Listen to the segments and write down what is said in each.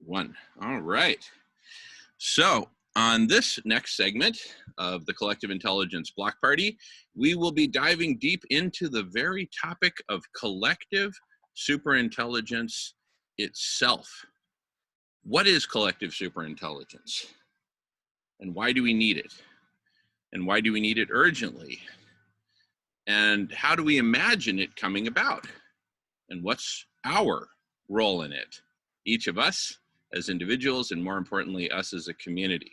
One. All right. So on this next segment of the Collective Intelligence Block Party, we will be diving deep into the very topic of collective superintelligence itself. What is collective superintelligence? And why do we need it? And why do we need it urgently? And how do we imagine it coming about? And what's our role in it? Each of us as individuals, and more importantly, us as a community.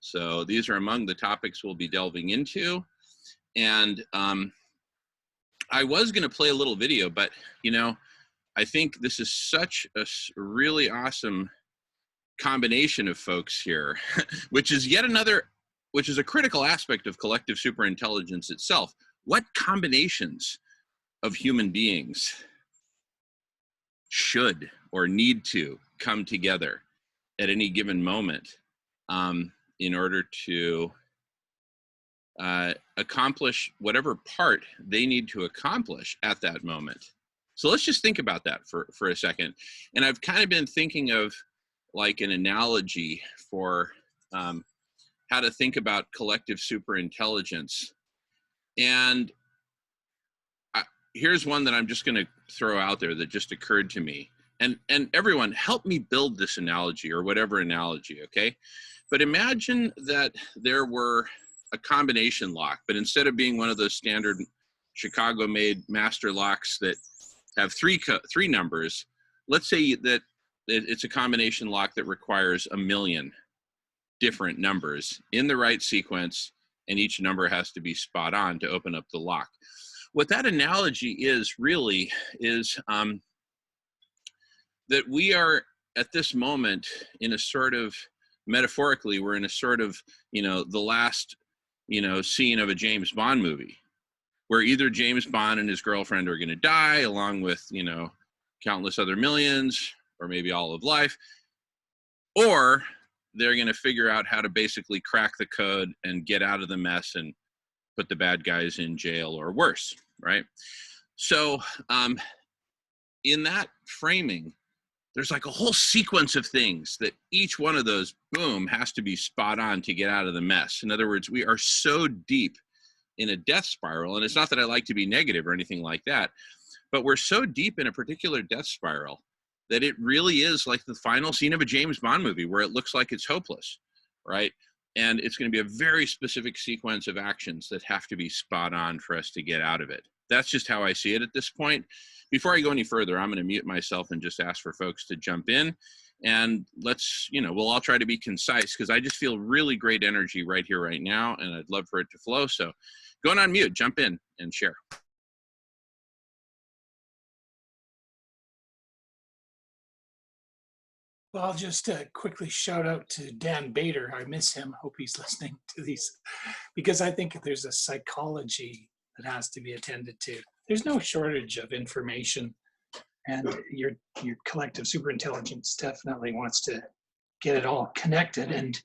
So these are among the topics we'll be delving into. And I was going to play a little video, but I think this is such a really awesome combination of folks here, which is a critical aspect of collective superintelligence itself. What combinations of human beings should or need to come together at any given moment in order to accomplish whatever part they need to accomplish at that moment. So let's just think about that for a second. And I've kind of been thinking of like an analogy for how to think about collective superintelligence. And here's one that I'm just going to throw out there that just occurred to me. And everyone, help me build this analogy or whatever analogy, okay? But imagine that there were a combination lock, but instead of being one of those standard Chicago-made master locks that have three numbers, let's say that it's a combination lock that requires 1 million different numbers in the right sequence, and each number has to be spot on to open up the lock. What that analogy is really is that we are at this moment in a sort of, metaphorically, we're in a sort of, the last, scene of a James Bond movie, where either James Bond and his girlfriend are going to die along with, countless other millions, or maybe all of life, or they're going to figure out how to basically crack the code and get out of the mess and put the bad guys in jail or worse, right? So in that framing, there's like a whole sequence of things that each one of those, boom, has to be spot on to get out of the mess. In other words, we are so deep in a death spiral, and it's not that I like to be negative or anything like that, but we're so deep in a particular death spiral that it really is like the final scene of a James Bond movie where it looks like it's hopeless, right? And it's going to be a very specific sequence of actions that have to be spot on for us to get out of it. That's just how I see it at this point. Before I go any further, I'm going to mute myself and just ask for folks to jump in. And let's, we'll all try to be concise because I just feel really great energy right here, right now. And I'd love for it to flow. So going on mute, jump in and share. Well, I'll just quickly shout out to Dan Bader. I miss him. Hope he's listening to these, because I think there's a psychology that has to be attended to. There's no shortage of information, and your collective superintelligence definitely wants to get it all connected. And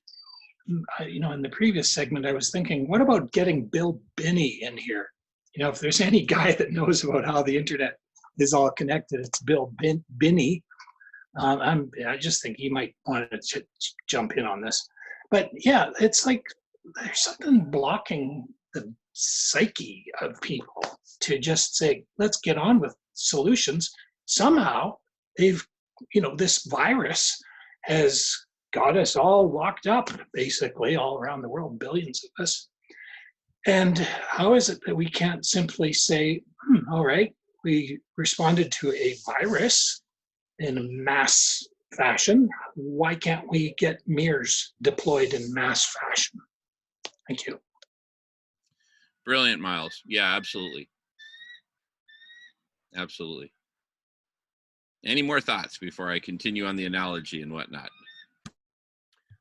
in the previous segment, I was thinking, what about getting Bill Binney in here? If there's any guy that knows about how the internet is all connected, it's Bill Binney. I just think he might want to jump in on this. But yeah, it's like there's something blocking the psyche of people to just say, let's get on with solutions. Somehow they've, this virus has got us all locked up, basically all around the world, billions of us. And how is it that we can't simply say, all right, we responded to a virus in a mass fashion. Why can't we get mirrors deployed in mass fashion? Thank you. Brilliant, Miles. Yeah, absolutely. Absolutely. Any more thoughts before I continue on the analogy and whatnot?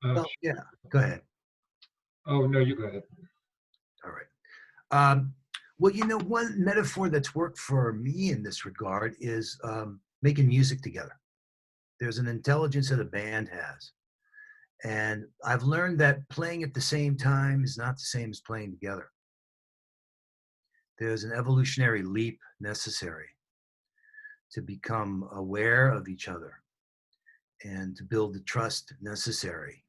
Well, yeah, go ahead. Oh, no, you go ahead. All right. Well, one metaphor that's worked for me in this regard is making music together. There's an intelligence that a band has. And I've learned that playing at the same time is not the same as playing together. There's an evolutionary leap necessary to become aware of each other and to build the trust necessary.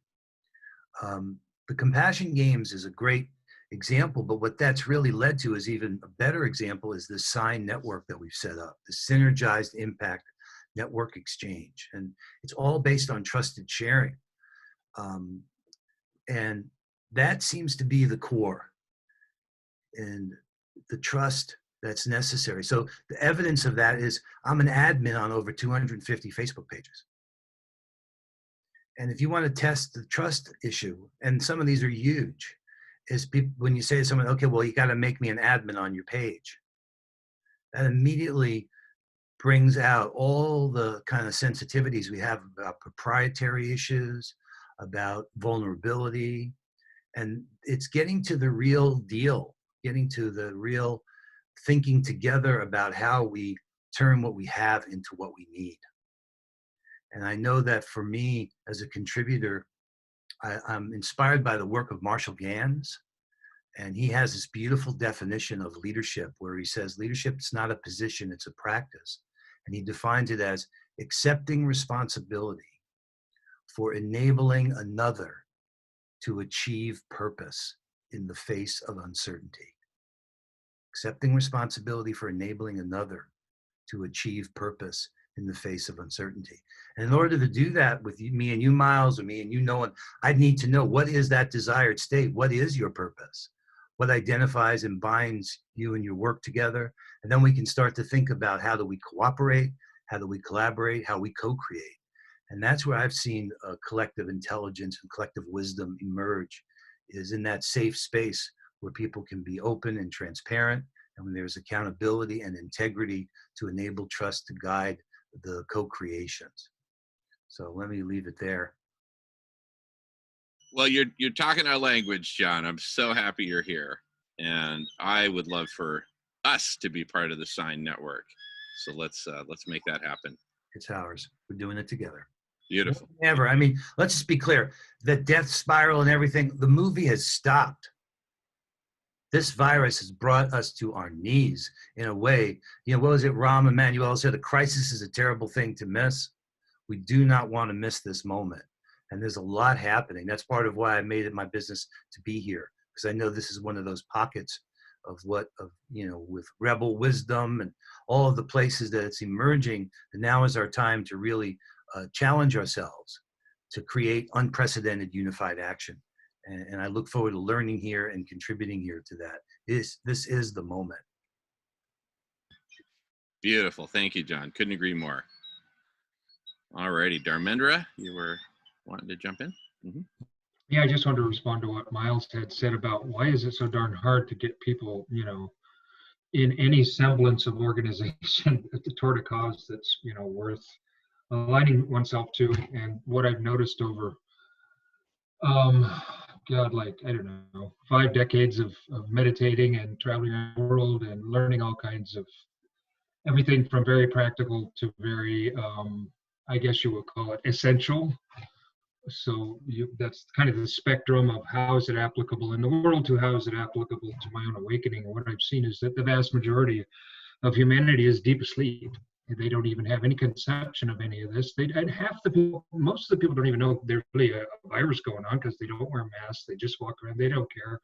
The compassion games is a great example, but what that's really led to is even a better example is the sign network that we've set up, the synergized impact network exchange. And it's all based on trusted sharing. And that seems to be the core and the trust that's necessary. So the evidence of that is I'm an admin on over 250 Facebook pages. And if you want to test the trust issue, and some of these are huge, is people, when you say to someone, okay, well, you got to make me an admin on your page, that immediately brings out all the kind of sensitivities we have about proprietary issues, about vulnerability, and it's getting to the real deal, getting to the real thinking together about how we turn what we have into what we need. And I know that for me as a contributor, I'm inspired by the work of Marshall Gans. And he has this beautiful definition of leadership where he says leadership is not a position, it's a practice. And he defines it as accepting responsibility for enabling another to achieve purpose in the face of uncertainty. Accepting responsibility for enabling another to achieve purpose in the face of uncertainty. And in order to do that with me and you, Miles, or me and you, Nolan, I'd need to know what is that desired state? What is your purpose? What identifies and binds you and your work together? And then we can start to think about how do we cooperate? How do we collaborate? How we co-create? And that's where I've seen collective intelligence and collective wisdom emerge, is in that safe space where people can be open and transparent, and when there's accountability and integrity to enable trust to guide the co-creations. So let me leave it there. Well, you're talking our language, John. I'm so happy you're here, and I would love for us to be part of the Sign Network. So let's make that happen. It's ours. We're doing it together. Beautiful. Never. I mean, let's just be clear. The death spiral and everything, the movie has stopped. This virus has brought us to our knees in a way. You know, what was it Rahm Emanuel said? A crisis is a terrible thing to miss. We do not want to miss this moment. And there's a lot happening. That's part of why I made it my business to be here, because I know this is one of those pockets of with rebel wisdom and all of the places that it's emerging. And now is our time to really challenge ourselves to create unprecedented unified action. And I look forward to learning here and contributing here to that. This is the moment. Beautiful. Thank you, John. Couldn't agree more. All righty. Dharmendra, you were wanting to jump in? Mm-hmm. Yeah, I just wanted to respond to what Miles had said about why is it so darn hard to get people, in any semblance of organization toward a cause that's, worth aligning oneself to. And what I've noticed over, like, I don't know, 5 decades of meditating and traveling around the world and learning all kinds of everything from very practical to very, I guess you would call it essential. So that's kind of the spectrum of how is it applicable in the world to how is it applicable to my own awakening. And what I've seen is that the vast majority of humanity is deep asleep. They don't even have any conception of any of this. And most of the people don't even know there's really a virus going on because they don't wear masks. They just walk around. They don't care.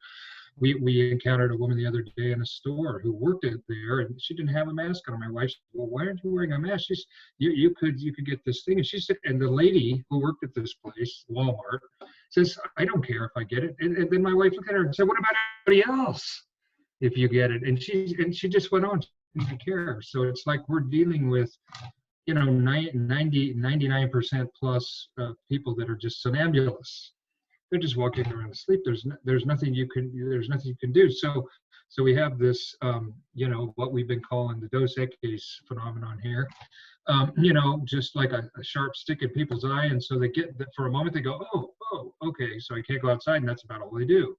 We encountered a woman the other day in a store who worked there, and she didn't have a mask on. My wife said, "Well, why aren't you wearing a mask?" She's, you could get this thing. And she said, and the lady who worked at this place, Walmart, says, "I don't care if I get it." And then my wife looked at her and said, "What about everybody else if you get it?" And she just went on. She didn't care. So it's like we're dealing with, 99% plus people that are just somnambulists. They're just walking around asleep. There's nothing you can do. So we have this, what we've been calling the Dos Equis phenomenon here. Just like a sharp stick in people's eye, and so they get that for a moment. They go, oh, okay, so I can't go outside, and that's about all they do.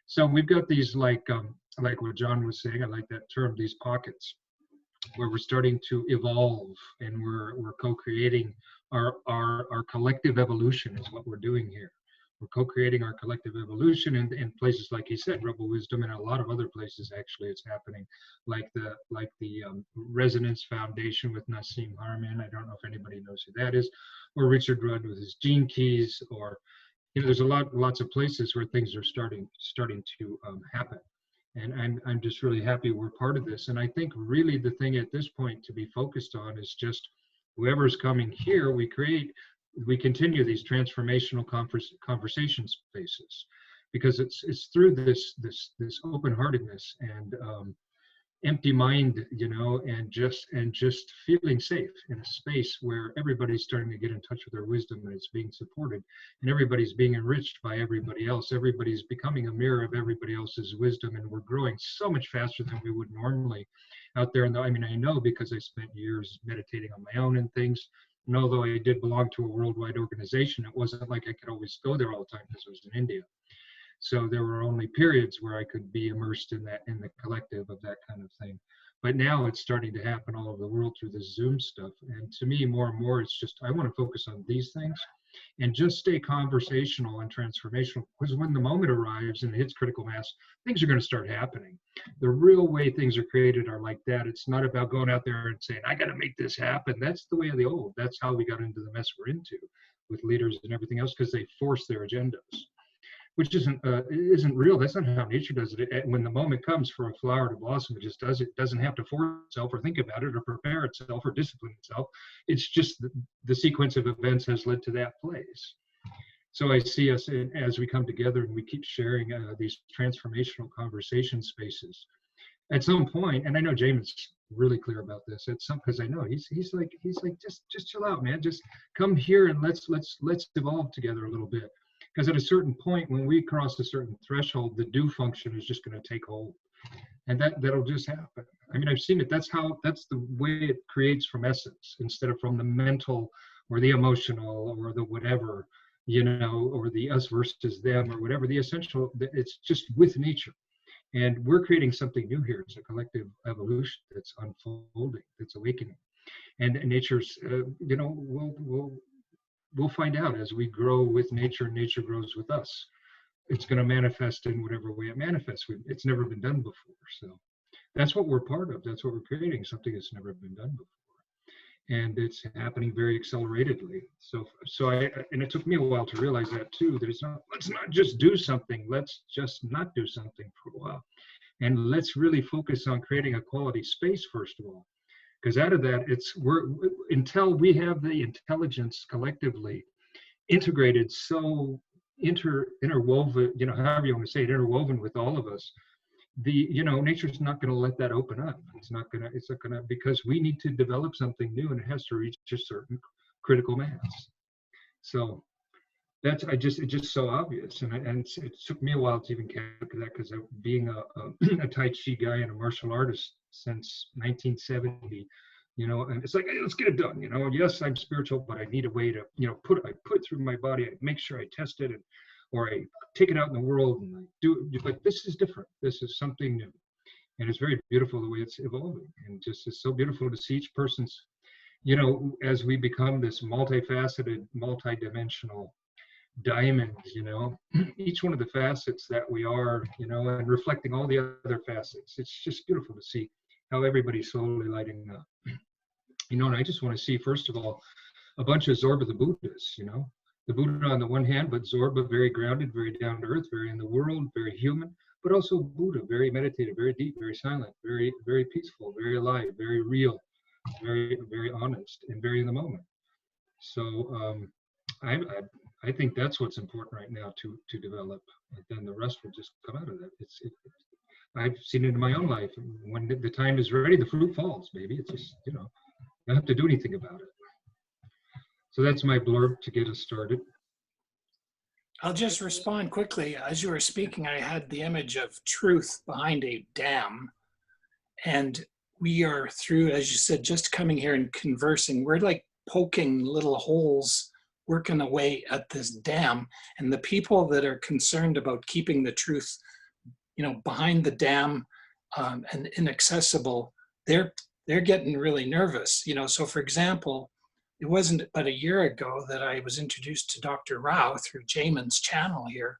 So we've got these like what John was saying. I like that term, these pockets, where we're starting to evolve, and we're co-creating our collective evolution is what we're doing here. We're co-creating our collective evolution in places like he said, Rebel Wisdom, and a lot of other places actually it's happening, like the Resonance Foundation with Nassim Haramein. I don't know if anybody knows who that is. or Richard Rudd with his Gene Keys, or there's lots of places where things are starting to happen. And I'm just really happy we're part of this. And I think really the thing at this point to be focused on is just whoever's coming here, we continue these transformational conversation spaces, because it's through this open-heartedness and empty mind, and just feeling safe in a space where everybody's starting to get in touch with their wisdom, and it's being supported, and everybody's being enriched by everybody else. Everybody's becoming a mirror of everybody else's wisdom, and we're growing so much faster than we would normally out there. And I know because I spent years meditating on my own and things. And although I did belong to a worldwide organization, it wasn't like I could always go there all the time because I was in India. So there were only periods where I could be immersed in the collective of that kind of thing. But now it's starting to happen all over the world through this Zoom stuff. And to me, more and more, it's just, I want to focus on these things and just stay conversational and transformational, because when the moment arrives and it hits critical mass, things are going to start happening. The real way things are created are like that. It's not about going out there and saying, I got to make this happen. That's the way of the old. That's how we got into the mess we're into with leaders and everything else, because they force their agendas, which isn't real. That's not how nature does it. When the moment comes for a flower to blossom, it just does it. It doesn't have to force itself or think about it or prepare itself or discipline itself. It's just the sequence of events has led to that place. So I see us as we come together and we keep sharing these transformational conversation spaces. At some point, and I know Jamin's really clear about this. Because I know he's like just chill out, man. Just come here and let's evolve together a little bit. Because at a certain point, when we cross a certain threshold, the do function is just going to take hold, and that'll just happen. I mean, I've seen it. That's the way it creates from essence, instead of from the mental or the emotional or the whatever, or the us versus them or whatever. The essential, it's just with nature, and we're creating something new here. It's a collective evolution that's unfolding, that's awakening, and nature's, we'll find out as we grow with nature, nature grows with us. It's going to manifest in whatever way it manifests. It's never been done before. So that's what we're part of. That's what we're creating, something that's never been done before. And it's happening very acceleratedly. So and it took me a while to realize that too, that let's not just do something. Let's just not do something for a while. And let's really focus on creating a quality space, first of all. Because out of that, until we have the intelligence collectively integrated, so interwoven, however you want to say it, interwoven with all of us, nature's not going to let that open up. It's not going to, because we need to develop something new, and it has to reach a certain critical mass. So it's just so obvious, and it took me a while to even capture that, because being a Tai Chi guy and a martial artist since 1970, and it's like, hey, let's get it done. Yes, I'm spiritual, but I need a way to, I put it through my body. I make sure I test it, or I take it out in the world and I do it. But this is different. This is something new, and it's very beautiful the way it's evolving, and just it's so beautiful to see each person's, as we become this multifaceted, multidimensional diamond, each one of the facets that we are, and reflecting all the other facets. It's just beautiful to see how everybody's slowly lighting up. And I just want to see, first of all, a bunch of Zorba the Buddhas, the Buddha on the one hand, but Zorba very grounded, very down to earth, very in the world, very human, but also Buddha, very meditative, very deep, very silent, very, very peaceful, very alive, very real, very, very honest, and very in the moment. So I think that's what's important right now to develop, and then the rest will just come out of that. I've seen it in my own life. When the time is ready, the fruit falls, baby. It's just, you don't have to do anything about it. So that's my blurb to get us started. I'll just respond quickly. As you were speaking, I had the image of truth behind a dam. And we are through, as you said, just coming here and conversing. We're like poking little holes, working away at this dam. And the people that are concerned about keeping the truth, behind the dam and inaccessible, they're getting really nervous. So for example, it wasn't but a year ago that I was introduced to Dr. Rao through Jamin's channel here.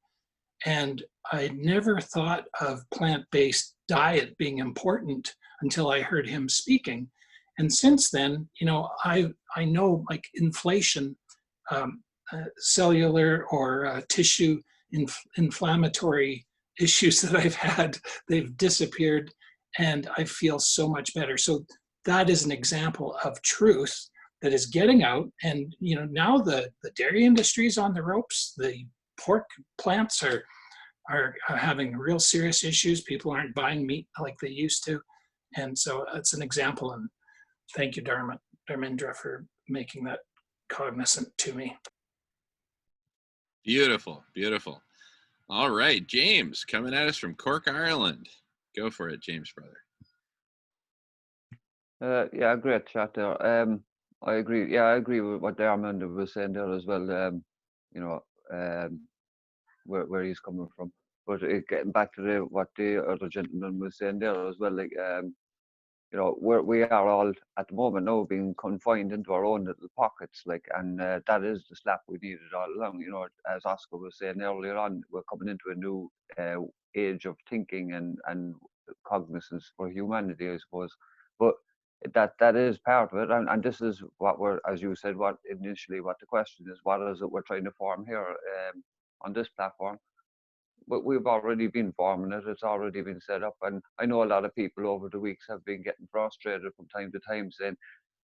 And I never thought of plant-based diet being important until I heard him speaking. And since then, I know like inflation cellular or tissue inflammatory issues that I've had. They've disappeared, and I feel so much better. So that is an example of truth that is getting out. And now the dairy industry is on the ropes. The pork plants are having real serious issues. People aren't buying meat like they used to. And so it's an example. And thank you, Dharmendra, for making that cognizant to me. Beautiful, beautiful. All right, James, coming at us from Cork, Ireland. Go for it, James, brother. Yeah, great chat there. I agree. Yeah, I agree with what Dharmendra was saying there as well. Where he's coming from. But getting back to what the other gentleman was saying there as well, like we are all at the moment now being confined into our own little pockets, like, and that is the slap we needed all along. As Oscar was saying earlier on, we're coming into a new age of thinking and cognizance for humanity, I suppose. But that is part of it, and this is what we're, as you said, what the question is, what is it we're trying to form here on this platform. But we've already been forming it. It's already been set up. And I know a lot of people over the weeks have been getting frustrated from time to time saying,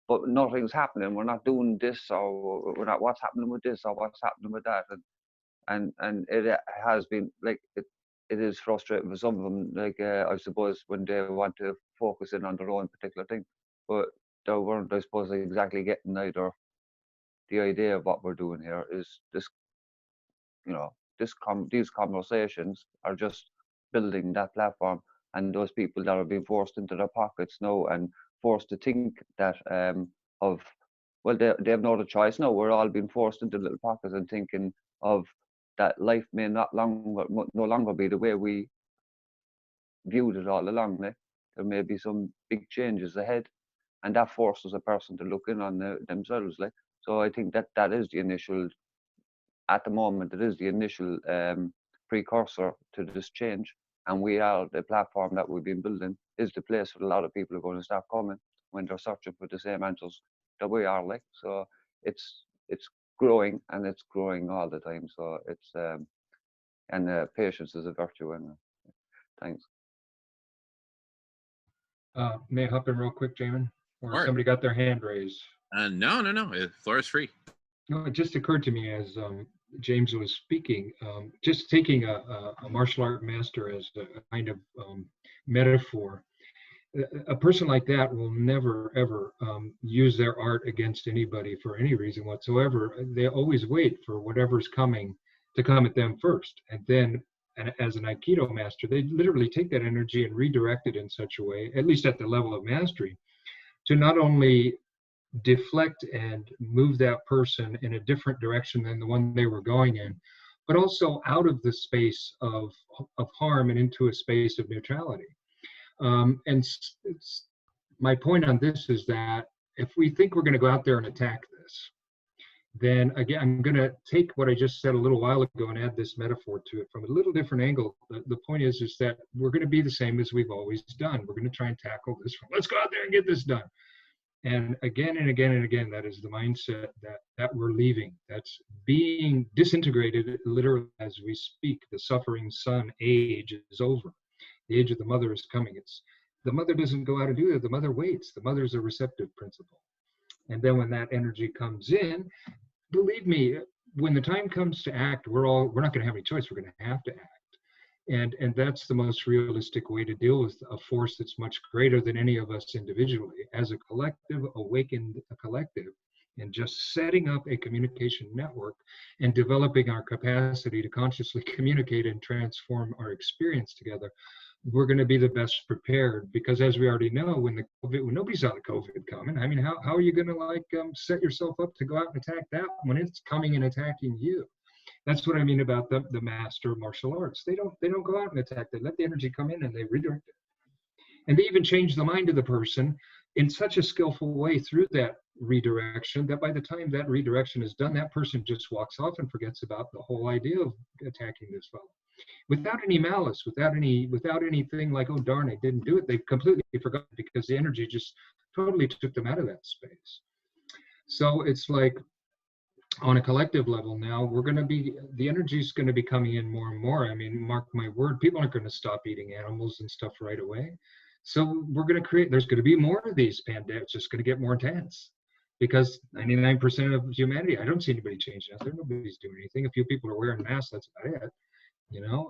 but nothing's happening. We're not doing this, or we're not, what's happening with this, or what's happening with that. And it has been, like, it is frustrating for some of them, like, I suppose, when they want to focus in on their own particular thing. But they weren't, I suppose, exactly getting either. The idea of what we're doing here is this, these conversations are just building that platform, and those people that are being forced into their pockets now and forced to think that they have no other choice now. We're all being forced into little pockets and thinking of that life may no longer be the way we viewed it all along. There may be some big changes ahead, and that forces a person to look in on themselves. So I think that is the initial. At the moment, it is the initial precursor to this change, and we are the platform that we've been building is the place where a lot of people are going to start coming when they're searching for the same answers that we are. So it's growing, and it's growing all the time. So it's and patience is a virtue. And thanks. May I hop in real quick, Jamin? Or Sure. somebody got their hand raised? No. The floor is free. No, it just occurred to me as James was speaking, just taking a martial art master as a kind of metaphor. A person like that will never, ever use their art against anybody for any reason whatsoever. They always wait for whatever's coming to come at them first. And then, and as an Aikido master, they literally take that energy and redirect it in such a way, at least at the level of mastery, to not only deflect and move that person in a different direction than the one they were going in, but also out of the space of harm and into a space of neutrality. And my point on this is that if we think we're going to go out there and attack this, then again, I'm going to take what I just said a little while ago and add this metaphor to it from a little different angle. The point is that we're going to be the same as we've always done. We're going to try and tackle this from, let's go out there and get this done. And again and again and again, that is the mindset that we're leaving. That's being disintegrated literally as we speak. The suffering son age is over. The age of the mother is coming. The mother doesn't go out and do that. The mother waits. The mother is a receptive principle. And then when that energy comes in, believe me, when the time comes to act, we're not going to have any choice. We're going to have to act. And that's the most realistic way to deal with a force that's much greater than any of us individually. As a collective, awakened a collective, and just setting up a communication network and developing our capacity to consciously communicate and transform our experience together, we're going to be the best prepared. Because as we already know, when nobody saw the COVID coming, I mean, how are you going to set yourself up to go out and attack that when it's coming and attacking you? That's what I mean about the master of martial arts. They don't go out and attack. They let the energy come in and they redirect it. And they even change the mind of the person in such a skillful way through that redirection that by the time that redirection is done, that person just walks off and forgets about the whole idea of attacking this fellow. Without any malice, without anything like, oh darn, I didn't do it. They completely forgot because the energy just totally took them out of that space. So it's like, on a collective level now, the energy is going to be coming in more and more. I mean, mark my word, people aren't going to stop eating animals and stuff right away. So there's going to be more of these pandemics. It's just going to get more intense because 99% of humanity, I don't see anybody changing out there. Nobody's doing anything. A few people are wearing masks. That's about it,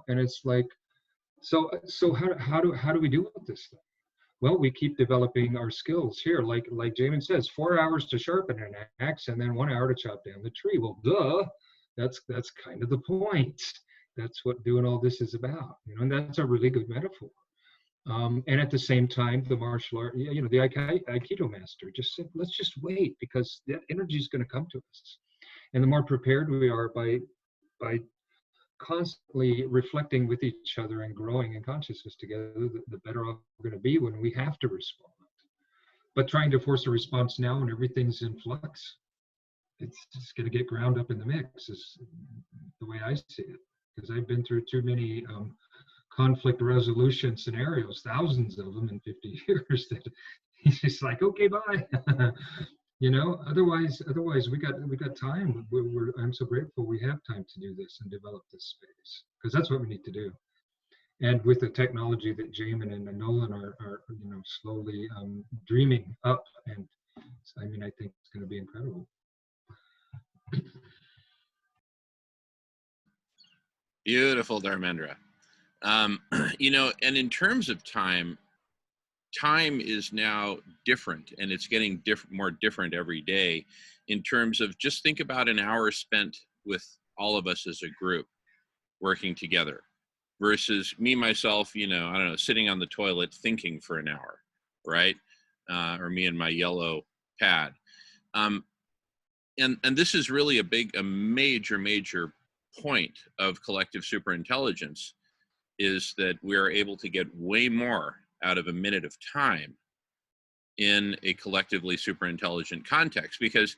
and it's like, so how do we deal with this thing? Well, we keep developing our skills here. Like Jamin says, 4 hours to sharpen an axe and then 1 hour to chop down the tree. Well, duh, that's kind of the point. That's what doing all this is about, and that's a really good metaphor. And at the same time, the martial art, the Aikido master just said, let's just wait because that energy is going to come to us. And the more prepared we are by constantly reflecting with each other and growing in consciousness together, the better off we're going to be when we have to respond. But trying to force a response now when everything's in flux, it's just going to get ground up in the mix, is the way I see it. Because I've been through too many conflict resolution scenarios, thousands of them in 50 years, that he's just like, okay, bye. Otherwise we got time. I'm so grateful we have time to do this and develop this space, because that's what we need to do. And with the technology that Jamin and Nolan are slowly dreaming up, and I think it's going to be incredible. Beautiful, Dharmendra. And in terms of time is now different, and it's getting more different every day. In terms of, just think about an hour spent with all of us as a group working together versus me, myself, I don't know, sitting on the toilet thinking for an hour, right? Or me and my yellow pad. And this is really a major point of collective superintelligence, is that we are able to get way more out of a minute of time in a collectively superintelligent context. Because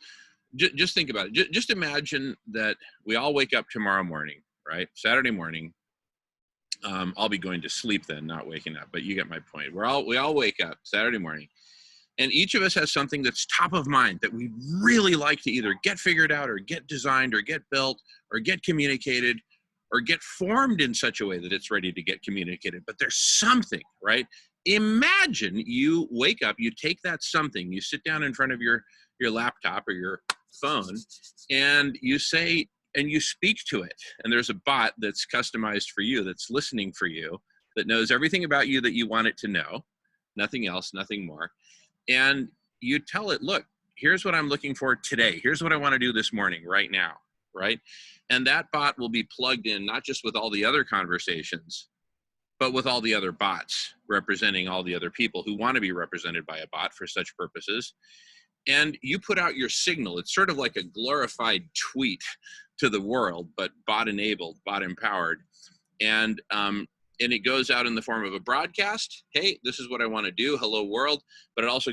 just think about it. Just imagine that we all wake up tomorrow morning, right? Saturday morning. I'll be going to sleep then, not waking up, but you get my point. We all wake up Saturday morning, and each of us has something that's top of mind that we really like to either get figured out or get designed or get built or get communicated or get formed in such a way that it's ready to get communicated. But there's something, right? Imagine you wake up, you take that something, you sit down in front of your laptop or your phone, and you say, and you speak to it. And there's a bot that's customized for you, that's listening for you, that knows everything about you that you want it to know, nothing else, nothing more. And you tell it, look, here's what I'm looking for today. Here's what I want to do this morning, right now, right? And that bot will be plugged in, not just with all the other conversations, but with all the other bots representing all the other people who want to be represented by a bot for such purposes. And you put out your signal. It's sort of like a glorified tweet to the world, but bot enabled, bot empowered. And it goes out in the form of a broadcast. Hey, this is what I want to do. Hello world. But it also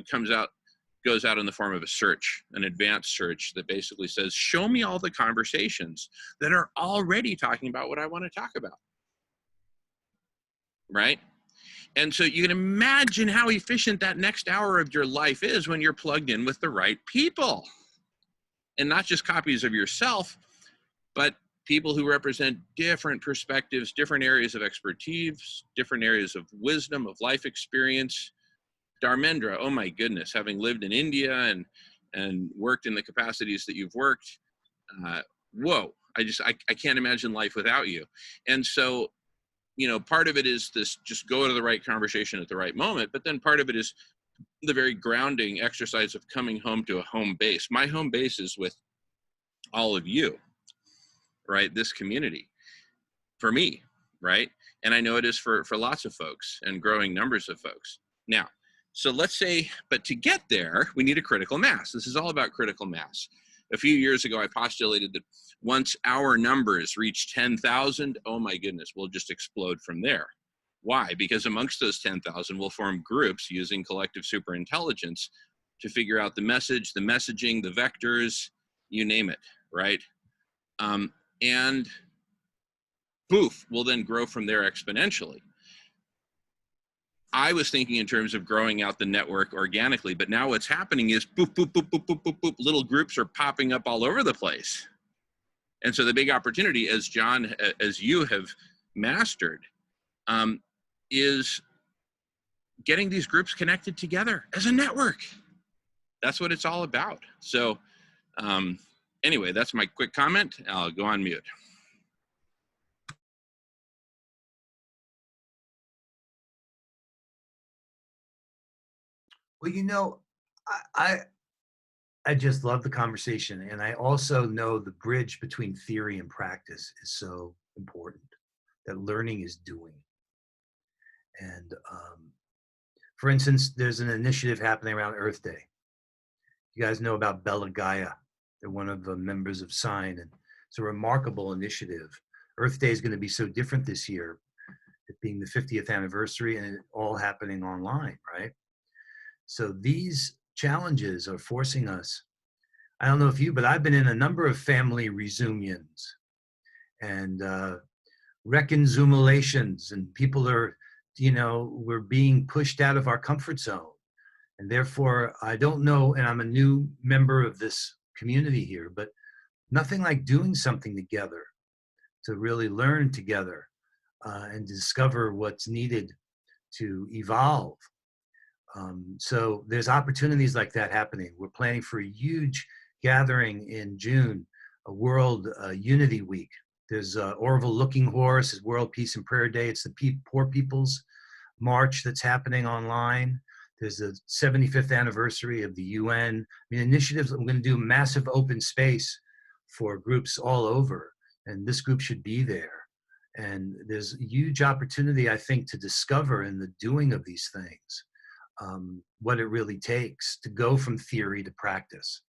goes out in the form of a search, an advanced search that basically says, show me all the conversations that are already talking about what I want to talk about. Right? And so you can imagine how efficient that next hour of your life is when you're plugged in with the right people. And not just copies of yourself, but people who represent different perspectives, different areas of expertise, different areas of wisdom, of life experience. Dharmendra, oh my goodness, having lived in India and worked in the capacities that you've worked, whoa, I can't imagine life without you. And so, part of it is this, just go to the right conversation at the right moment, but then part of it is the very grounding exercise of coming home to a home base. My home base is with all of you, right? This community, for me, right? And I know it is for lots of folks and growing numbers of folks. Now, so let's say, but to get there, we need a critical mass. This is all about critical mass. A few years ago, I postulated that once our numbers reach 10,000, oh my goodness, we'll just explode from there. Why? Because amongst those 10,000, we'll form groups using collective superintelligence to figure out the message, the messaging, the vectors, you name it, right? And poof, we'll then grow from there exponentially. I was thinking in terms of growing out the network organically, but now what's happening is boop, boop, boop, boop, boop, boop, boop, little groups are popping up all over the place. And so the big opportunity, as John, as you have mastered, is getting these groups connected together as a network. That's what it's all about. So anyway, that's my quick comment. I'll go on mute. Well, you know, I just love the conversation, and I also know the bridge between theory and practice is so important. That learning is doing. And for instance, there's an initiative happening around Earth Day. You guys know about Bella Gaia. They're one of the members of SIGN, and it's a remarkable initiative. Earth Day is going to be so different this year, it being the 50th anniversary and it all happening online, right? So these challenges are forcing us. I don't know if you, but I've been in a number of family reunions and reconciliations, and people are, you know, we're being pushed out of our comfort zone. And therefore, I don't know, and I'm a new member of this community here, but nothing like doing something together to really learn together and discover what's needed to evolve. So there's opportunities like that happening. We're planning for a huge gathering in June, a World Unity Week. There's Orville Looking Horse, is World Peace and Prayer Day. It's the Poor People's March that's happening online. There's the 75th anniversary of the UN. I mean, initiatives, I'm going to do a massive open space for groups all over, and this group should be there. And there's a huge opportunity, I think, to discover in the doing of these things what it really takes to go from theory to practice.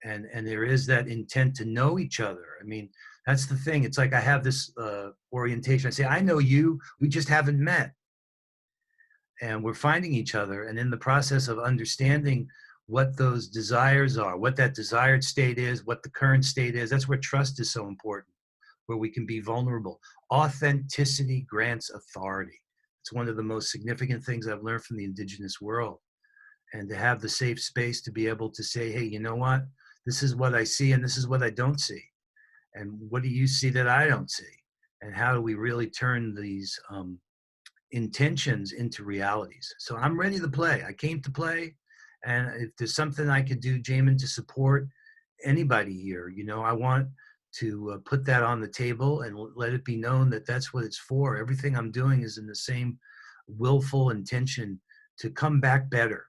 And there is that intent to know each other. I mean, that's the thing. It's like I have this orientation. I say, I know you, we just haven't met. And we're finding each other. And in the process of understanding what those desires are, what that desired state is, what the current state is, that's where trust is so important, where we can be vulnerable. Authenticity grants authority. It's one of the most significant things I've learned from the indigenous world. And to have the safe space to be able to say, hey, you know what? This is what I see and this is what I don't see. And what do you see that I don't see? And how do we really turn these intentions into realities? So I'm ready to play. I came to play. And if there's something I could do, Jamin, to support anybody here, you know, I want to put that on the table and let it be known that that's what it's for. Everything I'm doing is in the same willful intention to come back better.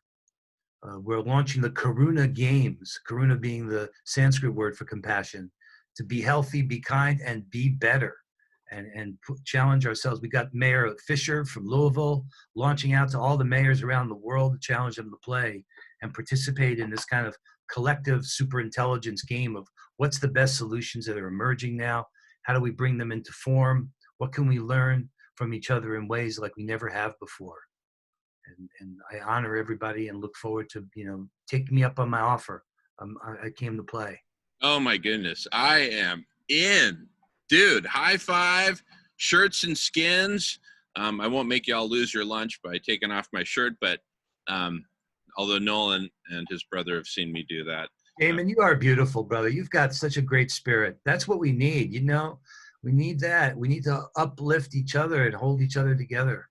We're launching the Karuna Games, Karuna being the Sanskrit word for compassion, to be healthy, be kind, and be better, and challenge ourselves. We got Mayor Fisher from Louisville launching out to all the mayors around the world to challenge them to play and participate in this kind of collective superintelligence game of what's the best solutions that are emerging now? How do we bring them into form? What can we learn from each other in ways like we never have before? And I honor everybody and look forward to, you know, taking me up on my offer. I came to play. Oh my goodness. I am in. Dude, high five, shirts and skins. I won't make y'all lose your lunch by taking off my shirt, but although Nolan and his brother have seen me do that. Damon, you are beautiful, brother. You've got such a great spirit. That's what we need, you know? We need that. We need to uplift each other and hold each other together.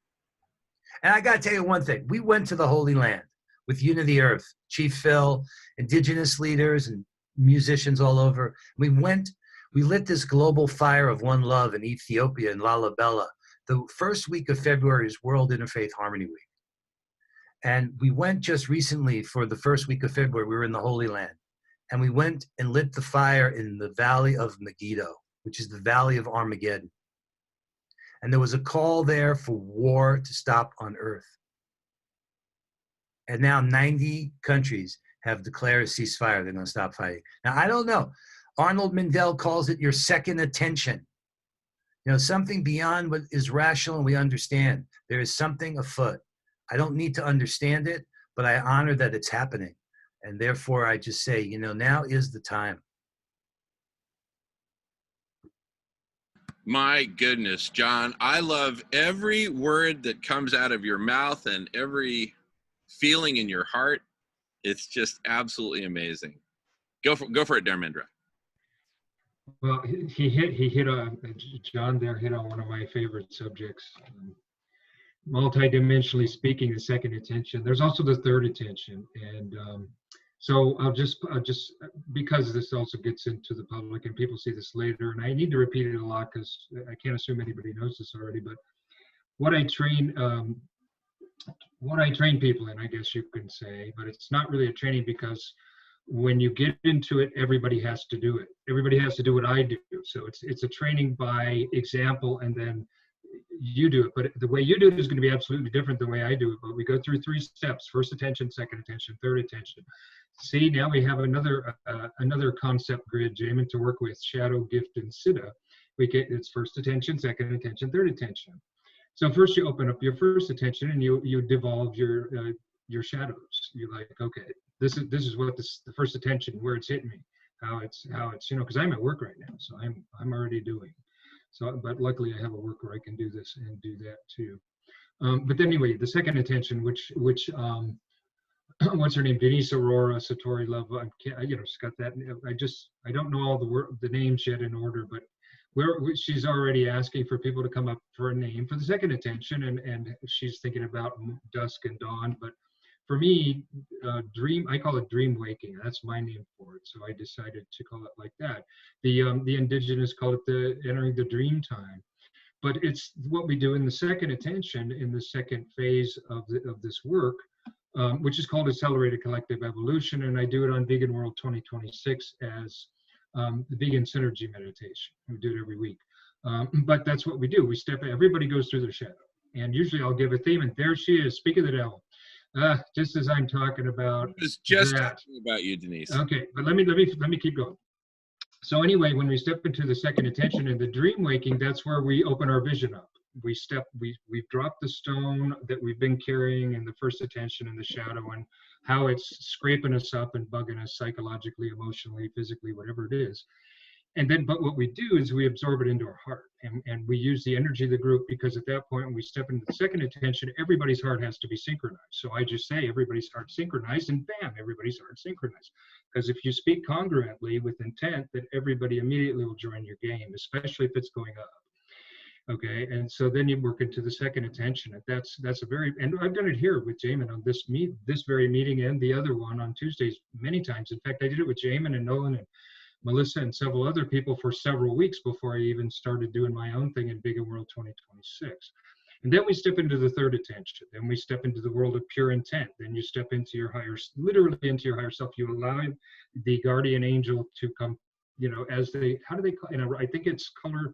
And I got to tell you one thing. We went to the Holy Land with Unity Earth, Chief Phil, indigenous leaders and musicians all over. We lit this global fire of one love in Ethiopia in Lalibela. The first week of February is World Interfaith Harmony Week. And we went just recently for the first week of February. We were in the Holy Land. And we went and lit the fire in the Valley of Megiddo, which is the Valley of Armageddon. And there was a call there for war to stop on earth. And now 90 countries have declared a ceasefire. They're going to stop fighting. Now, I don't know. Arnold Mindell calls it your second attention. You know, something beyond what is rational and we understand. There is something afoot. I don't need to understand it, but I honor that it's happening. And therefore, I just say, you know, now is the time. My goodness, John, I love every word that comes out of your mouth and every feeling in your heart. It's just absolutely amazing. Go for it, Dharmendra. Well, he hit on John there hit on one of my favorite subjects. Multidimensionally speaking, the second attention. There's also the third attention, and so I'll just because this also gets into the public and people see this later, and I need to repeat it a lot because I can't assume anybody knows this already. But what I train people in, I guess you can say, but it's not really a training because when you get into it, everybody has to do it. Everybody has to do what I do. So it's a training by example, and then you do it. But the way you do it is going to be absolutely different than the way I do it. But we go through 3 steps: first attention, second attention, third attention. See, now we have another concept grid, Jamin, to work with: shadow, gift, and siddha. We get it's first attention, second attention, third attention. So first you open up your first attention and you devolve your shadows. You're like, okay, this is what the first attention, where it's hitting me, how it's because I'm at work right now, so I'm already doing. So, but luckily I have a work where I can do this and do that too. But anyway, the second attention, which what's her name, Denise Aurora Satori Love, she's got that. I don't know all the names yet in order, but she's already asking for people to come up for a name for the second attention, and she's thinking about dusk and dawn. But for me, I call it dream waking. That's my name for it. So I decided to call it like that. The indigenous call it the entering the dream time. But it's what we do in the second attention, in the second phase of this work, which is called Accelerated Collective Evolution. And I do it on Vegan World 2026 as the Vegan Synergy Meditation. We do it every week. But that's what we do. Everybody goes through their shadow. And usually I'll give a theme, and there she is, speak of the devil. Just as I'm talking about. I was just talking about you, Denise. Okay, but let me keep going. So anyway, when we step into the second attention and the dream waking, that's where we open our vision up. We've dropped the stone that we've been carrying in the first attention and the shadow, and how it's scraping us up and bugging us psychologically, emotionally, physically, whatever it is. And then, but what we do is we absorb it into our heart, and we use the energy of the group, because at that point, when we step into the second attention, everybody's heart has to be synchronized. So I just say everybody's heart synchronized, and bam, everybody's heart synchronized. Because if you speak congruently with intent, that everybody immediately will join your game, especially if it's going up. Okay, and so then you work into the second attention, and that's a very, and I've done it here with Jamin on this very meeting and the other one on Tuesdays many times. In fact, I did it with Jamin and Nolan and Melissa and several other people for several weeks before I even started doing my own thing in Vegan World 2026. And then we step into the third attention. Then we step into the world of pure intent. Then you step into literally into your higher self. You allow the guardian angel to come, as how do they call it? I think it's color.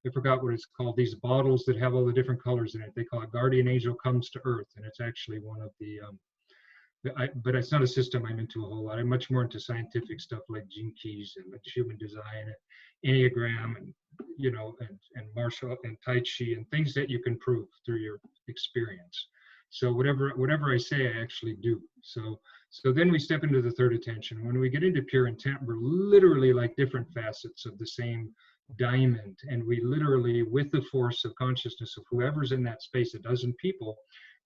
I forgot what it's called. These bottles that have all the different colors in it. They call it Guardian Angel Comes to Earth. And it's actually one of the, but it's not a system I'm into a whole lot. I'm much more into scientific stuff like Gene Keys and human design and Enneagram and, and martial and Tai Chi and things that you can prove through your experience. So whatever I say, I actually do. So then we step into the third attention. When we get into pure intent, we're literally like different facets of the same diamond. And we literally, with the force of consciousness of whoever's in that space, a dozen people,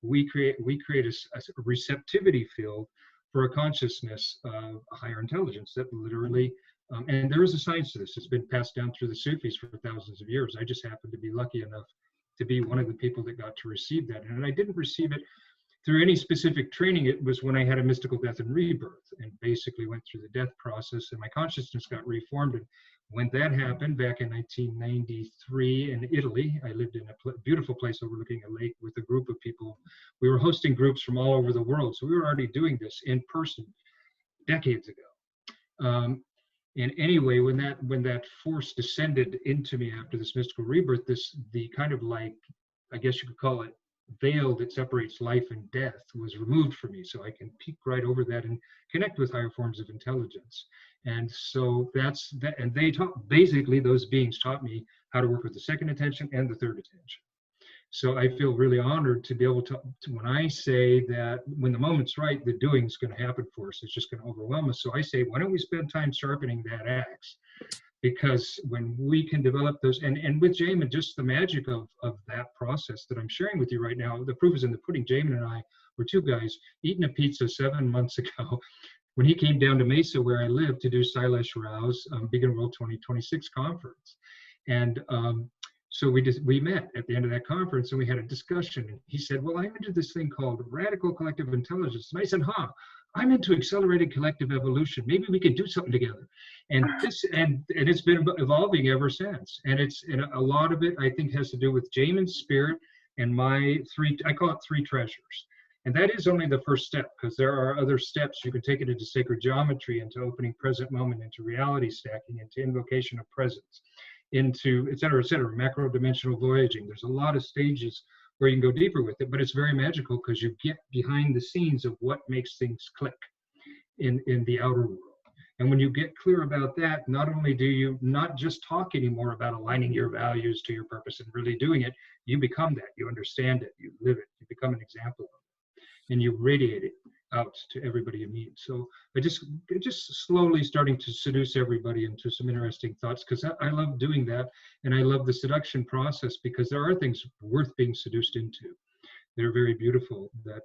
we create a receptivity field for a consciousness of a higher intelligence that literally, and there is a science to this. It's been passed down through the Sufis for thousands of years. I just happened to be lucky enough to be one of the people that got to receive that. And I didn't receive it through any specific training. It was when I had a mystical death and rebirth, and basically went through the death process, and my consciousness got reformed. And when that happened back in 1993 in Italy, I lived in a beautiful place overlooking a lake with a group of people. We were hosting groups from all over the world. So we were already doing this in person decades ago. And anyway, when that force descended into me after this mystical rebirth, the kind of like, I guess you could call it, veil that separates life and death was removed from me, so I can peek right over that and connect with higher forms of intelligence. And so that's that. And they basically, those beings taught me how to work with the second attention and the third attention. So I feel really honored to be able to when I say that when the moment's right, the doing's going to happen for us. It's just going to overwhelm us. So I say, why don't we spend time sharpening that axe? because when we can develop those, and with Jamin, just the magic of that process that I'm sharing with you right now, the proof is in the pudding. Jamin and I were two guys eating a pizza 7 months ago when he came down to Mesa, where I live, to do Silas Rao's Vegan World 2026 conference. And so we met at the end of that conference and we had a discussion. And he said, well, I'm into this thing called radical collective intelligence. And I said, I'm into accelerated collective evolution. Maybe we could do something together. And it's been evolving ever since. And a lot of it, I think, has to do with Jamin's spirit and my I call it three treasures. And that is only the first step, because there are other steps. You can take it into sacred geometry, into opening present moment, into reality stacking, into invocation of presence, into et cetera, macro dimensional voyaging. There's a lot of stages where you can go deeper with it, but it's very magical because you get behind the scenes of what makes things click in the outer world. And when you get clear about that, not only do you not just talk anymore about aligning your values to your purpose and really doing it, you become that, you understand it, you live it, you become an example of it, and you radiate it out to everybody you meet. So just slowly starting to seduce everybody into some interesting thoughts, because I love doing that. And I love the seduction process because there are things worth being seduced into. They're very beautiful that,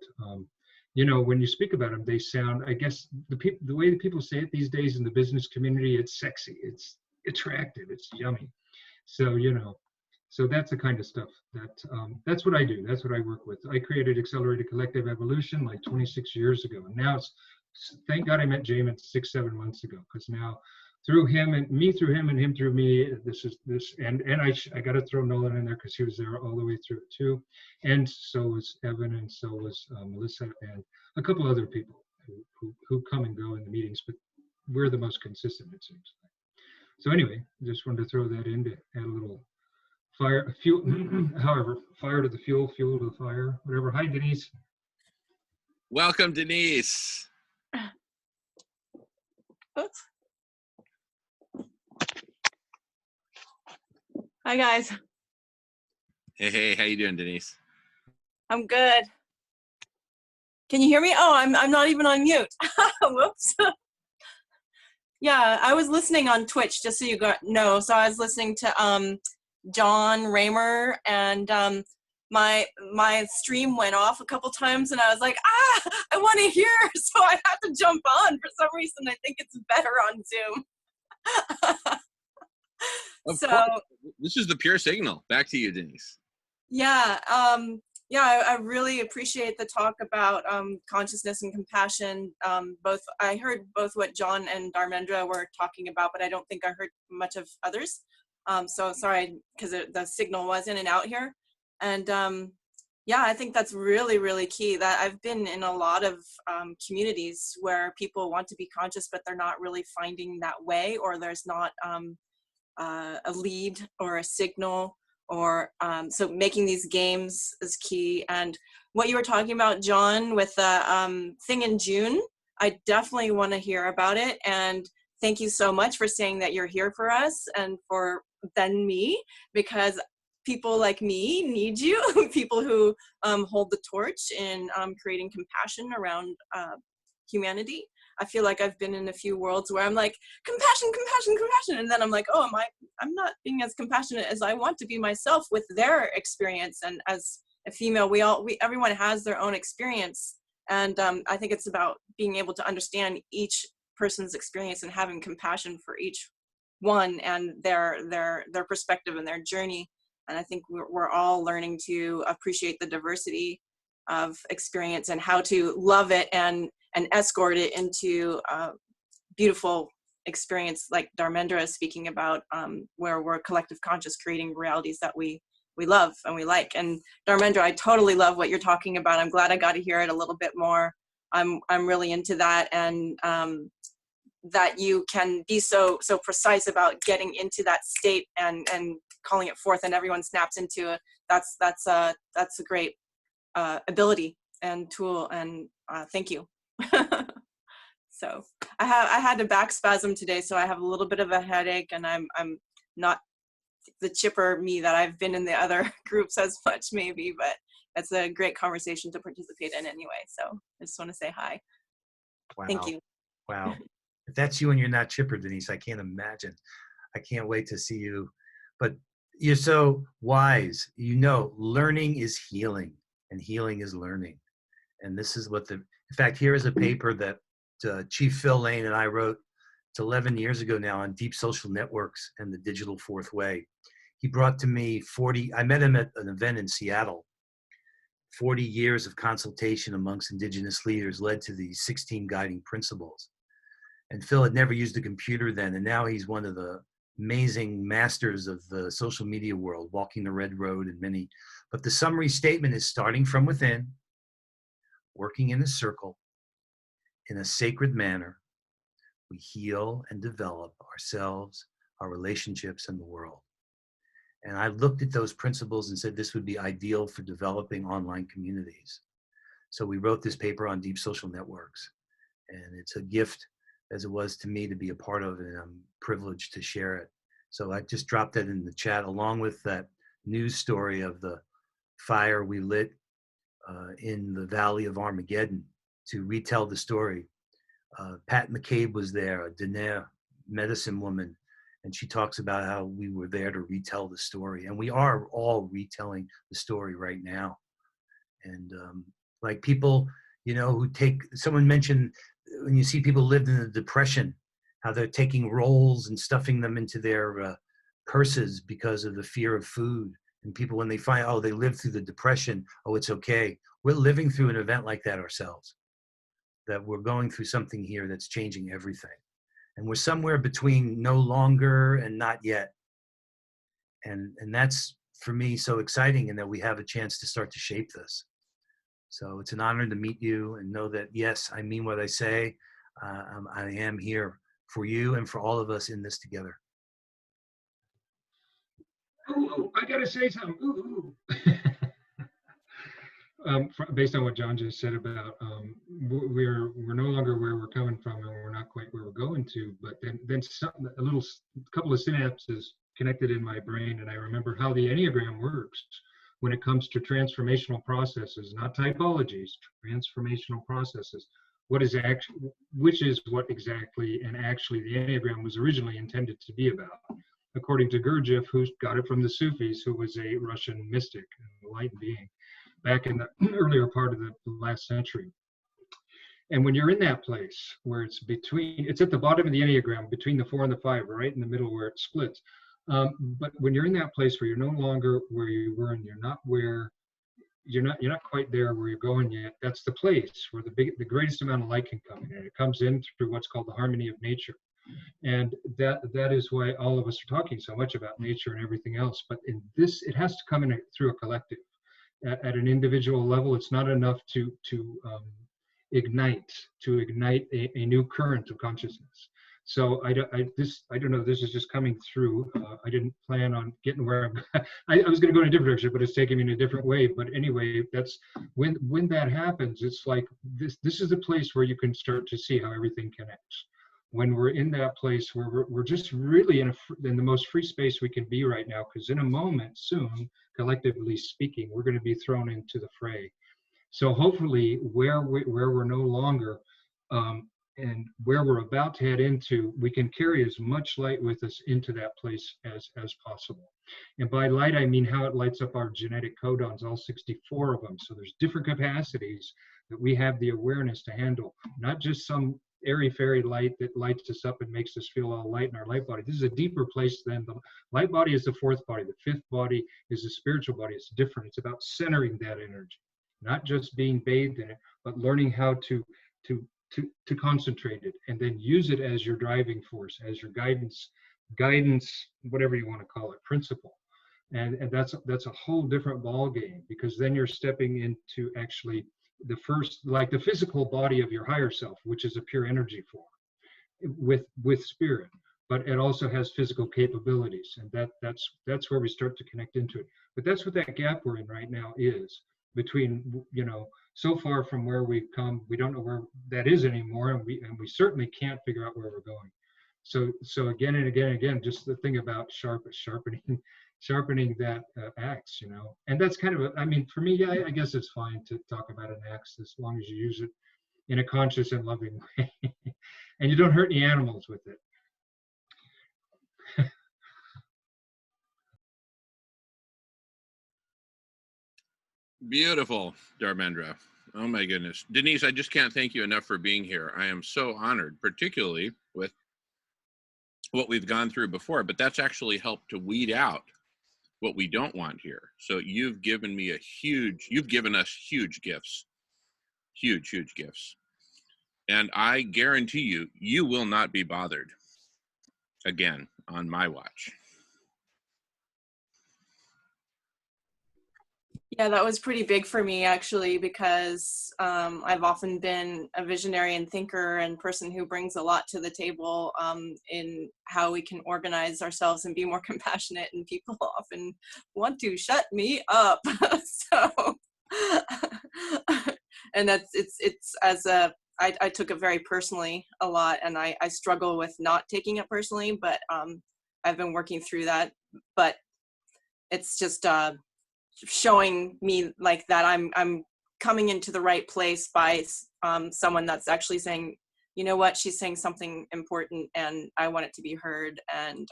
when you speak about them, they sound, I guess, the way that people say it these days in the business community, it's sexy, it's attractive, it's yummy. So, so that's the kind of stuff that's what I do. That's what I work with. I created Accelerated Collective Evolution like 26 years ago. And now thank God I met Jamin 6-7 months ago, because now through him and me through him and him through me, and I got to throw Nolan in there because he was there all the way through it too. And so was Evan, and so was Melissa, and a couple other people who come and go in the meetings, but we're the most consistent, it seems like. So anyway, just wanted to throw that in to add a little fire to the fuel to the fire, whatever. Hi, Denise. Welcome, Denise. Oops. Hi guys. Hey, how you doing, Denise? I'm good. Can you hear me? Oh, I'm not even on mute. Whoops. Yeah, I was listening on Twitch, just so you know. So I was listening to John Raymer, and my stream went off a couple times, and I was like, I want to hear, so I had to jump on. For some reason, I think it's better on Zoom. Of course. This is the pure signal. Back to you, Denise. Yeah, I really appreciate the talk about consciousness and compassion. I heard both what John and Dharmendra were talking about, but I don't think I heard much of others. So sorry, because the signal was in and out here. And I think that's really, really key. That I've been in a lot of communities where people want to be conscious, but they're not really finding that way, or there's not a lead or a signal, or so making these games is key. And what you were talking about, John, with the thing in June, I definitely want to hear about it. And thank you so much for saying that you're here for us and for then me, because people like me need you, people who hold the torch in creating compassion around humanity. I feel like I've been in a few worlds where I'm like, compassion, compassion, compassion. And then I'm like, oh, I'm not being as compassionate as I want to be myself with their experience. And as a female, everyone has their own experience. And I think it's about being able to understand each person's experience and having compassion for each one and their perspective and their journey. And I think we're all learning to appreciate the diversity of experience and how to love it and escort it into a beautiful experience like Dharmendra is speaking about, where we're collective conscious creating realities that we love and we like. And Dharmendra, I totally love what you're talking about. I'm glad I got to hear it a little bit more. I'm really into that, and that you can be so precise about getting into that state and calling it forth, and everyone snaps into it. That's a great ability and tool, and thank you. So I had a back spasm today, so I have a little bit of a headache, and I'm not the chipper me that I've been in the other groups as much maybe, but it's a great conversation to participate in anyway. So I just want to say hi. Wow. Thank you. Wow. If that's you and you're not chipper, Denise, I can't imagine. I can't wait to see you. But you're so wise. You know, learning is healing, and healing is learning. And this is what in fact, here is a paper that Chief Phil Lane and I wrote. It's 11 years ago now on deep social networks and the digital fourth way. He brought to me I met him at an event in Seattle. 40 years of consultation amongst indigenous leaders led to these 16 guiding principles. And Phil had never used a computer then, and now he's one of the amazing masters of the social media world, walking the red road and many. But the summary statement is starting from within, working in a circle, in a sacred manner, we heal and develop ourselves, our relationships, and the world. And I looked at those principles and said this would be ideal for developing online communities. So we wrote this paper on deep social networks. And it's a gift, as it was to me, to be a part of it, and I'm privileged to share it. So I just dropped that in the chat, along with that news story of the fire we lit in the Valley of Armageddon to retell the story. Pat McCabe was there, a Diné medicine woman, and she talks about how we were there to retell the story. And we are all retelling the story right now. And like people, you know, someone mentioned when you see people lived in a depression, how they're taking rolls and stuffing them into their purses because of the fear of food. And people, when they find, oh, they lived through the depression, oh, it's okay. We're living through an event like that ourselves, that we're going through something here that's changing everything. And we're somewhere between no longer and not yet. And that's, for me, so exciting, and that we have a chance to start to shape this. So it's an honor to meet you and know that, yes, I mean what I say. I am here for you and for all of us in this together. Ooh, I gotta say something. Ooh. Based on what John just said about we're no longer where we're coming from, and we're not quite where we're going to. But then a couple of synapses connected in my brain, and I remember how the Enneagram works when it comes to transformational processes, not typologies, transformational processes. Which is what exactly and actually the Enneagram was originally intended to be about, according to Gurdjieff, who got it from the Sufis, who was a Russian mystic and enlightened being back in the earlier part of the last century. And when you're in that place where it's at the bottom of the Enneagram, between the 4 and the 5, right in the middle where it splits. But when you're in that place where you're no longer where you were, and you're not quite there where you're going yet, that's the place where the greatest amount of light can come in. And it comes in through what's called the harmony of nature. And that is why all of us are talking so much about nature and everything else. But in this, it has to come in through a collective. At an individual level, it's not enough to ignite a new current of consciousness. So I don't know. This is just coming through. I didn't plan on getting where I'm. I was going to go in a different direction, but it's taking me in a different way. But anyway, that's when that happens. It's like this. This is the place where you can start to see how everything connects. When we're in that place where we're just really in the most free space we can be right now, because in a moment soon, collectively speaking, we're going to be thrown into the fray. So hopefully where we're no longer and where we're about to head into, we can carry as much light with us into that place as possible. And by light, I mean how it lights up our genetic codons, all 64 of them. So there's different capacities that we have the awareness to handle, not just some airy-fairy light that lights us up and makes us feel all light in our light body. This is a deeper place than the light body is the 4th body. The 5th body is the spiritual body. It's different. It's about centering that energy, not just being bathed in it, but learning how to concentrate it and then use it as your driving force, as your guidance, whatever you want to call it, principle. And that's a whole different ball game, because then you're stepping into actually the first, like the physical body of your higher self, which is a pure energy form with spirit, but it also has physical capabilities, and that's where we start to connect into it. But that's what that gap we're in right now is, between, you know, so far from where we've come, we don't know where that is anymore, and we certainly can't figure out where we're going. So again and again and again, just the thing about sharpening that axe, you know. And that's kind of I mean, for me, yeah, I guess it's fine to talk about an axe as long as you use it in a conscious and loving way, and you don't hurt any animals with it. Beautiful, Dharmendra. Oh my goodness. Denise, I just can't thank you enough for being here. I am so honored, particularly with what we've gone through before, but that's actually helped to weed out what we don't want here. So you've given us huge gifts, huge gifts. And I guarantee you, you will not be bothered again on my watch. Yeah, that was pretty big for me actually, because I've often been a visionary and thinker and person who brings a lot to the table in how we can organize ourselves and be more compassionate. And people often want to shut me up. So, and it's as a I took it very personally a lot, and I struggle with not taking it personally, but I've been working through that. But it's just showing me like that I'm coming into the right place by someone that's actually saying, you know what, she's saying something important and I want it to be heard, and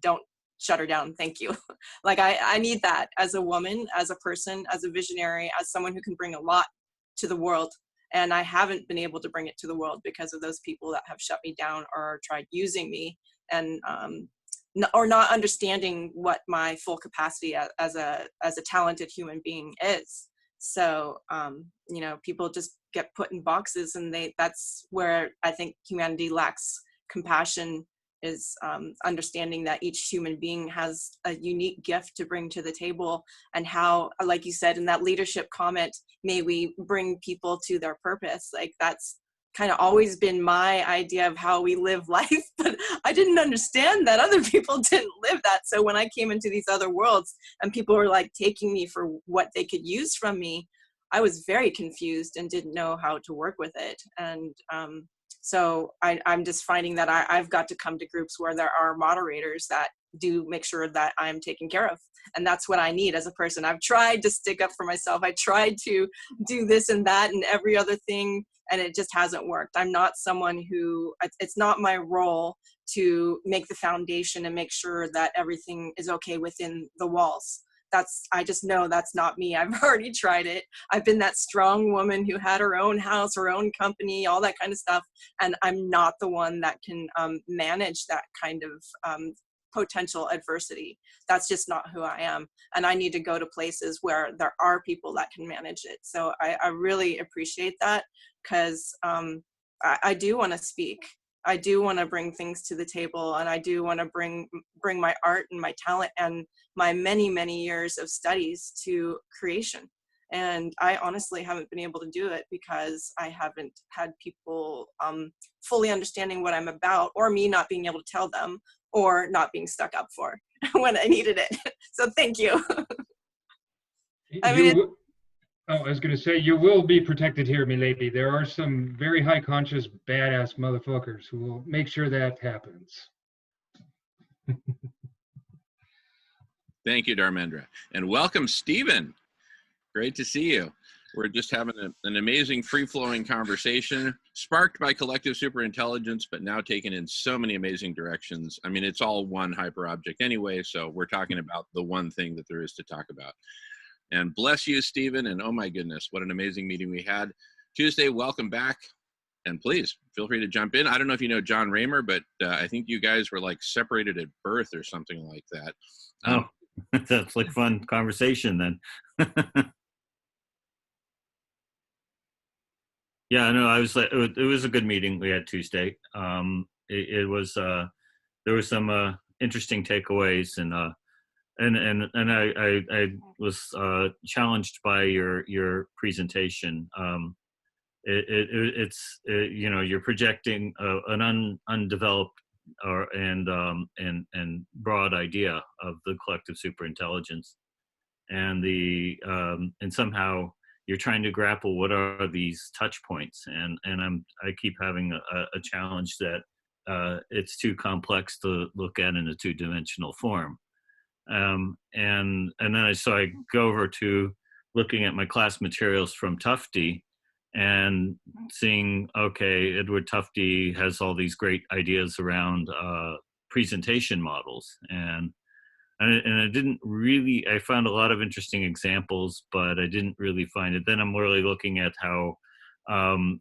don't shut her down, thank you. Like I need that as a woman, as a person, as a visionary, as someone who can bring a lot to the world, and I haven't been able to bring it to the world because of those people that have shut me down or tried using me, and or not understanding what my full capacity as a talented human being is. So you know, people just get put in boxes, and that's where I think humanity lacks compassion, is understanding that each human being has a unique gift to bring to the table, and how, like you said in that leadership comment, may we bring people to their purpose. Like that's kind of always been my idea of how we live life, but I didn't understand that other people didn't live that. So when I came into these other worlds and people were like taking me for what they could use from me, I was very confused and didn't know how to work with it. And so I'm just finding that I've got to come to groups where there are moderators that do make sure that I'm taken care of. And that's what I need as a person. I've tried to stick up for myself. I tried to do this and that and every other thing, and it just hasn't worked. I'm not someone who, it's not my role to make the foundation and make sure that everything is okay within the walls. I just know that's not me. I've already tried it. I've been that strong woman who had her own house, her own company, all that kind of stuff. And I'm not the one that can manage that kind of potential adversity. That's just not who I am. And I need to go to places where there are people that can manage it. So I really appreciate that, because I do want to speak. I do want to bring things to the table, and I do want to bring my art and my talent and my many years of studies to creation. And I honestly haven't been able to do it because I haven't had people fully understanding what I'm about, or me not being able to tell them, or not being stuck up for when I needed it. So thank you. I mean, I was going to say, you will be protected here, milady. There are some very high conscious, badass motherfuckers who will make sure that happens. Thank you, Dharmendra. And welcome, Stephen. Great to see you. We're just having an amazing free-flowing conversation, sparked by collective superintelligence, but now taken in so many amazing directions. I mean, it's all one hyperobject anyway, so we're talking about the one thing that there is to talk about. And bless you, Stephen, and oh my goodness, what an amazing meeting we had. Tuesday, welcome back, and please, feel free to jump in. I don't know if you know John Raymer, but I think you guys were like separated at birth or something like that. Oh, that's like fun conversation then. Yeah, no, I was like, it was a good meeting we had Tuesday. It was, there were some interesting takeaways, and I was challenged by your presentation. It's you know, you're projecting an undeveloped and broad idea of the collective superintelligence, and somehow you're trying to grapple what are these touch points, and I keep having a challenge that it's too complex to look at in a two-dimensional form. And then I go over to looking at my class materials from Tufte and seeing, okay, Edward Tufte has all these great ideas around presentation models, and and I didn't really, I found a lot of interesting examples, but I didn't really find it. Then I'm really looking at how, the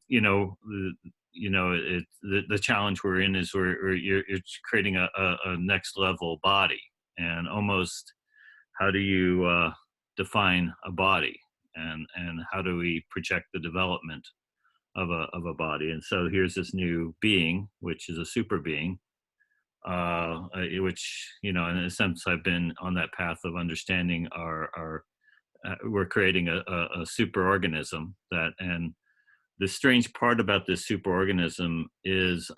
challenge we're in is you're creating a next level body, and almost how do you define a body, and how do we project the development of a body? And so here's this new being, which is a super being, which, in a sense, I've been on that path of understanding we're creating a super organism and the strange part about this super organism is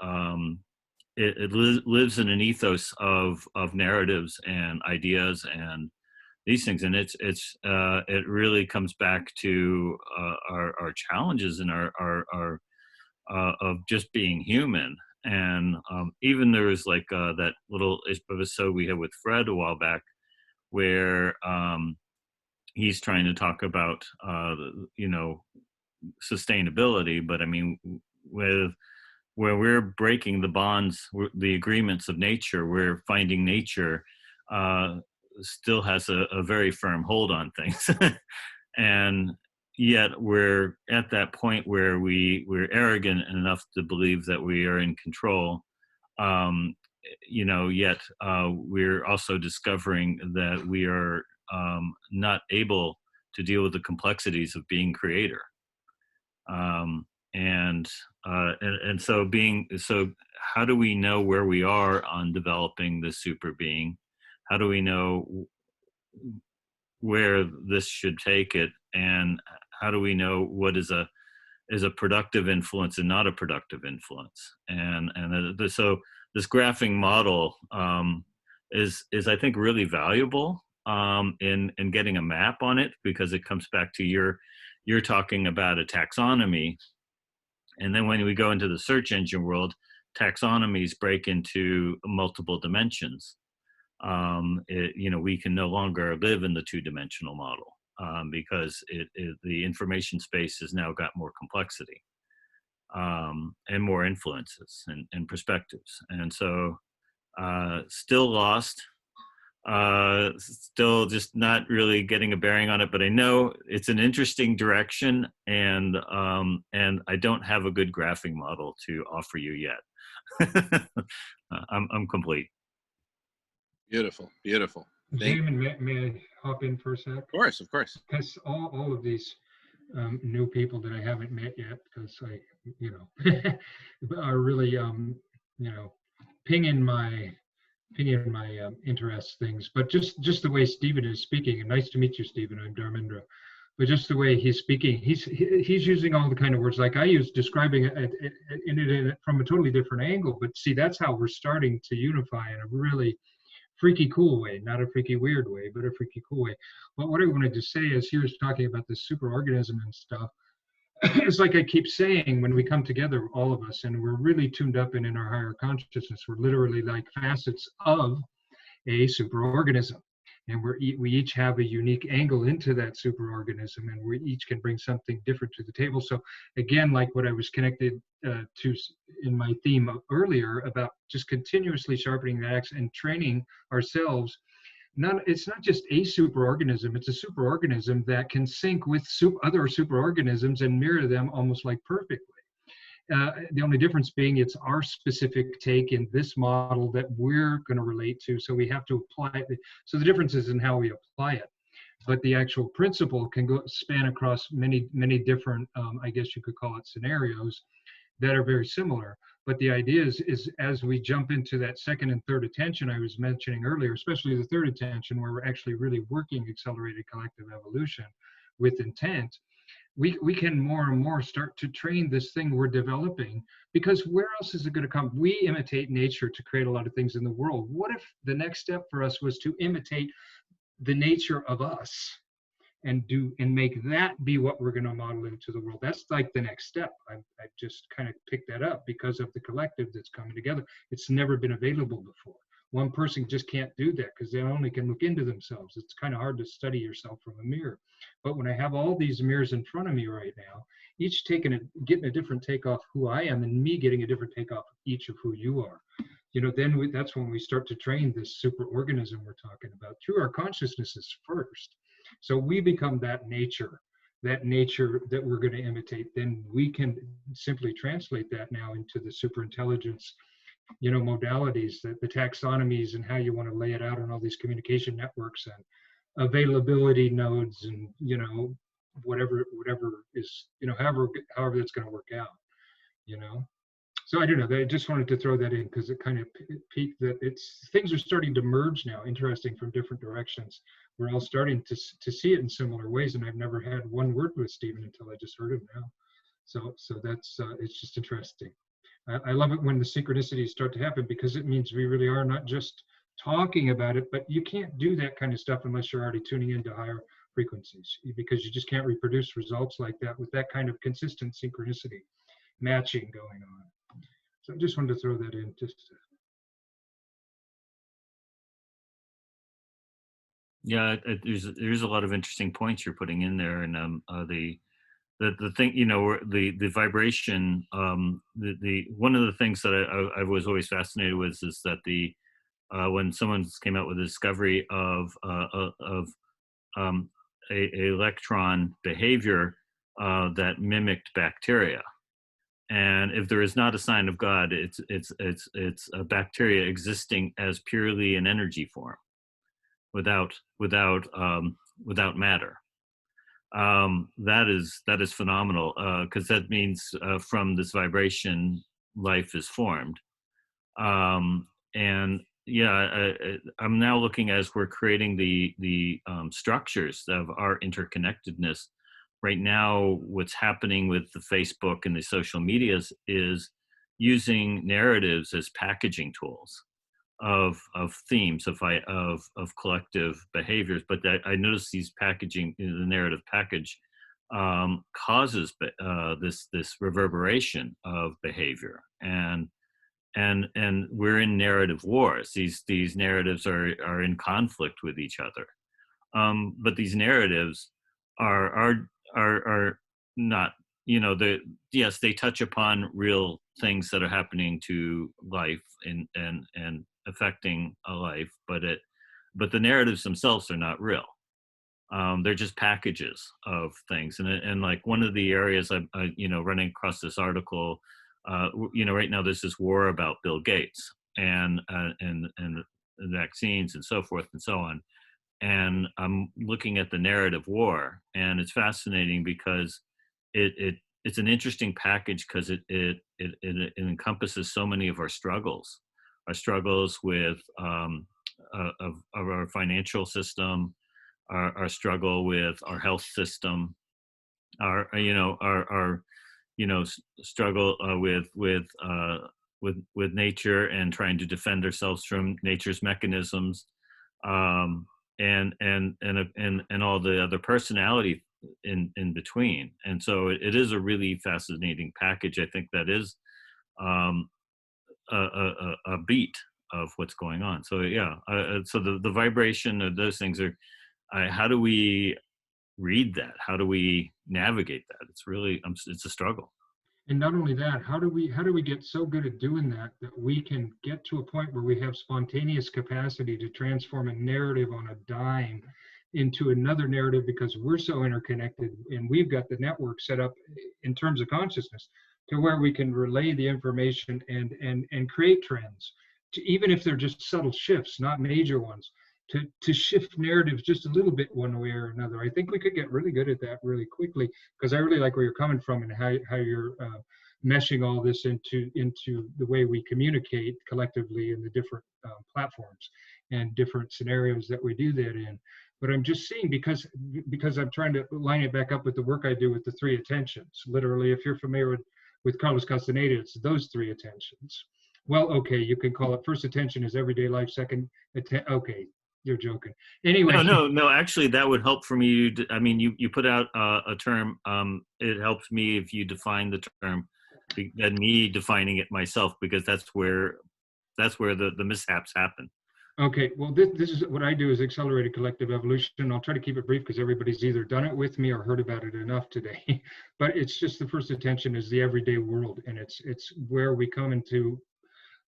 it lives in an ethos of narratives and ideas and these things, and it really comes back to our challenges and our of just being human. And even there was like that little episode we had with Fred a while back where he's trying to talk about sustainability, but I mean, where we're breaking the bonds, the agreements of nature, we're finding nature still has a very firm hold on things. And yet we're at that point where we're arrogant enough to believe that we are in control. Yet we're also discovering that we are not able to deal with the complexities of being creator. And so how do we know where we are on developing the super being? How do we know where this should take it? And how do we know what is a productive influence and not a productive influence? So this graphing model is I think really valuable in getting a map on it, because it comes back to you're talking about a taxonomy. And then when we go into the search engine world, taxonomies break into multiple dimensions. We can no longer live in the two-dimensional model because the information space has now got more complexity and more influences and perspectives. And so still lost. Still just not really getting a bearing on it, but I know it's an interesting direction, and I don't have a good graphing model to offer you yet. I'm complete. Beautiful. Damon, may I hop in for a sec? Of course. Because all of these new people that I haven't met yet, because are really pinging my interest things. But just the way Stephen is speaking, and nice to meet you, Stephen. I'm Dharmendra. But just the way he's speaking, he's using all the kind of words like I use, describing it from a totally different angle. But see, that's how we're starting to unify in a really freaky cool way, not a freaky weird way, but a freaky cool way. But what I wanted to say is he was talking about this superorganism and stuff. It's like I keep saying, when we come together, all of us, and we're really tuned up and in our higher consciousness, we're literally like facets of a superorganism. And we each have a unique angle into that superorganism, and we each can bring something different to the table. So again, like what I was connected to in my theme earlier about just continuously sharpening the axe and training ourselves. It's not just a superorganism, it's a superorganism that can sync with other superorganisms and mirror them almost like perfectly. The only difference being it's our specific take in this model that we're going to relate to, so we have to apply it. So the difference is in how we apply it. But the actual principle can span across many different, I guess you could call it, scenarios that are very similar. But the idea is as we jump into that second and third attention I was mentioning earlier, especially the third attention, where we're actually really working accelerated collective evolution with intent, we can more and more start to train this thing we're developing, because where else is it going to come? We imitate nature to create a lot of things in the world. What if the next step for us was to imitate the nature of us and make that be what we're going to model into the world? That's like the next step. I just kind of picked that up because of the collective that's coming together. It's never been available before. One person just can't do that because they only can look into themselves. It's kind of hard to study yourself from a mirror. But when I have all these mirrors in front of me right now, each getting a different take off who I am, and me getting a different take off each of who you are. then that's when we start to train this superorganism we're talking about through our consciousnesses first. So we become that nature that we're going to imitate. Then we can simply translate that now into the superintelligence, modalities, the taxonomies, and how you want to lay it out on all these communication networks and availability nodes, and whatever is, however that's going to work out. So I don't know. I just wanted to throw that in because it kind of piqued that things are starting to merge now, interesting, from different directions. We're all starting to see it in similar ways, and I've never had one word with Stephen until I just heard him now. So that's it's just interesting. I love it when the synchronicities start to happen, because it means we really are not just talking about it, but you can't do that kind of stuff unless you're already tuning into higher frequencies, because you just can't reproduce results like that with that kind of consistent synchronicity matching going on. So I just wanted to throw that in. Yeah, there's a lot of interesting points you're putting in there, and the thing, the vibration. The one of the things that I was always fascinated with is that when someone came out with a discovery of a electron behavior that mimicked bacteria. And if there is not a sign of God, it's a bacteria existing as purely an energy form, without matter. That is phenomenal, because that means from this vibration, life is formed. And yeah, I'm now looking, as we're creating the structures of our interconnectedness. Right now, what's happening with the Facebook and the social medias is using narratives as packaging tools of themes, of collective behaviors. But I notice these packaging, the narrative package causes this reverberation of behavior, and we're in narrative wars. These narratives are in conflict with each other. But these narratives are not, yes, they touch upon real things that are happening to life and affecting a life, but the narratives themselves are not real. They're just packages of things. And like one of the areas I running across this article, right now there's this war about Bill Gates and vaccines and so forth and so on. And I'm looking at the narrative war, and it's fascinating because it's an interesting package, because it encompasses so many of our struggles with of our financial system, our struggle with our health system, our struggle with nature and trying to defend ourselves from nature's mechanisms. And all the other personality in between. And so it is a really fascinating package. I think that is a beat of what's going on. So yeah, so the vibration of those things are, how do we read that? How do we navigate that? It's really, it's a struggle. And not only that, how do we get so good at doing that we can get to a point where we have spontaneous capacity to transform a narrative on a dime into another narrative, because we're so interconnected and we've got the network set up in terms of consciousness to where we can relay the information and create trends, even if they're just subtle shifts, not major ones, to shift narratives just a little bit one way or another. I think we could get really good at that really quickly, because I really like where you're coming from and how you're meshing all this into the way we communicate collectively in the different platforms and different scenarios that we do that in. But I'm just seeing, because I'm trying to line it back up with the work I do with the three attentions. Literally, if you're familiar with Carlos Castaneda, it's those three attentions. Well, okay, you can call it first attention is everyday life, second, okay. You're joking. Anyway. No. Actually, that would help for me. You put out a term. It helps me if you define the term, than me defining it myself, because that's where the mishaps happen. Okay. Well, this is what I do, is accelerated collective evolution. I'll try to keep it brief because everybody's either done it with me or heard about it enough today. But it's just the first attention is the everyday world, and it's where we come into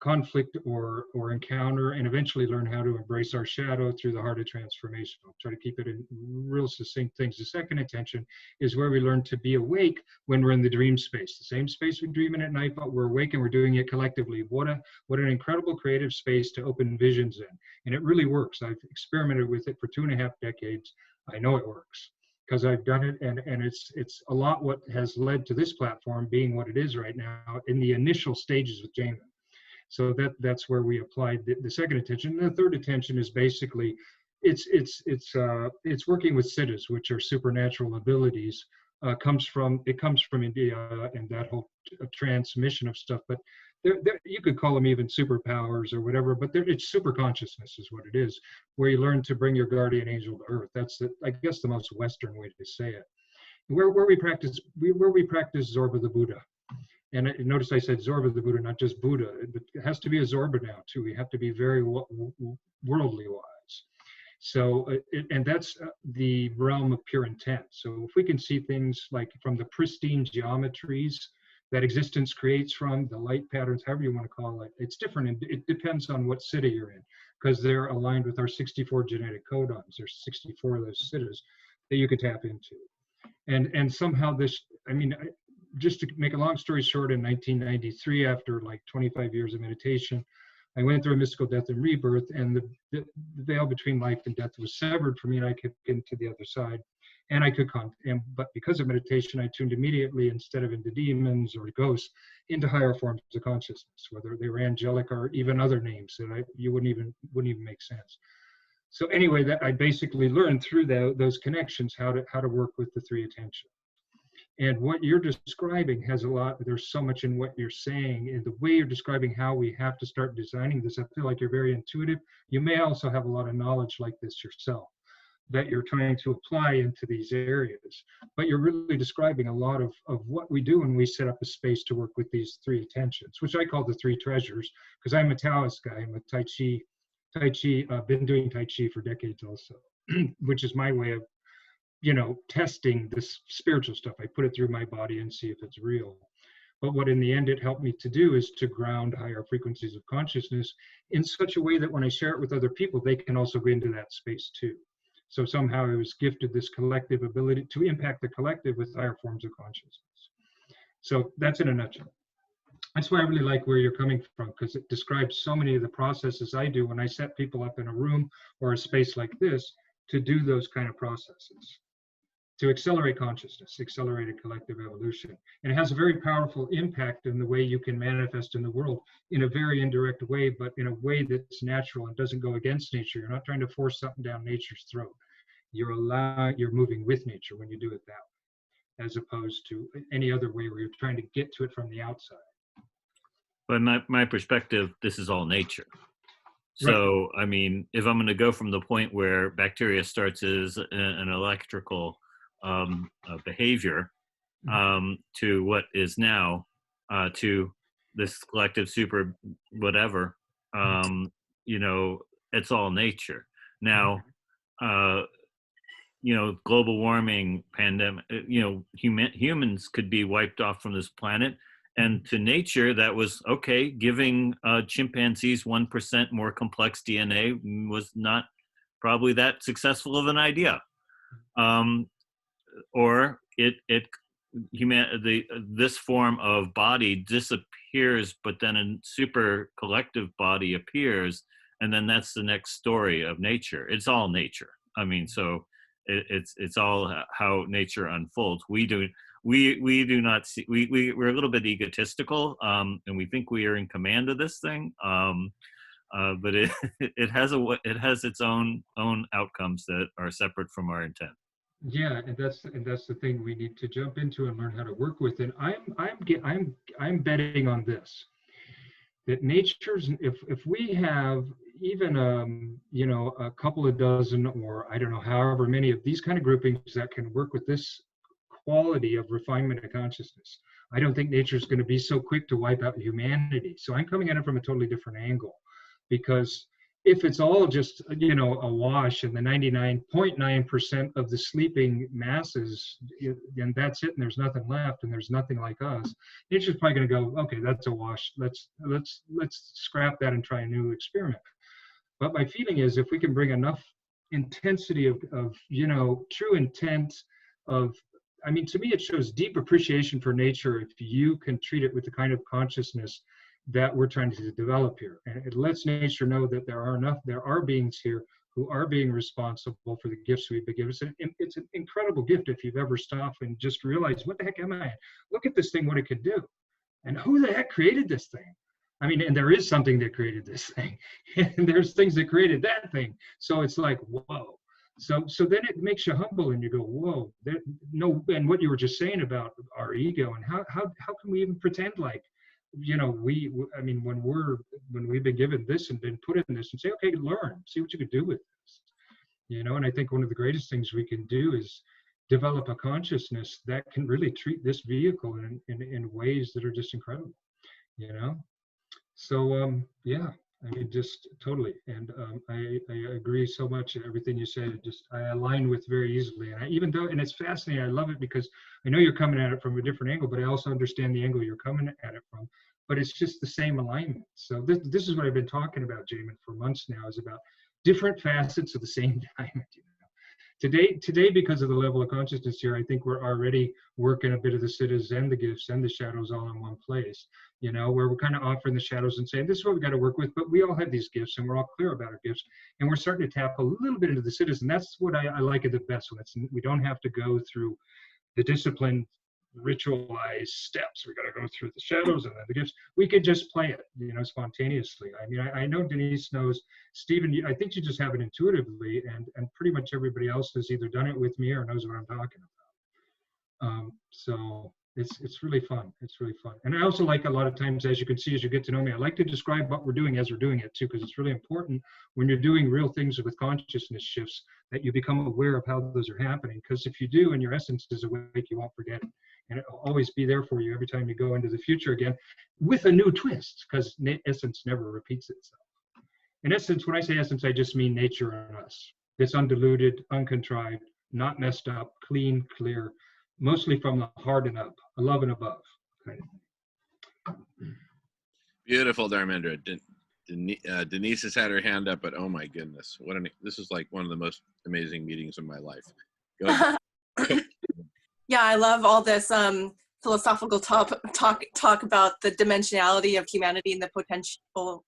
conflict or encounter, and eventually learn how to embrace our shadow through the heart of transformation. I'll try to keep it in real succinct things. The second intention is where we learn to be awake when we're in the dream space, the same space we dream in at night, but we're awake and we're doing it collectively. What an incredible creative space to open visions in. And it really works. I've experimented with it for 2.5 decades. I know it works because I've done it, and it's a lot what has led to this platform being what it is right now in the initial stages with Jamin. So that's where we applied the second attention. And the third attention is basically it's working with siddhas, which are supernatural abilities. Comes from India and that whole transmission of stuff. But you could call them even superpowers or whatever. But it's super consciousness is what it is, where you learn to bring your guardian angel to earth. That's I guess the most Western way to say it. Where we practice Zorba the Buddha. And notice I said Zorba the Buddha, not just Buddha. It has to be a Zorba now too. We have to be very worldly wise. So, and that's the realm of pure intent. So if we can see things like from the pristine geometries that existence creates from, the light patterns, however you want to call it, it's different. And it depends on what siddha you're in, because they're aligned with our 64 genetic codons. There's 64 of those siddhas that you could tap into. And somehow this, I mean, just to make a long story short, in 1993, after like 25 years of meditation, I went through a mystical death and rebirth, and the veil between life and death was severed for me, and I could get into the other side. And I could but because of meditation, I tuned immediately, instead of into demons or ghosts, into higher forms of consciousness, whether they were angelic or even other names that you wouldn't even make sense. So anyway, that I basically learned through those connections how to work with the three attention. And what you're describing has a lot, there's so much in what you're saying, and the way you're describing how we have to start designing this, I feel like you're very intuitive. You may also have a lot of knowledge like this yourself that you're trying to apply into these areas. But you're really describing a lot of what we do when we set up a space to work with these three attentions, which I call the three treasures, because I'm a Taoist guy. I'm a Tai Chi, been doing Tai Chi for decades also, which is my way of testing this spiritual stuff. I put it through my body and see if it's real. But what in the end it helped me to do is to ground higher frequencies of consciousness in such a way that when I share it with other people, they can also go into that space too. So somehow I was gifted this collective ability to impact the collective with higher forms of consciousness. So that's in a nutshell. That's why I really like where you're coming from, because it describes so many of the processes I do when I set people up in a room or a space like this to do those kind of processes, to accelerate consciousness, accelerate a collective evolution. And it has a very powerful impact in the way you can manifest in the world in a very indirect way, but in a way that's natural and doesn't go against nature. You're not trying to force something down nature's throat. You're moving with nature when you do it that way, as opposed to any other way where you're trying to get to it from the outside. But my perspective, this is all nature. So, right. I mean, if I'm going to go from the point where bacteria starts as an electrical behavior to what is now to this collective super whatever, it's all nature. Now, global warming, pandemic, humans could be wiped off from this planet. And to nature, that was okay. Giving chimpanzees 1% more complex DNA was not probably that successful of an idea. Or this form of body disappears, but then a super collective body appears, and then that's the next story of nature. It's all nature. I mean, so it's all how nature unfolds. We do not see. We're a little bit egotistical, and we think we are in command of this thing. But it has its own outcomes that are separate from our intent. Yeah, and that's the thing we need to jump into and learn how to work with. And I'm betting on this, that nature's, if we have even a couple of dozen, or I don't know, however many of these kind of groupings that can work with this quality of refinement of consciousness, I don't think nature's going to be so quick to wipe out humanity. So I'm coming at it from a totally different angle, because if it's all just, you know, a wash and the 99.9% of the sleeping masses, and that's it, and there's nothing left, and there's nothing like us, it's just probably going to go, okay, that's a wash. Let's scrap that and try a new experiment. But my feeling is if we can bring enough intensity of you know, true intent of, I mean, to me, it shows deep appreciation for nature if you can treat it with the kind of consciousness that we're trying to develop here. And it lets nature know that there are beings here who are being responsible for the gifts we've been given. It's an incredible gift if you've ever stopped and just realized, what the heck am I? Look at this thing, what it could do. And who the heck created this thing? I mean, and there is something that created this thing. And there's things that created that thing. So it's like, whoa. So then it makes you humble and you go, whoa. And what you were just saying about our ego and how can we even pretend like, you know, I mean, when we've been given this and been put in this and say, okay, learn, see what you can do with this, you know. And I think one of the greatest things we can do is develop a consciousness that can really treat this vehicle in ways that are just incredible, you know. So yeah, I mean, just totally. And I agree so much in everything you said. I align with very easily. And and it's fascinating, I love it because I know you're coming at it from a different angle, but I also understand the angle you're coming at it from. But it's just the same alignment. So this is what I've been talking about, Jamin, for months now, is about different facets of the same diamond. You know? Today, because of the level of consciousness here, I think we're already working a bit of the siddhas and the gifts and the shadows all in one place. You know, where we're kind of offering the shadows and saying, this is what we got to work with, but we all have these gifts and we're all clear about our gifts. And we're starting to tap a little bit into the siddhas. And that's what I like it the best. We don't have to go through the disciplined, ritualized steps. We got to go through the shadows and then the gifts. We could just play it, you know, spontaneously. I mean, I know Denise knows, Stephen, I think you just have it intuitively, and pretty much everybody else has either done it with me or knows what I'm talking about. So it's really fun. It's really fun. And I also like, a lot of times, as you can see, as you get to know me, I like to describe what we're doing as we're doing it too, because it's really important when you're doing real things with consciousness shifts that you become aware of how those are happening. Because if you do and your essence is awake, you won't forget it. And it'll always be there for you every time you go into the future again with a new twist, because essence never repeats itself. In essence, when I say essence, I just mean nature and us. It's undiluted, uncontrived, not messed up, clean, clear, mostly from the heart and up, love and above. Kind of. Beautiful, Dharmendra. Denise has had her hand up, but oh my goodness, this is like one of the most amazing meetings of my life. Go ahead. Yeah, I love all this philosophical talk about the dimensionality of humanity and the potential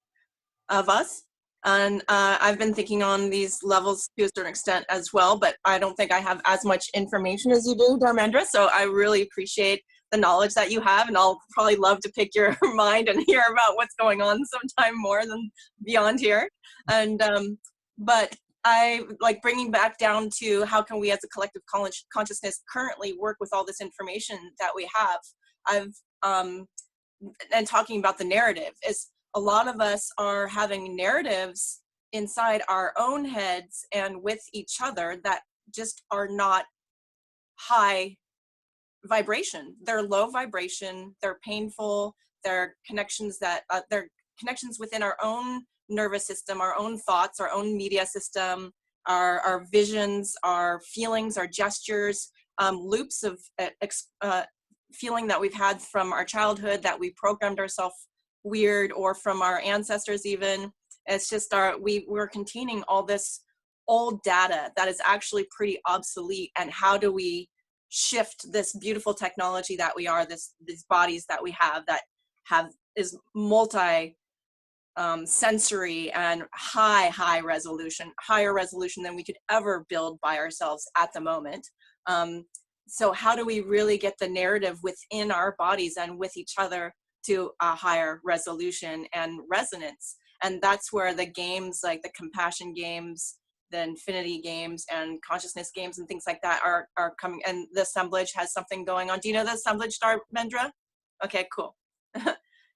of us. And I've been thinking on these levels to a certain extent as well, but I don't think I have as much information as you do, Dharmendra. So I really appreciate the knowledge that you have, and I'll probably love to pick your mind and hear about what's going on sometime more than beyond here. And but I like bringing back down to how can we as a collective consciousness currently work with all this information that we have. And talking about the narrative is, a lot of us are having narratives inside our own heads and with each other that just are not high vibration. They're low vibration, they're painful, they're connections they're connections within our own nervous system, our own thoughts, our own media system, our visions, our feelings, our gestures, loops of feeling that we've had from our childhood, that we programmed ourselves weird, or from our ancestors even. It's just we're containing all this old data that is actually pretty obsolete. And how do we shift this beautiful technology that we are, these bodies that we have that is multi sensory and high resolution, higher resolution than we could ever build by ourselves at the moment. So how do we really get the narrative within our bodies and with each other to a higher resolution and resonance? And that's where the games like the compassion games, the infinity games, and consciousness games and things like that are coming. And the assemblage has something going on. Do you know the assemblage, Dharmendra? Okay, cool.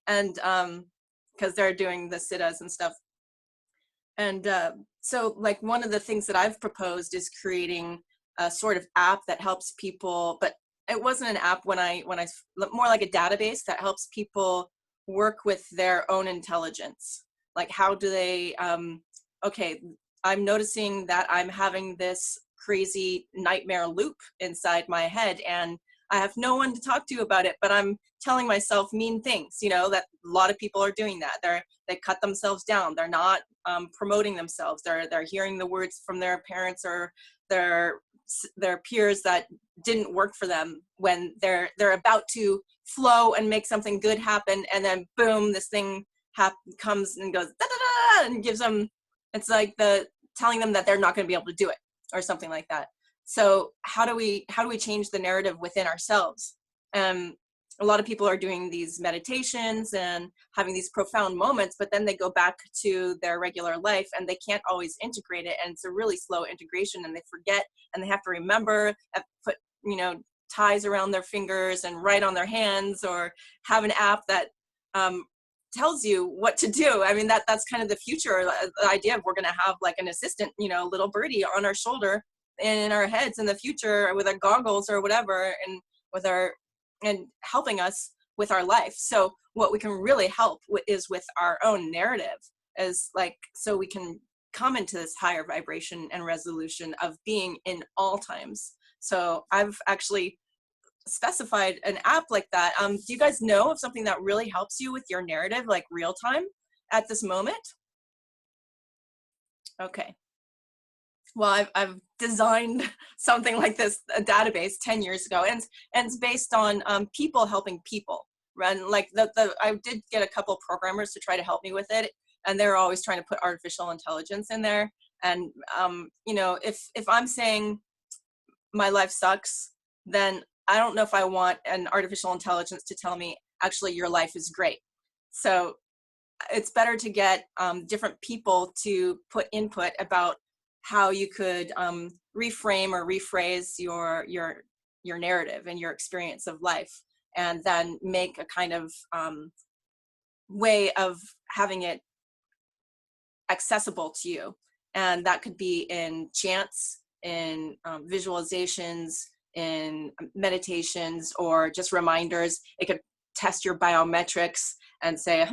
And because they're doing the siddhas and stuff. And so like one of the things that I've proposed is creating a sort of app that helps people, but it wasn't an app when I more like a database that helps people work with their own intelligence. Like how do they okay, I'm noticing that I'm having this crazy nightmare loop inside my head, and I have no one to talk to about it, but I'm telling myself mean things, you know, that a lot of people are doing that. They cut themselves down. They're not promoting themselves. They're hearing the words from their parents or their peers that didn't work for them when they're about to flow and make something good happen, and then boom, this thing comes and goes da, da, da, and gives them, it's like telling them that they're not going to be able to do it or something like that. So how do we change the narrative within ourselves? A lot of people are doing these meditations and having these profound moments, but then they go back to their regular life and they can't always integrate it, and it's a really slow integration, and they forget, and they have to remember, put, you know, ties around their fingers and write on their hands, or have an app that tells you what to do. I mean, that's kind of the future, the idea of we're going to have like an assistant, you know, little birdie on our shoulder and in our heads in the future with our goggles or whatever, and helping us with our life. So what we can really help is with our own narrative, is like, so we can come into this higher vibration and resolution of being in all times. So I've actually specified an app like that. Do you guys know of something that really helps you with your narrative, like real time at this moment? Okay. Well, I've designed something like this, a database 10 years ago, and it's based on people helping people. And like I did get a couple of programmers to try to help me with it, and they're always trying to put artificial intelligence in there. And you know, if I'm saying my life sucks, then I don't know if I want an artificial intelligence to tell me, actually, your life is great. So it's better to get different people to put input about how you could reframe or rephrase your narrative and your experience of life, and then make a kind of way of having it accessible to you. And that could be in chants, in visualizations, in meditations, or just reminders. It could test your biometrics and say,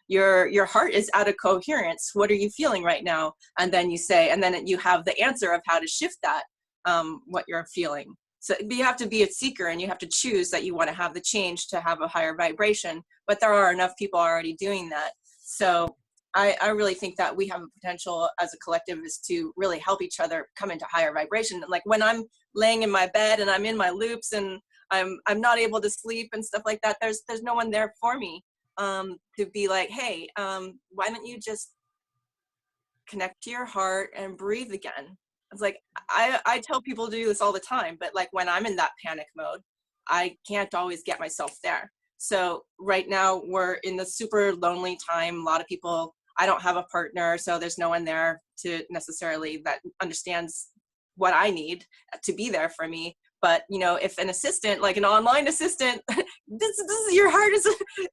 your heart is out of coherence. What are you feeling right now? And then you say, and then you have the answer of how to shift that, what you're feeling. So you have to be a seeker, and you have to choose that you want to have the change to have a higher vibration. But there are enough people already doing that. So I really think that we have a potential as a collective is to really help each other come into higher vibration. Like when I'm laying in my bed and I'm in my loops and I'm not able to sleep and stuff like that, there's no one there for me to be like, hey, why don't you just connect to your heart and breathe again? It's like, I tell people to do this all the time, but like when I'm in that panic mode, I can't always get myself there. So right now we're in the super lonely time. A lot of people, I don't have a partner, so there's no one there to necessarily that understands what I need to be there for me. But you know, if an assistant, like an online assistant, this is your heart is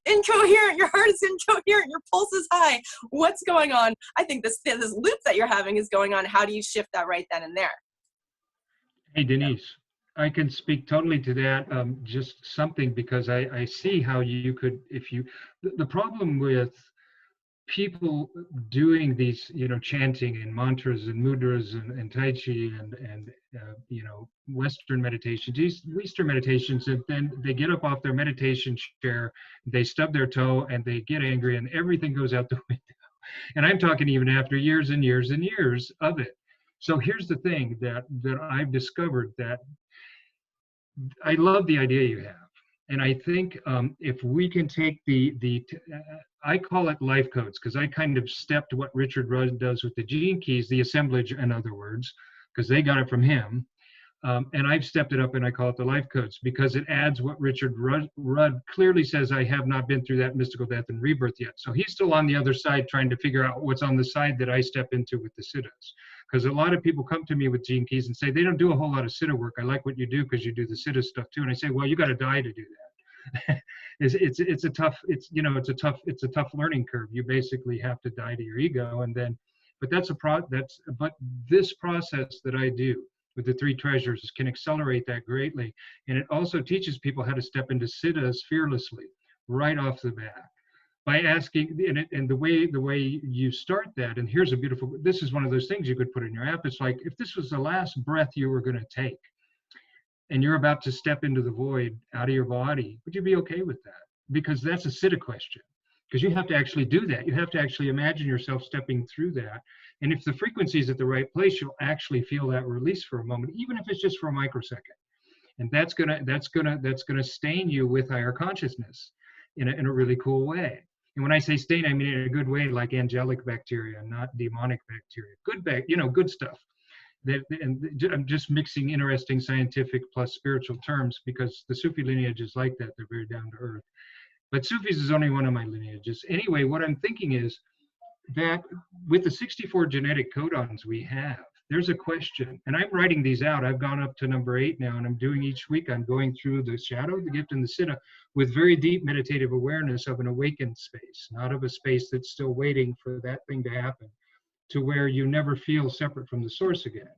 incoherent, your heart is incoherent, your pulse is high. What's going on? I think this loop that you're having is going on. How do you shift that right then and there? Hey, Denise, I can speak totally to that. Just something, because I see how you could, if you, the problem with people doing these, you know, chanting and mantras and mudras and tai chi and you know, Western meditations, these Eastern meditations, and then they get up off their meditation chair, they stub their toe, and they get angry, and everything goes out the window. And I'm talking even after years and years and years of it. So here's the thing that I've discovered, that I love the idea you have. And I think if we can take I call it life codes, because I kind of stepped what Richard Rudd does with the gene keys, the assemblage, in other words, because they got it from him. And I've stepped it up and I call it the life codes, because it adds what Richard Rudd clearly says, I have not been through that mystical death and rebirth yet. So he's still on the other side trying to figure out what's on the side that I step into with the siddhas. Because a lot of people come to me with gene keys and say, they don't do a whole lot of siddha work. I like what you do because you do the siddha stuff too. And I say, well, you got to die to do that. it's a tough learning curve. You basically have to die to your ego, and then, but this process that I do with the three treasures can accelerate that greatly. And it also teaches people how to step into siddhas fearlessly right off the bat. by asking, and the way you start that, and here's a beautiful, this is one of those things you could put in your app. It's like, if this was the last breath you were going to take and you're about to step into the void out of your body, would you be okay with that? Because that's a siddha question, because you have to actually do that. You have to actually imagine yourself stepping through that. And if the frequency is at the right place, you'll actually feel that release for a moment, even if it's just for a microsecond. And that's gonna stain you with higher consciousness in a really cool way. And when I say stain, I mean in a good way, like angelic bacteria, not demonic bacteria. Good stuff. And I'm just mixing interesting scientific plus spiritual terms because the Sufi lineage is like that. They're very down to earth. But Sufis is only one of my lineages. Anyway, what I'm thinking is that with the 64 genetic codons we have, there's a question, and I'm writing these out. I've gone up to number 8 now, and I'm doing each week, I'm going through the shadow, the gift, and the siddha with very deep meditative awareness of an awakened space, not of a space that's still waiting for that thing to happen, to where you never feel separate from the source again.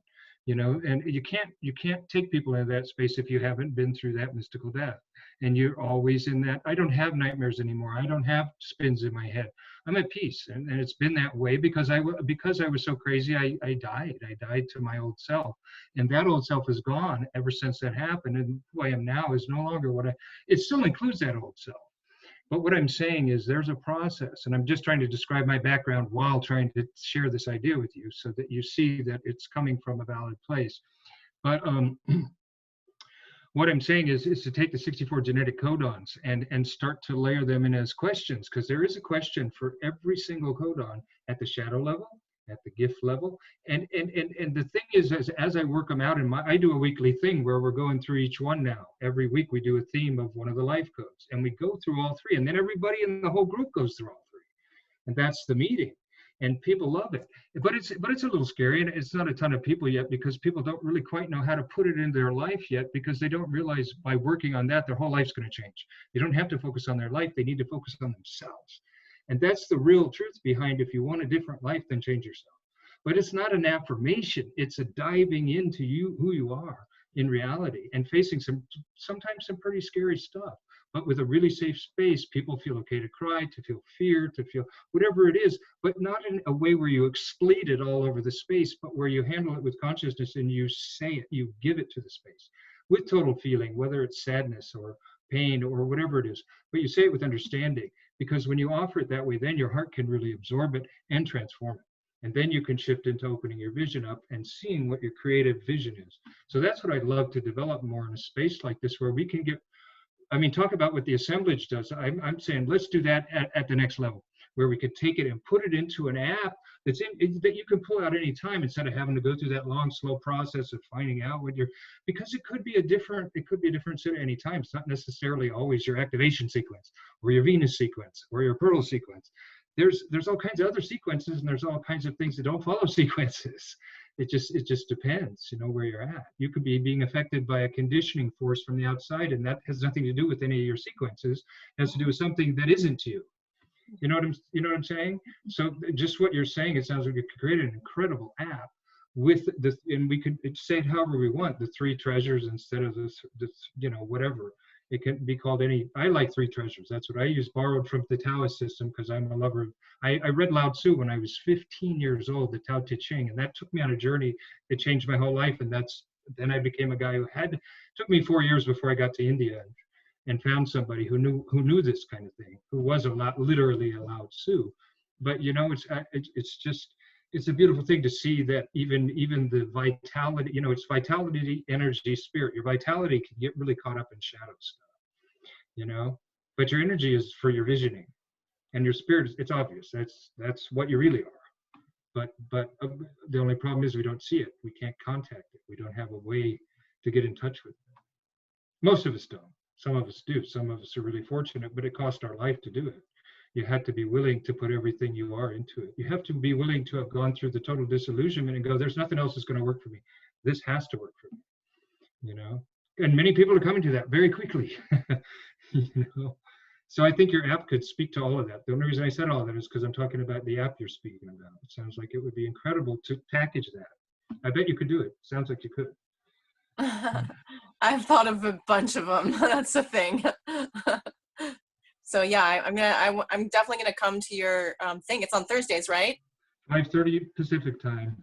And you can't take people into that space if you haven't been through that mystical death. And you're always in that. I don't have nightmares anymore. I don't have spins in my head. I'm at peace, and it's been that way because I was so crazy. I died to my old self, and that old self is gone ever since that happened. And who I am now is no longer it still includes that old self. But what I'm saying is there's a process, and I'm just trying to describe my background while trying to share this idea with you so that you see that it's coming from a valid place. But what I'm saying is to take the 64 genetic codons and start to layer them in as questions, because there is a question for every single codon at the shadow level, at the gift level. And the thing is, as I work them out, I do a weekly thing where we're going through each one now. Every week we do a theme of one of the life codes, and we go through all 3, and then everybody in the whole group goes through all 3. And that's the meeting. And people love it. But it's a little scary, and it's not a ton of people yet because people don't really quite know how to put it in their life yet, because they don't realize by working on that, their whole life's going to change. They don't have to focus on their life. They need to focus on themselves. And that's the real truth behind, if you want a different life, then change yourself. But it's not an affirmation. It's a diving into who you are in reality, and facing sometimes some pretty scary stuff. But with a really safe space, people feel okay to cry, to feel fear, to feel whatever it is, but not in a way where you explead it all over the space, but where you handle it with consciousness and you say it, you give it to the space with total feeling, whether it's sadness or pain or whatever it is. But you say it with understanding, because when you offer it that way, then your heart can really absorb it and transform it. And then you can shift into opening your vision up and seeing what your creative vision is. So that's what I'd love to develop more in a space like this, where we can get, talk about what the assemblage does. I'm saying let's do that at the next level, where we could take it and put it into an app that you can pull out any time, instead of having to go through that long, slow process of finding out what because it could be a different siddha any time. It's not necessarily always your activation sequence or your Venus sequence or your Pearl sequence. There's all kinds of other sequences, and there's all kinds of things that don't follow sequences. It just depends, where you're at. You could be being affected by a conditioning force from the outside, and that has nothing to do with any of your sequences. It has to do with something that isn't you. You know what I'm saying? So just what you're saying, it sounds like you could create an incredible app with this, and we could say it however we want. The 3 treasures instead of this, whatever. It can be called I like 3 treasures. That's what I use, borrowed from the Taoist system, because I'm a lover of, I read Lao Tzu when I was 15 years old, the Tao Te Ching, and that took me on a journey that changed my whole life. And then I became a guy who took me 4 years before I got to India and found somebody who knew this kind of thing, who was literally a Lao Tzu. But it's a beautiful thing to see that even the vitality, it's vitality, energy, spirit. Your vitality can get really caught up in shadow stuff, but your energy is for your visioning, and your spirit, it's obvious. That's what you really are. But the only problem is we don't see it. We can't contact it. We don't have a way to get in touch with it. Most of us don't. Some of us do. Some of us are really fortunate, but it cost our life to do it. You had to be willing to put everything you are into it. You have to be willing to have gone through the total disillusionment and go, there's nothing else that's going to work for me. This has to work for me, And many people are coming to that very quickly, So I think your app could speak to all of that. The only reason I said all of that is because I'm talking about the app you're speaking about. It sounds like it would be incredible to package that. I bet you could do it. Sounds like you could. I've thought of a bunch of them. That's the thing. So yeah, I'm definitely gonna come to your thing. It's on Thursdays, right? 5:30 Pacific time.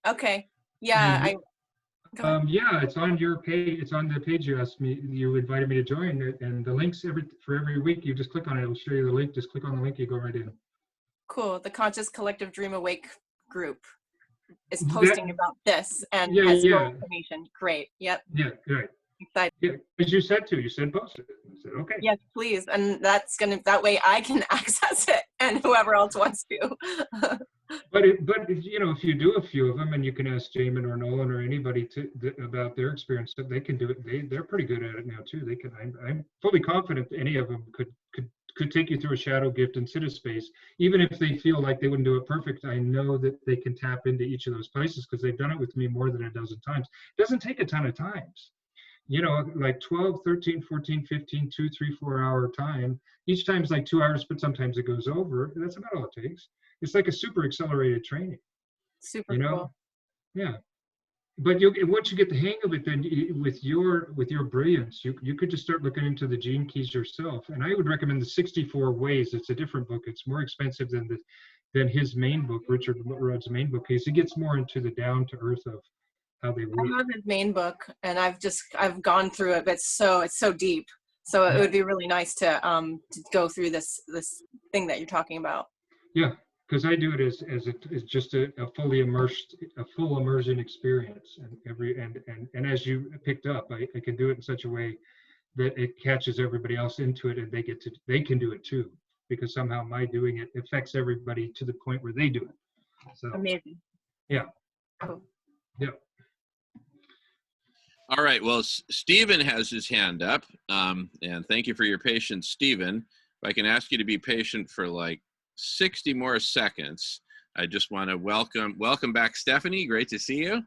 Okay. Yeah, And go ahead. yeah, it's on your page. It's on the page you asked me. You invited me to join it, and the links for every week. You just click on it. It'll show you the link. Just click on the link. You go right in. Cool. The Conscious Collective Dream Awake group is That- posting about this and Yeah, has your yeah. information. Great. Yep. Yeah, right. Excited. Yeah, as you said to. You said post it. I said okay. Yes, please. And that way I can access it and whoever else wants to. But you know, if you do a few of them, and you can ask Jamin or Nolan or anybody about their experience, that they can do it. They're pretty good at it now too. They can. I'm fully confident any of them could take you through a shadow gift and sit a space, even if they feel like they wouldn't do it perfect. I know that they can tap into each of those places because they've done it with me more than a dozen times. It doesn't take a ton of times. You know, like 12, 13, 14, 15, 2, 3, 4 hour time. Each time is like 2 hours, but sometimes it goes over. That's about all it takes. It's like a super accelerated training, Super you know? cool. Yeah. But once you get the hang of it, then with your brilliance, you could just start looking into the gene keys yourself. And I would recommend the 64 Ways. It's a different book. It's more expensive than his main book, Richard Rudd's main book, because he gets more into the down to earth of how they work. I have his main book and I've gone through it, but it's so deep. So it would be really nice to go through this thing that you're talking about. Yeah, because I do it as just a full immersion experience, and as you picked up, I can do it in such a way that it catches everybody else into it, and they can do it too, because somehow my doing it affects everybody to the point where they do it. So Amazing. yeah, Cool. yeah. All right. Well, Stephen has his hand up, and thank you for your patience, Stephen. If I can ask you to be patient for like 60 more seconds, I just want to welcome back Stephanie. Great to see you,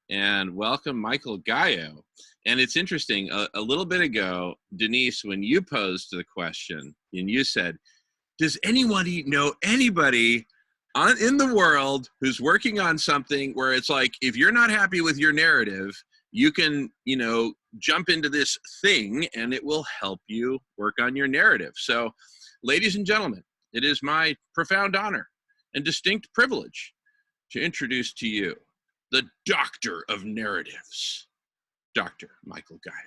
and welcome Michael Gallo. And it's interesting. A little bit ago, Denise, when you posed the question, and you said, "Does anybody know anybody in the world who's working on something where it's like, if you're not happy with your narrative, you can, jump into this thing and it will help you work on your narrative." So, ladies and gentlemen, it is my profound honor and distinct privilege to introduce to you the Doctor of Narratives, Dr. Michael Gallo.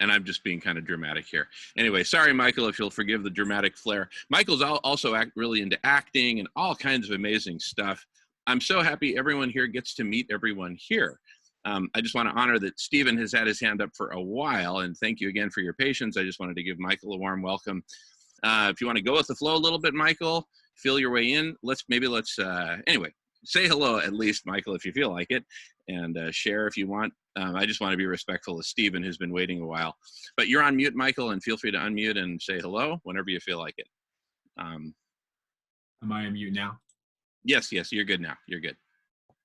And I'm just being kind of dramatic here. Anyway, sorry, Michael, if you'll forgive the dramatic flair. Michael's also really into acting and all kinds of amazing stuff. I'm so happy everyone here gets to meet everyone here. I just want to honor that Stephen has had his hand up for a while, and thank you again for your patience. I just wanted to give Michael a warm welcome. If you want to go with the flow a little bit, Michael, feel your way in. Let's anyway, say hello at least, Michael, if you feel like it, and share if you want. I just want to be respectful of Stephen, who's been waiting a while. But you're on mute, Michael, and feel free to unmute and say hello whenever you feel like it. Am I on mute now? Yes, you're good now. You're good.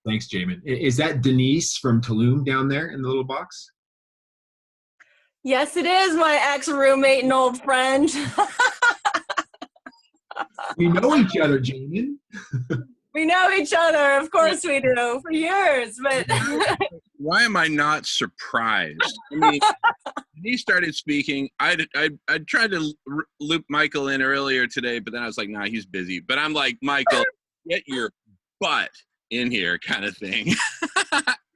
Thanks, Jamin. Is that Denise from Tulum down there in the little box? Yes, it is my ex-roommate and old friend. We know each other, Jamin. We know each other, of course we do, for years. But Why am I not surprised? I mean, when he started speaking, I tried to loop Michael in earlier today, but then I was like, nah, he's busy. But I'm like, Michael, get your butt in here, kind of thing.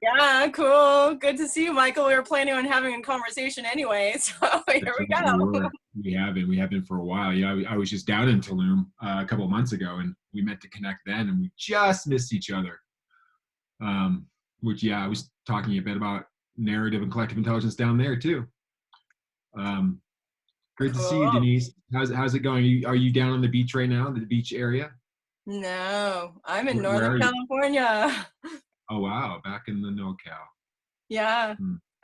yeah, cool. Good to see you, Michael. We were planning on having a conversation anyway, so here we go. We have been for a while. Yeah, I was just down in Tulum a couple of months ago, and we meant to connect then, and we just missed each other. Which, yeah, I was talking a bit about narrative and collective intelligence down there too. Great to see you, Denise. How's it going? Are you down on the beach right now, the beach area? No, I'm in Where Northern California. Oh, wow. Back in the NorCal. Yeah.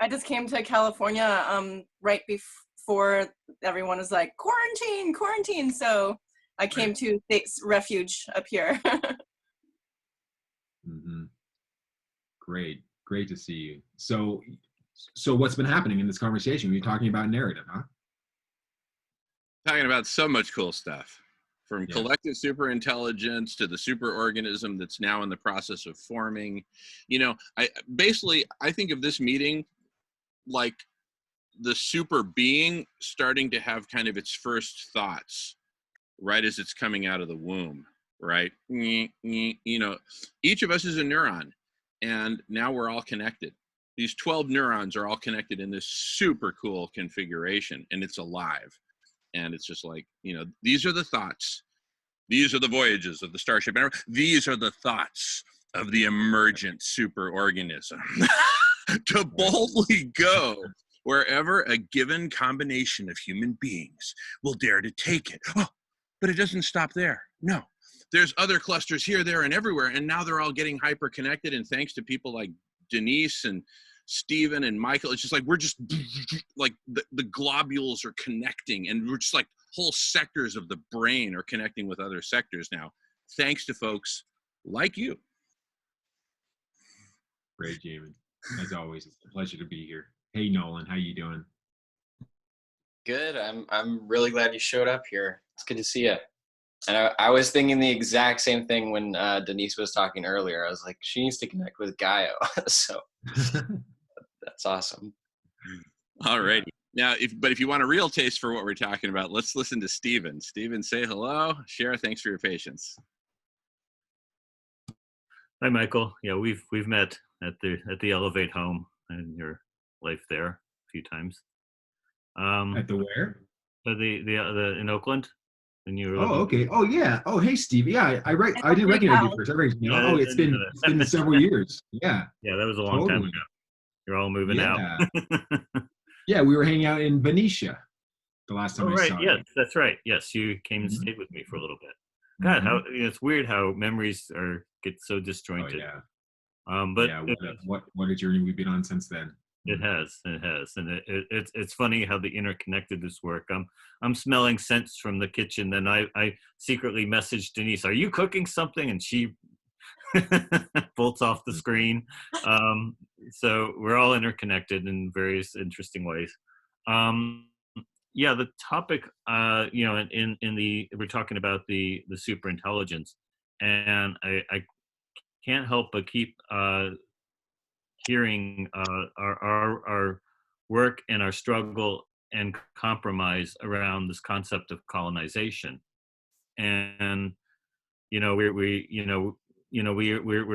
I just came to California right before everyone was like, quarantine. So I came to State's Refuge up here. Great to see you. So what's been happening in this conversation? We're talking about narrative, huh? Talking about so much cool stuff. From collective superintelligence to the superorganism that's now in the process of forming. I think of this meeting like the super being starting to have kind of its first thoughts right as it's coming out of the womb, right? You know, each of us is a neuron, and now we're all connected. These 12 neurons are all connected in this super cool configuration, and it's alive. And it's just like, you know, these are the thoughts. These are the voyages of the Starship Enterprise. These are the thoughts of the emergent superorganism to boldly go wherever a given combination of human beings will dare to take it. Oh, but it doesn't stop there. No, there's other clusters here, there, and everywhere. And now they're all getting hyper connected. And thanks to people like Denise and Stephen and Michael, it's just like we're just like the globules are connecting, and we're just like whole sectors of the brain are connecting with other sectors now, thanks to folks like you. Great, Jamin. As always, it's a pleasure to be here. Hey, Nolan, how you doing? Good. I'm really glad you showed up here. It's good to see you. And I was thinking the exact same thing when Denise was talking earlier. I was like, she needs to connect with Gaio. So that's awesome. All righty. Now, if you want a real taste for what we're talking about, let's listen to Stephen. Stephen, say hello. Share, thanks for your patience. Hi, Michael. Yeah, we've met at the Elevate home in your life there a few times. At the where? The in Oakland. And you were Oh, okay. Oh, yeah. Oh, hey, Steve. Yeah, I did recognize you first. Oh, it's been several years. Yeah. Yeah, that was a long time ago. You're all moving out. Yeah, we were hanging out in Venetia the last time I saw you. Yes, that's right. Yes, you came and stayed with me for a little bit. God, how it's weird how memories get so disjointed. Oh, yeah. But yeah, what a journey we've been on since then. It has, and it's funny how the interconnectedness work. I'm smelling scents from the kitchen, then I secretly messaged Denise, "Are you cooking something?" And she bolts off the screen. So we're all interconnected in various interesting ways. Yeah, the topic, you know, we're talking about the super intelligence, and I can't help but keep hearing our work and our struggle and compromise around this concept of colonization. And you know, we're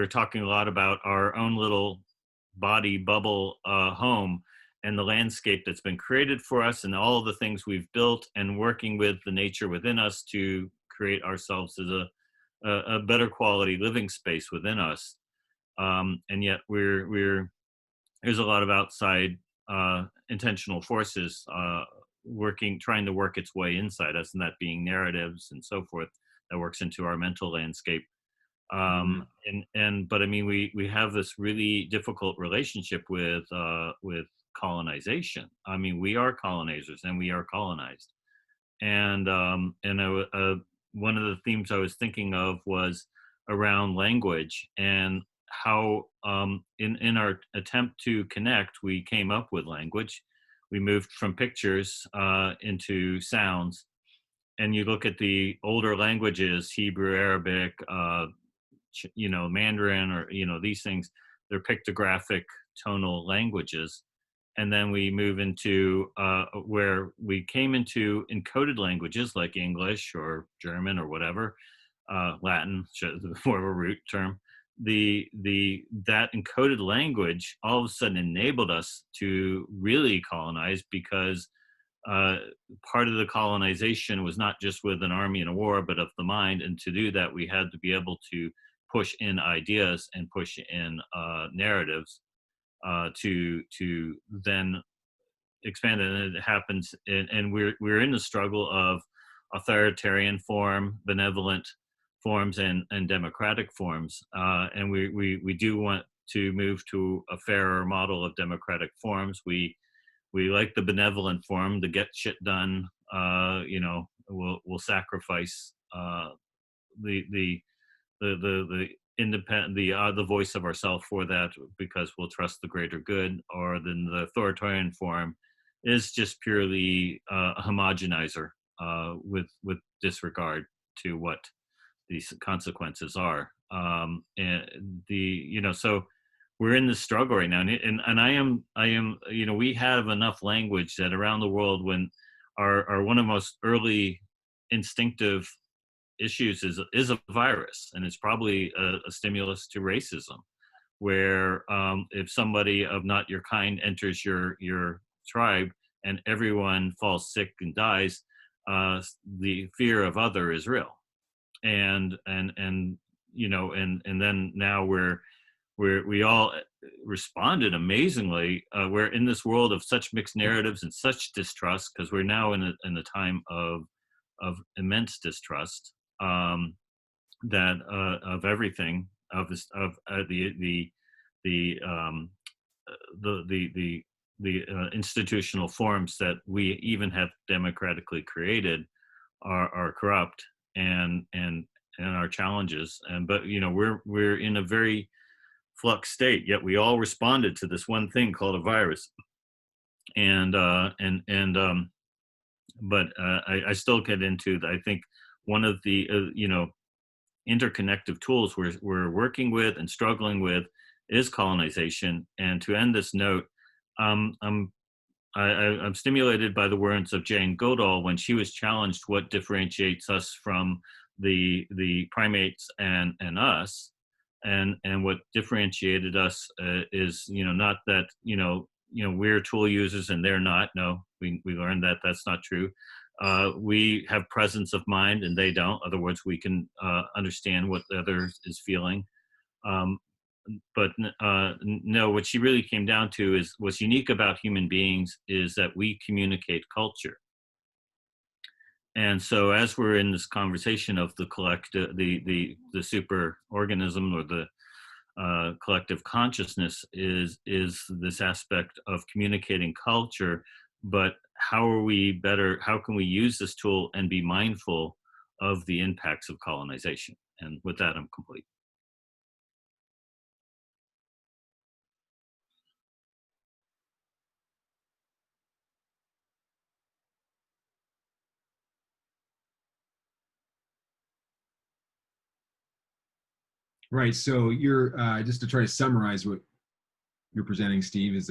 talking a lot about our own little body bubble home and the landscape that's been created for us and all the things we've built, and working with the nature within us to create ourselves as a better quality living space within us. And yet there's a lot of outside intentional forces trying to work its way inside us, and that being narratives and so forth that works into our mental landscape. But I mean, we have this really difficult relationship with colonization. I mean, we are colonizers and we are colonized. And one of the themes I was thinking of was around language, and how in our attempt to connect, we came up with language. We moved from pictures into sounds. And you look at the older languages, Hebrew, Arabic, you know, Mandarin, or, you know, these things, they're pictographic tonal languages. And then we move into where we came into encoded languages like English or German or whatever, Latin, more of a root term. That encoded language all of a sudden enabled us to really colonize, because part of the colonization was not just with an army and a war, but of the mind. And to do that, we had to be able to push in ideas and push in narratives to then expand it. And it happens, and we're in the struggle of authoritarian form, benevolent forms, and democratic forms. And we do want to move to a fairer model of democratic forms. We like the benevolent form, the get shit done. You know, we'll sacrifice the independent, the voice of ourself for that, because we'll trust the greater good. Or then the authoritarian form is just purely a homogenizer with disregard to what these consequences are. And you know, so we're in this struggle right now, and I am, you know, we have enough language that around the world, when our one of the most early instinctive issues is a virus, and it's probably a stimulus to racism, where if somebody of not your kind enters your tribe and everyone falls sick and dies, the fear of other is real, and you know, and then now we all responded amazingly. We're in this world of such mixed narratives and such distrust, because we're now in a time of immense distrust, that of everything, of this, of the institutional forms that we even have democratically created are corrupt and are challenges. And but you know, we're in a very flux state, yet we all responded to this one thing called a virus. And but I still get into I think one of the you know, interconnective tools we're working with and struggling with is colonization. And to end this note, I'm stimulated by the words of Jane Goodall when she was challenged what differentiates us from the primates and us, and what differentiated us is, you know, not that you know we're tool users and they're not. No, we learned that that's not true. We have presence of mind and they don't. In other words, we can understand what the other is feeling. But no, what she really came down to is what's unique about human beings is that we communicate culture. And so as we're in this conversation of the collective, the super organism, or the collective consciousness, is this aspect of communicating culture. But how can we use this tool and be mindful of the impacts of colonization? And with that, I'm complete. Right. So you're just to try to summarize what you're presenting, Steve, is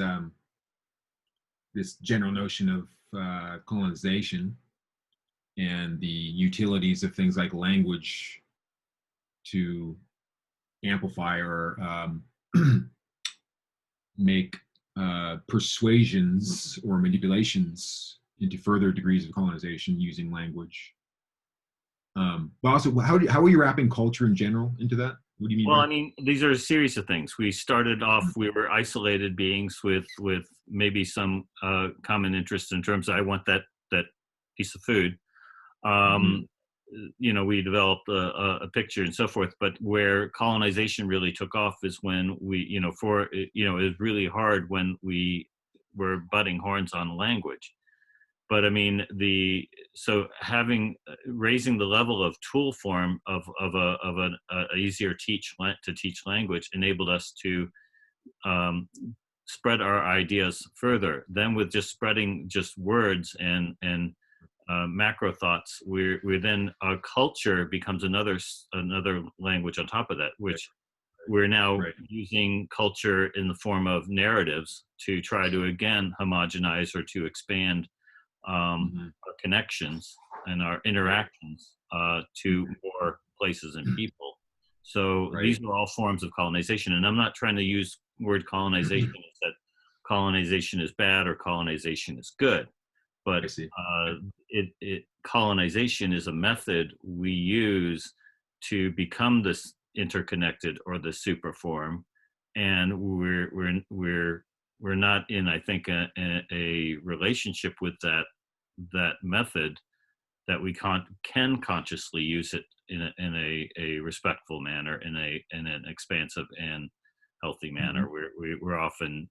this general notion of colonization and the utilities of things like language to amplify or make persuasions or manipulations into further degrees of colonization using language. But also, how are you wrapping culture in general into that? What do you mean? Well, I mean, these are a series of things. We started off, we were isolated beings with maybe some common interest in terms of, I want that piece of food. You know, we developed a picture and so forth. But where colonization really took off is when we, you know, it was really hard when we were butting horns on language. But I mean, raising the level of tool form of an easier to teach language enabled us to spread our ideas further. Then with just spreading just words and macro thoughts, we're then our culture becomes another language on top of that, which we're now using culture in the form of narratives to try to again homogenize or to expand our connections and our interactions to more places and people. So these are all forms of colonization. And I'm not trying to use word colonization as that colonization is bad or colonization is good. But colonization is a method we use to become this interconnected or the super form. And we're not in, I think, a relationship with that method that we can consciously use it in a respectful manner, in an expansive and healthy manner. We're often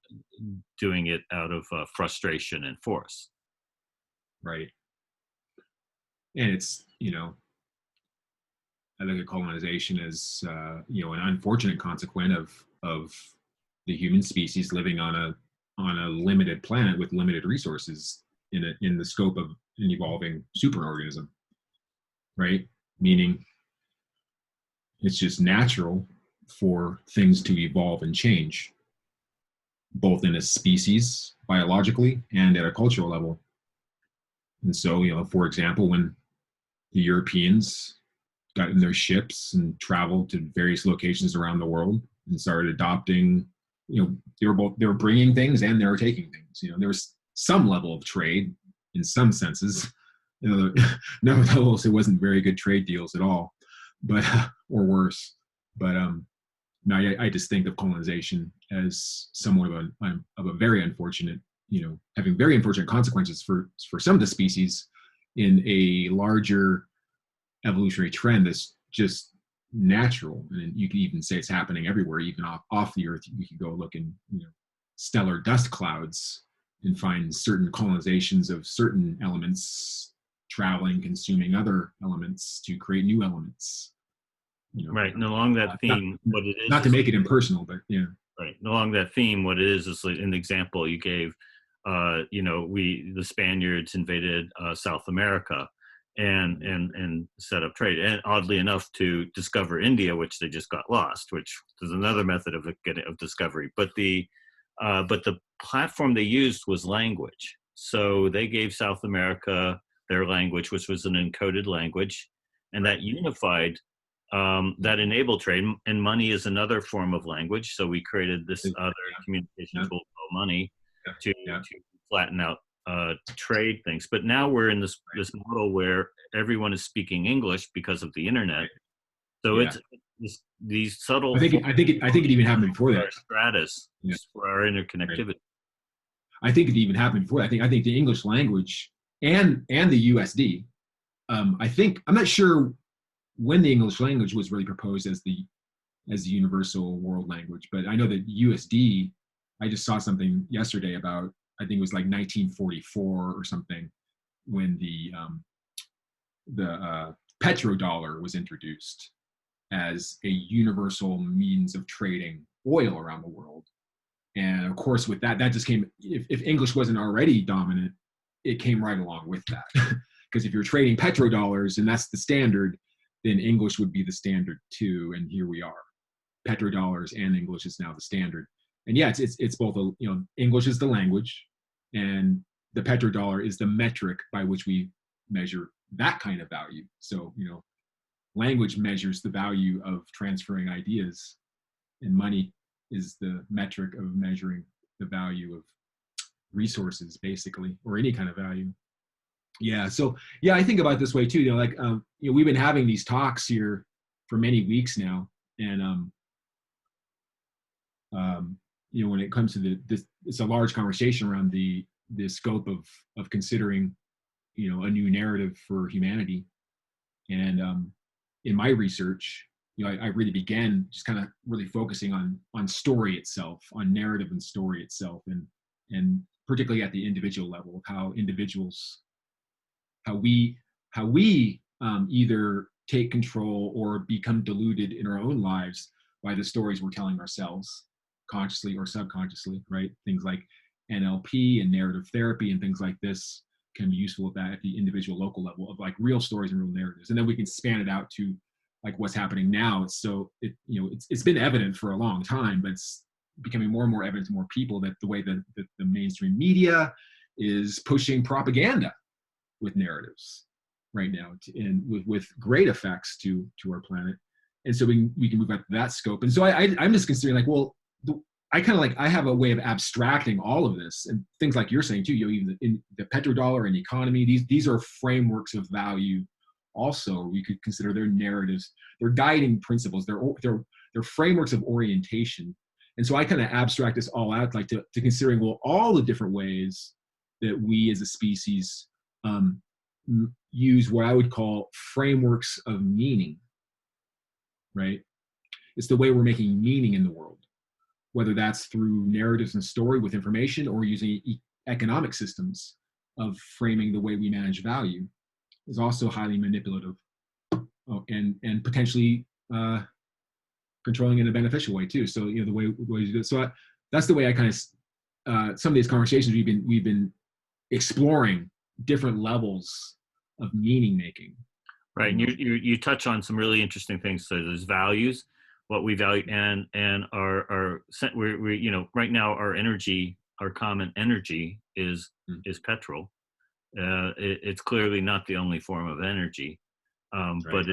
doing it out of frustration and force. Right. And it's, you know, I look at colonization as you know, an unfortunate consequence of the human species living on a limited planet with limited resources in the scope of an evolving superorganism, right? Meaning it's just natural for things to evolve and change. both in a species biologically and at a cultural level. And so, for example, when the Europeans got in their ships and traveled to various locations around the world and started adopting, they were bringing things and they were taking things. There was some level of trade in some senses. Nevertheless, it wasn't very good trade deals at all, but or worse. But now I just think of colonization as somewhat of a very unfortunate, having very unfortunate consequences for some of the species in a larger evolutionary trend that's just natural. And you can even say it's happening everywhere, even off the Earth. You could go look in stellar dust clouds and find certain colonizations of certain elements traveling, consuming other elements to create new elements. Right. And along that theme, what it is, not to make it impersonal, but yeah. Right. And along that theme, what it is like an example you gave. The Spaniards invaded South America and set up trade, and oddly enough, to discover India, which they just got lost, which is another method of discovery. But the platform they used was language. So they gave South America their language, which was an encoded language, and that unified. That enabled trade, and money is another form of language. So we created this other communication tool called money to flatten out trade things. But now we're in this model where everyone is speaking English because of the internet. So it's these subtle. I think it even happened before that. Stratus for our interconnectivity. I think it even happened before. I think the English language and the USD. I'm not sure when the English language was really proposed as the universal world language, but I know that USD, I just saw something yesterday about, I think it was like 1944 or something, when the petrodollar was introduced as a universal means of trading oil around the world. And of course, with that just came, if English wasn't already dominant, it came right along with that. Because if you're trading petrodollars and that's the standard, then English would be the standard too. And here we are. Petrodollars and English is now the standard. And yeah, it's both English is the language, and the petrodollar is the metric by which we measure that kind of value. So, language measures the value of transferring ideas, and money is the metric of measuring the value of resources, basically, or any kind of value. Yeah. So yeah, I think about it this way too. We've been having these talks here for many weeks now, and when it comes to this, it's a large conversation around the scope of considering, a new narrative for humanity. And in my research, I really began just kind of really focusing on story itself, on narrative and story itself, and particularly at the individual level of how individuals. How we either take control or become deluded in our own lives by the stories we're telling ourselves, consciously or subconsciously, right? Things like NLP and narrative therapy and things like this can be useful at the individual local level of like real stories and real narratives. And then we can span it out to like what's happening now. It's been evident for a long time, but it's becoming more and more evident to more people that the way that the mainstream media is pushing propaganda with narratives right now, and with great effects to our planet. And so we can move up to that scope. And so I'm just considering I have a way of abstracting all of this, and things like you're saying too, even in the petrodollar and economy, these are frameworks of value. Also, we could consider their narratives, their guiding principles, their frameworks of orientation. And so I kind of abstract this all out, like to considering, all the different ways that we as a species use what I would call frameworks of meaning, right? It's the way we're making meaning in the world, whether that's through narratives and story with information, or using economic systems of framing the way we manage value, is also highly manipulative and potentially controlling in a beneficial way too. So the way you do it. So that's the way I kind of some of these conversations we've been exploring different levels of meaning making. Right, and you touch on some really interesting things. So there's values, what we value, and we you know, right now our energy, our common energy is petrol. It's clearly not the only form of energy, but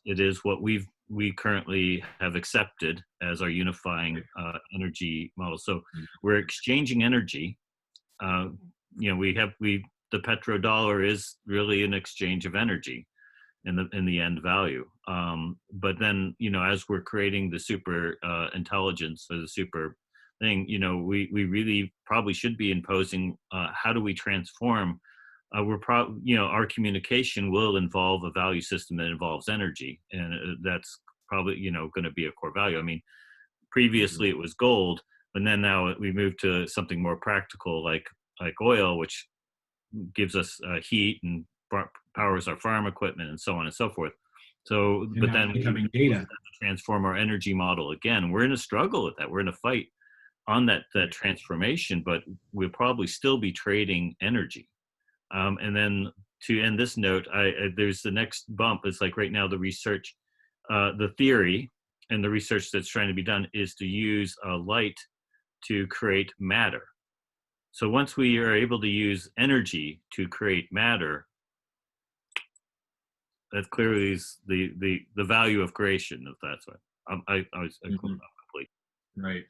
it is what we currently have accepted as our unifying energy model. So we're exchanging energy. You know, the petrodollar is really an exchange of energy in the end value. But then, you know, as we're creating the super intelligence or the super thing, you know, we really probably should be imposing how do we transform. You know, our communication will involve a value system that involves energy, and that's probably, you know, going to be a core value. I mean, previously it was gold, but then now we moved to something more practical like oil, which gives us heat and powers our farm equipment and so on and so forth. So, And but now then we becoming have data. to transform our energy model again. We're in a struggle with that. We're in a fight on that transformation, but we'll probably still be trading energy. And then to end this note, there's the next bump. It's like right now the research, the theory and the research that's trying to be done is to use light to create matter. So once we are able to use energy to create matter, that clearly is the value of creation, if that's what I was complete. Right.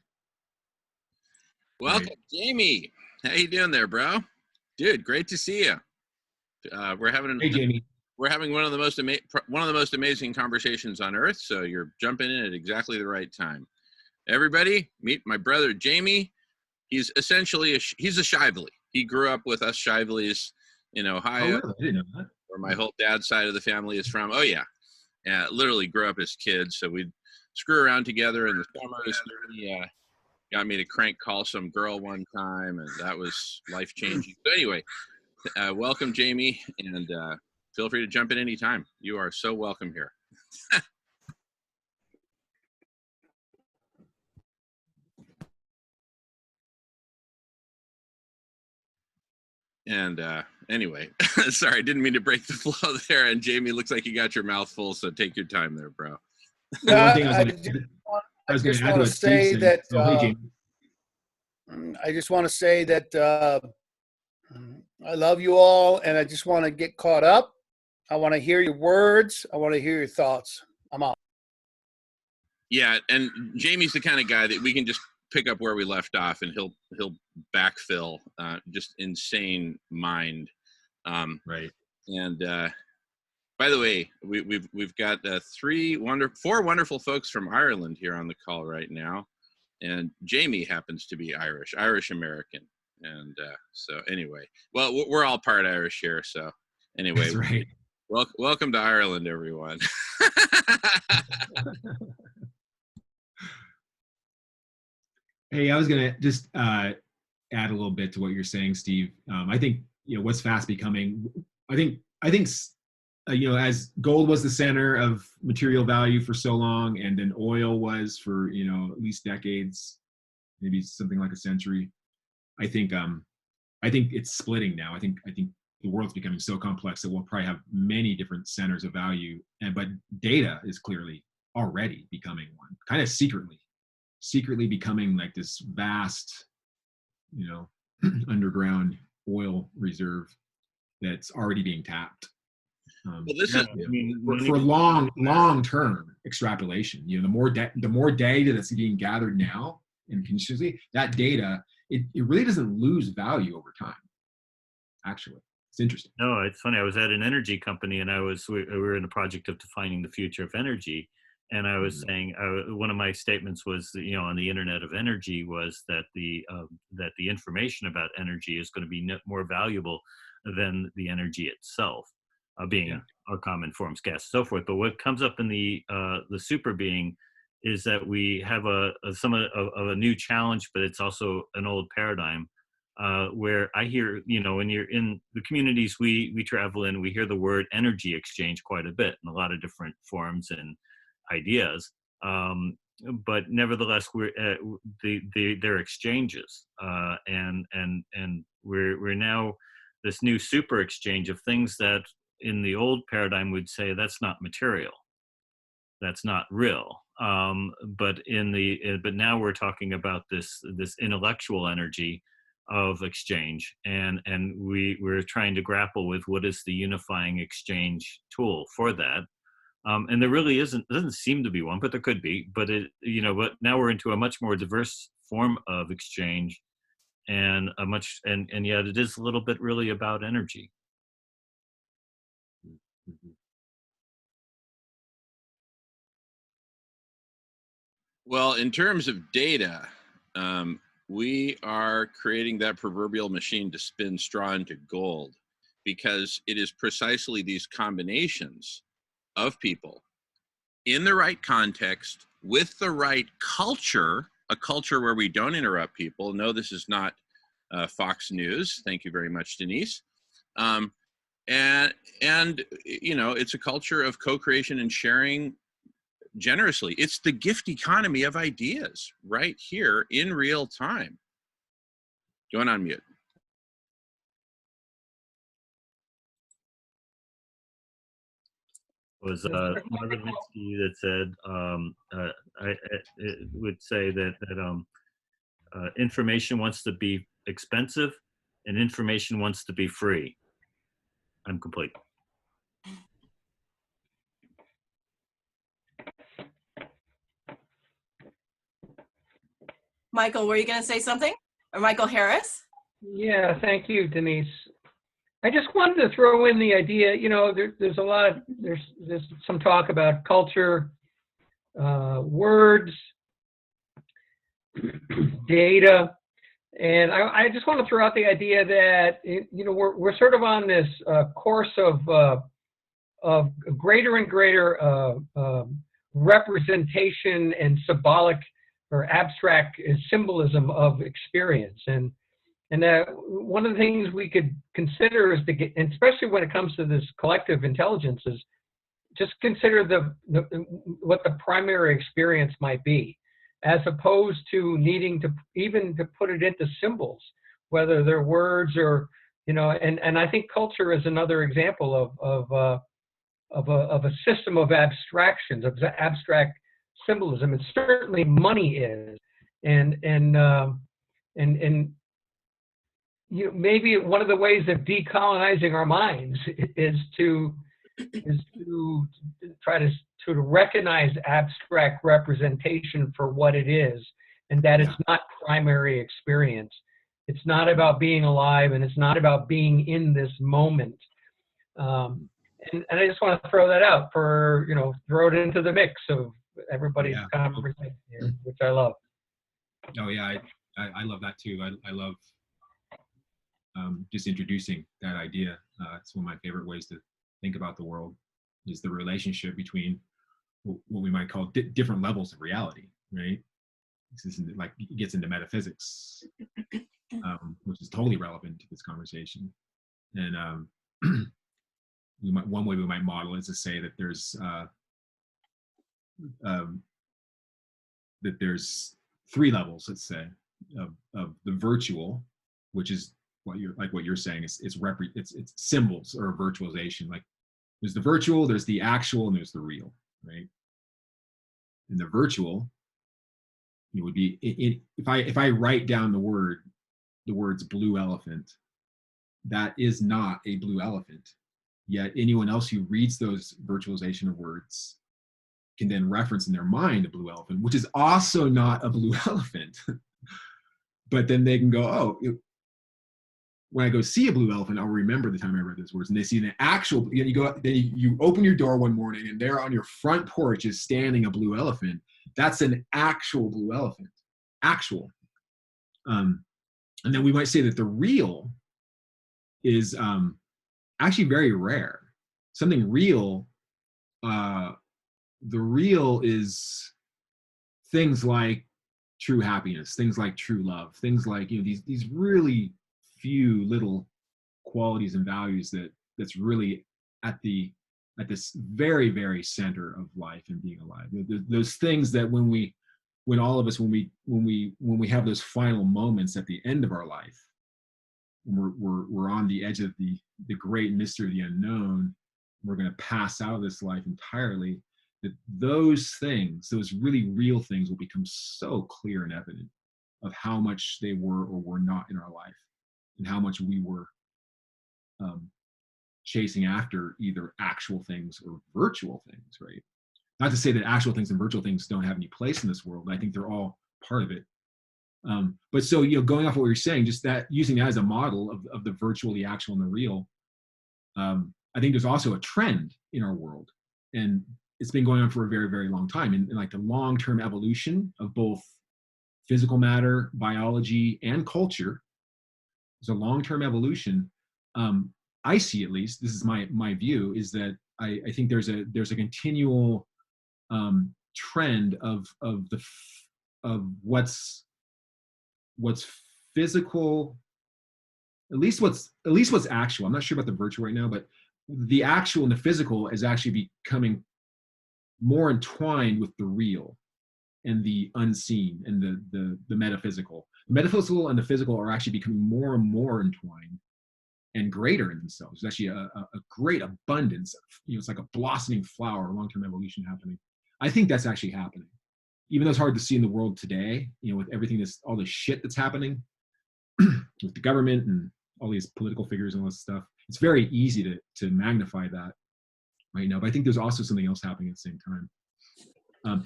Welcome, Jamie. How you doing there, bro? Dude, great to see you. We're having Hey, Jamie. We're having one of the most amazing conversations on earth. So you're jumping in at exactly the right time. Everybody, meet my brother Jamie. He's essentially he's a Shively. He grew up with us Shiveleys in Ohio, Oh, really? I didn't know that. where my whole dad's side of the family is from. Oh yeah, literally grew up as kids. So we'd screw around together in the summers. He got me to crank call some girl one time, and that was life changing. So anyway, welcome, Jamie, and feel free to jump in anytime. You are so welcome here. And anyway, sorry, I didn't mean to break the flow there. And Jamie, looks like you got your mouth full, so take your time there, bro. The one thing I was going to add to what Steve said. Hey, Jamie. I just want to say that I love you all, and I just want to get caught up. I want to hear your words. I want to hear your thoughts. I'm out. Yeah, and Jamie's the kind of guy that we can just pick up where we left off, and he'll backfill. Just insane mind. Right. And by the way, we've got four wonderful folks from Ireland here on the call right now, and Jamie happens to be Irish American, and so anyway, well, we're all part Irish here, so anyway, that's right. Welcome to Ireland, everyone. Hey, I was going to just add a little bit to what you're saying, Steve. I think, you know, what's fast becoming, I think, you know, as gold was the center of material value for so long, and then oil was for, you know, at least decades, maybe something like a century. I think it's splitting now. I think the world's becoming so complex that we'll probably have many different centers of value. But data is clearly already becoming one, kind of secretly becoming like this vast, you know, underground oil reserve that's already being tapped. Well, this is, I mean, for long-term extrapolation. You know, the more data that's being gathered now, and continuously, that data, it really doesn't lose value over time. Actually, it's interesting. No, it's funny. I was at an energy company, and we were in a project of defining the future of energy. And I was saying, one of my statements was, you know, on the Internet of Energy was that the information about energy is going to be more valuable than the energy itself, being our common forms, gas, and so forth. But what comes up in the super being is that we have somewhat of a new challenge, but it's also an old paradigm. Where I hear, you know, when you're in the communities we travel in, we hear the word energy exchange quite a bit in a lot of different forms and ideas, but nevertheless, they're exchanges, and we're now this new super exchange of things that in the old paradigm would say that's not material, that's not real. but but now we're talking about this intellectual energy of exchange, and we're trying to grapple with what is the unifying exchange tool for that. And there really doesn't seem to be one, but there could be. But but now we're into a much more diverse form of exchange, and and yet it is a little bit really about energy. Well, in terms of data, we are creating that proverbial machine to spin straw into gold, because it is precisely these combinations of people in the right context with the right culture, a culture where we don't interrupt people. No, this is not Fox News. Thank you very much, Denise. And it's a culture of co-creation and sharing generously. It's the gift economy of ideas right here in real time. Going on mute. Was Marvin Minsky that said, I would say that information wants to be expensive and information wants to be free. I'm complete. Michael, were you going to say something? Or Michael Harris? Yeah, thank you, Denise. I just wanted to throw in the idea, there's some talk about culture, words, data, and I just want to throw out the idea that, we're sort of on this course of greater and greater representation and symbolic or abstract symbolism of experience. And one of the things we could consider is and especially when it comes to this collective intelligence, is just consider what the primary experience might be, as opposed to needing to put it into symbols, whether they're words or, and I think culture is another example of a system of abstractions, of abstract symbolism, and certainly money is, and maybe one of the ways of decolonizing our minds is to try to sort of recognize abstract representation for what it is, and that it's not primary experience. It's not about being alive, and it's not about being in this moment. And I just want to throw that out for, throw it into the mix of everybody's conversation here, which I love. Oh yeah, I love that too. I love just introducing that idea. It's one of my favorite ways to think about the world, is the relationship between what we might call different levels of reality, right? This is like, it gets into metaphysics, which is totally relevant to this conversation. And one way we might model is to say that there's three levels, let's say, of the virtual, which is what you're saying, it's symbols or virtualization. Like, there's the virtual, there's the actual, and there's the real, right? And the virtual, it would be, if I write down the words blue elephant, that is not a blue elephant. Yet anyone else who reads those virtualization of words can then reference in their mind a blue elephant, which is also not a blue elephant. But then they can go, oh, when I go see a blue elephant, I'll remember the time I read those words. And they see an actual, you open your door one morning and there on your front porch is standing a blue elephant. That's an actual blue elephant, actual. And then we might say that the real is actually very rare. Something real, the real is things like true happiness, things like true love, things like, these really few little qualities and values that's really at this very, very center of life and being alive. Those things that when we have those final moments at the end of our life, we're on the edge of the great mystery of the unknown, we're going to pass out of this life entirely, that those things, those really real things, will become so clear and evident of how much they were or were not in our life, and how much we were chasing after either actual things or virtual things, right? Not to say that actual things and virtual things don't have any place in this world. I think they're all part of it. But so, going off what you're saying, just that, using that as a model of the virtual, the actual, and the real, I think there's also a trend in our world, and it's been going on for a very, very long time. And like the long-term evolution of both physical matter, biology, and culture, there's a long-term evolution. I see, at least, this is my view, is that I think there's a continual trend of what's physical, at least what's actual. I'm not sure about the virtual right now, but the actual and the physical is actually becoming more entwined with the real and the unseen and the metaphysical. The metaphysical and the physical are actually becoming more and more entwined and greater in themselves. There's actually a great abundance of, it's like a blossoming flower, long-term evolution happening. I think that's actually happening, even though it's hard to see in the world today, with everything all the shit that's happening with the government and all these political figures and all this stuff. It's very easy to magnify that right now, but I think there's also something else happening at the same time.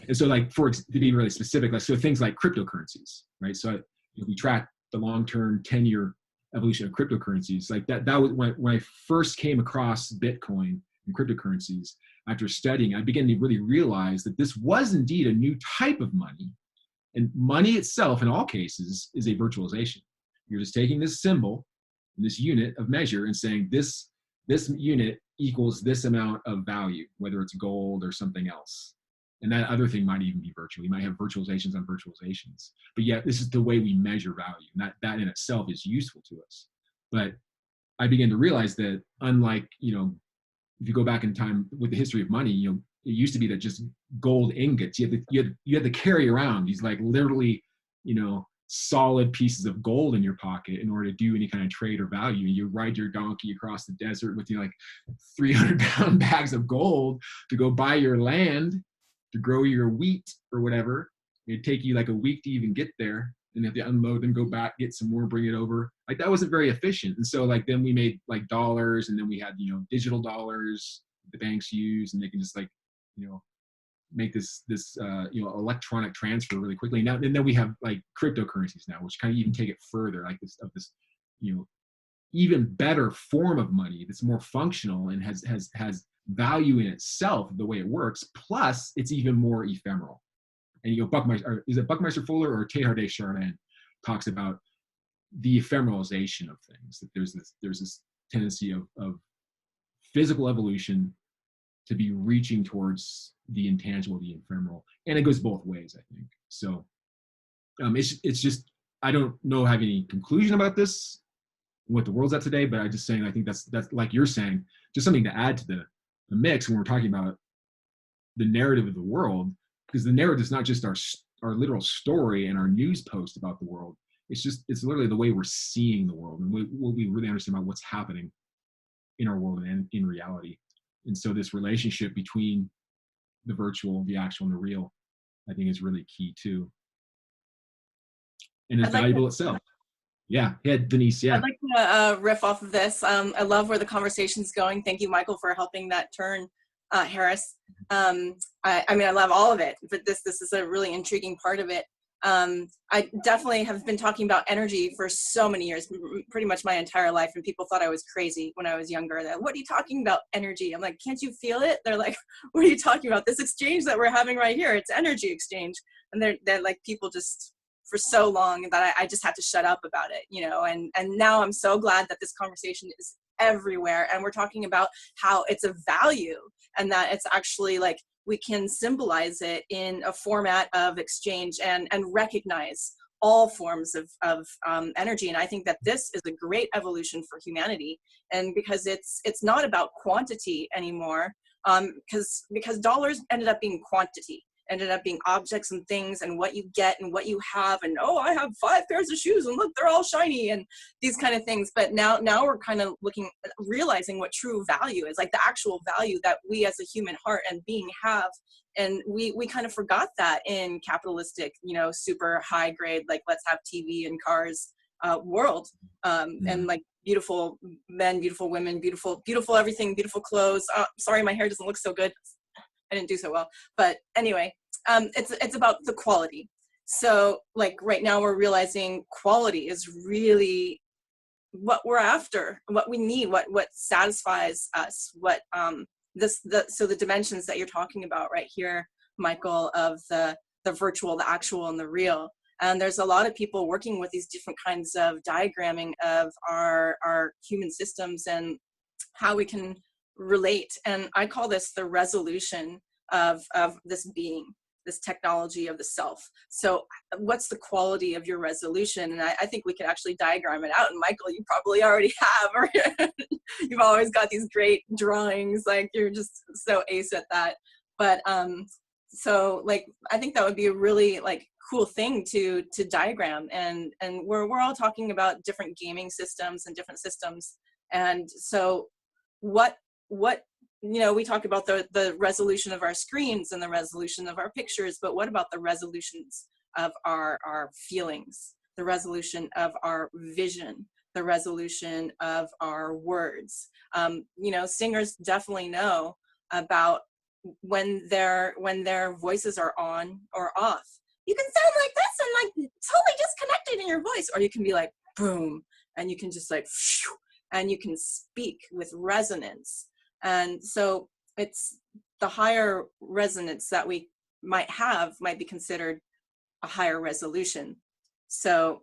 And so, like, to be really specific, so things like cryptocurrencies, right? So we track the long-term 10-year evolution of cryptocurrencies. Like that was when I first came across Bitcoin and cryptocurrencies. After studying, I began to really realize that this was indeed a new type of money, and money itself, in all cases, is a virtualization. You're just taking this symbol, this unit of measure, and saying this unit equals this amount of value, whether it's gold or something else. And that other thing might even be virtual. You might have virtualizations on virtualizations. But yet, this is the way we measure value. And that in itself is useful to us. But I began to realize that, unlike, if you go back in time with the history of money, it used to be that just gold ingots. You had to carry around these, like, literally, solid pieces of gold in your pocket in order to do any kind of trade or value. You ride your donkey across the desert with 300-pound bags of gold to go buy your land, to grow your wheat or whatever. It'd take you like a week to even get there, and you have to unload, then go back, get some more, bring it over. Like, that wasn't very efficient. And so, like, then we made like dollars, and then we had, digital dollars the banks use, and they can just, like, make this electronic transfer really quickly. Now, and then we have like cryptocurrencies now, which kind of even take it further, like this even better form of money that's more functional and has value in itself, the way it works. Plus, it's even more ephemeral. And is it Buckminster Fuller or Teilhard de Chardin talks about the ephemeralization of things? That there's this tendency of physical evolution to be reaching towards the intangible, the ephemeral, and it goes both ways, I think. So it's just, I don't know, have any conclusion about this, what the world's at today, but I'm just saying, I think that's like you're saying, just something to add to the mix when we're talking about the narrative of the world, because the narrative is not just our literal story and our news post about the world. It's literally the way we're seeing the world and what we really understand about what's happening in our world and in reality. And so this relationship between the virtual, the actual, and the real, I think, is really key too. And it's valuable itself. Yeah, Denise, yeah. I'd like to riff off of this. I love where the conversation's going. Thank you, Michael, for helping that turn, Harris. I love all of it, but this is a really intriguing part of it. I definitely have been talking about energy for so many years, pretty much my entire life, and people thought I was crazy when I was younger. They're, what are you talking about, energy? I'm like, can't you feel it? They're like, what are you talking about? This exchange that we're having right here, it's energy exchange. And they're like, people just, for so long, that I just had to shut up about it, and now I'm so glad that this conversation is everywhere, and we're talking about how it's a value, and that it's actually like, we can symbolize it in a format of exchange and recognize all forms of energy. And I think that this is a great evolution for humanity, and because it's not about quantity anymore, because dollars ended up being quantity. ended up being objects and things and what you get and what you have, and oh, I have 5 pairs of shoes and look, they're all shiny and these kind of things. But now we're kind of realizing what true value is, like the actual value that we as a human heart and being have. And we kind of forgot that in capitalistic, super high grade, like let's have TV and cars world, and like beautiful men, beautiful women, beautiful everything, beautiful clothes. Sorry, my hair doesn't look so good. I didn't do so well. But anyway, it's about the quality. So like right now we're realizing quality is really what we're after, what we need, what satisfies us, what so the dimensions that you're talking about right here, Michael, of the virtual, the actual, and the real. And there's a lot of people working with these different kinds of diagramming of our human systems and how we can relate. And I call this the resolution of this being, this technology of the self. So what's the quality of your resolution? And I think we could actually diagram it out. And Michael, you probably already have, or you've always got these great drawings, like you're just so ace at that. But so like, I think that would be a really like cool thing to diagram. And we're all talking about different gaming systems and different systems. And so what we talk about the resolution of our screens and the resolution of our pictures, but what about the resolutions of our feelings, the resolution of our vision, the resolution of our words? Singers definitely know about when their voices are on or off. You can sound like this and like totally disconnected in your voice, or you can be like boom, and you can just like phew, and you can speak with resonance. And so it's the higher resonance that we might be considered a higher resolution. So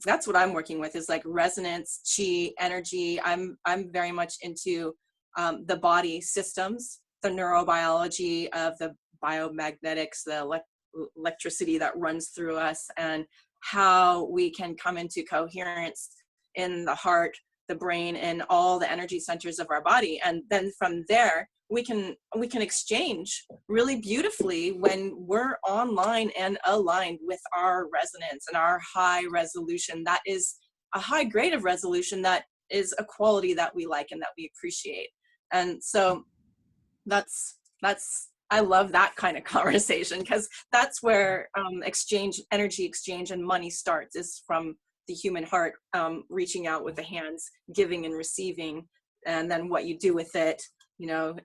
that's what I'm working with, is like resonance, chi, energy. I'm very much into the body systems, the neurobiology of the biomagnetics, the electricity that runs through us, and how we can come into coherence in the heart, the brain, and all the energy centers of our body. And then from there we can exchange really beautifully when we're online and aligned with our resonance and our high resolution. That is a high grade of resolution, that is a quality that we like and that we appreciate. And so I love that kind of conversation, because that's where energy exchange and money starts, is from the human heart, reaching out with the hands, giving and receiving, and then what you do with it,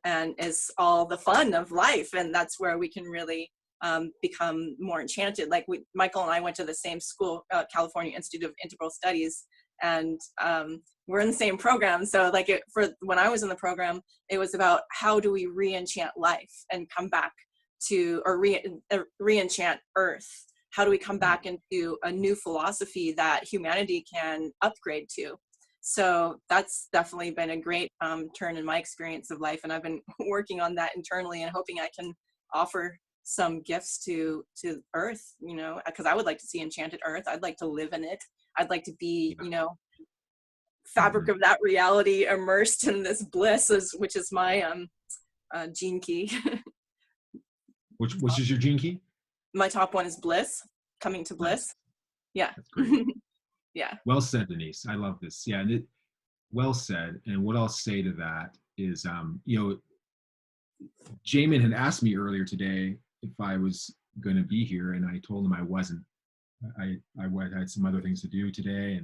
and is all the fun of life. And that's where we can really become more enchanted. Like Michael and I went to the same school, California Institute of Integral Studies, and we're in the same program. So like when I was in the program, it was about how do we re-enchant life and come back to, or re-enchant Earth. How do we come back into a new philosophy that humanity can upgrade to? So that's definitely been a great turn in my experience of life. And I've been working on that internally and hoping I can offer some gifts to Earth, because I would like to see enchanted Earth. I'd like to live in it. I'd like to be, fabric of that reality, immersed in this bliss, which is my gene key. Which is your gene key? My top one is bliss, coming to bliss. Yeah. Yeah. Well said, Denise. I love this. Yeah. And well said. And what I'll say to that is, Jamin had asked me earlier today if I was going to be here, and I told him I wasn't. I had some other things to do today.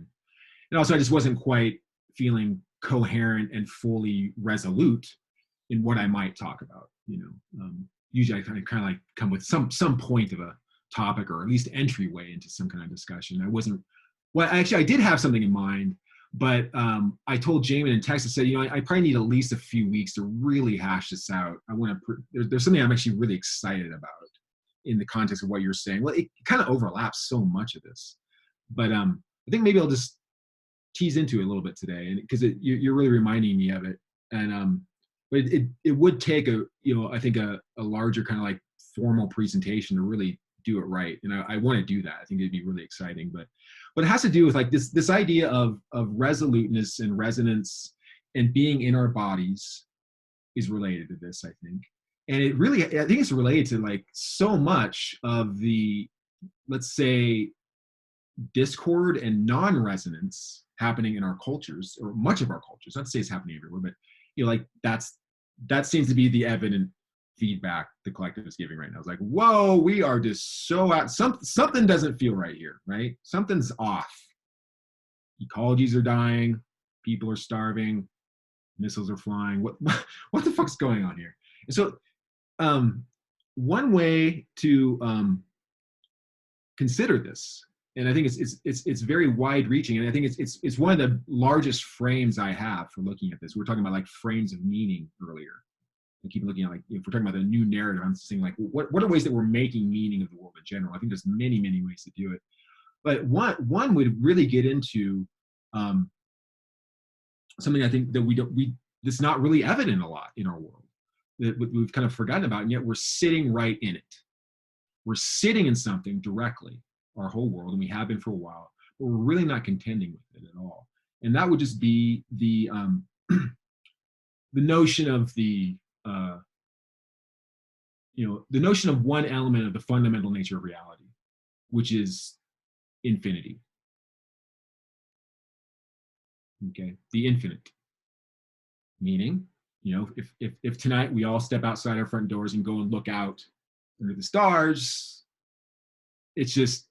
And also I just wasn't quite feeling coherent and fully resolute in what I might talk about. Usually I kind of like come with some point of a topic, or at least entryway into some kind of discussion. I did have something in mind, but I told Jamin in text, I said, I probably need at least a few weeks to really hash this out. There's something I'm actually really excited about in the context of what you're saying. Well, it kind of overlaps so much of this, but I think maybe I'll just tease into it a little bit today, and because you're really reminding me of it. And but it would take I think a larger kind of like formal presentation to really do it right. And I want to do that. I think it'd be really exciting, but it has to do with like this idea of resoluteness and resonance and being in our bodies is related to this, I think. And it really, I think it's related to like so much of the, let's say, discord and non-resonance happening in our cultures, or much of our cultures. Not to say it's happening everywhere, but like that seems to be the evident feedback the collective is giving right now. It's like, whoa, we are just so out. Something doesn't feel right here, right? Something's off. Ecologies are dying, people are starving, missiles are flying. What the fuck's going on here? And so, one way to consider this, and I think it's very wide reaching, and I think it's one of the largest frames I have for looking at this. We were talking about like frames of meaning earlier. I keep looking at like, if we're talking about the new narrative, I'm saying like, what are ways that we're making meaning of the world in general? I think there's many ways to do it, but one would really get into something I think that that's not really evident a lot in our world, that we've kind of forgotten about, and yet we're sitting right in it. We're sitting in something directly, our whole world, and we have been for a while, but we're really not contending with it at all. And that would just be the the notion of the notion of one element of the fundamental nature of reality, which is infinity. Okay, the infinite. Meaning, if tonight we all step outside our front doors and go and look out under the stars, it's just,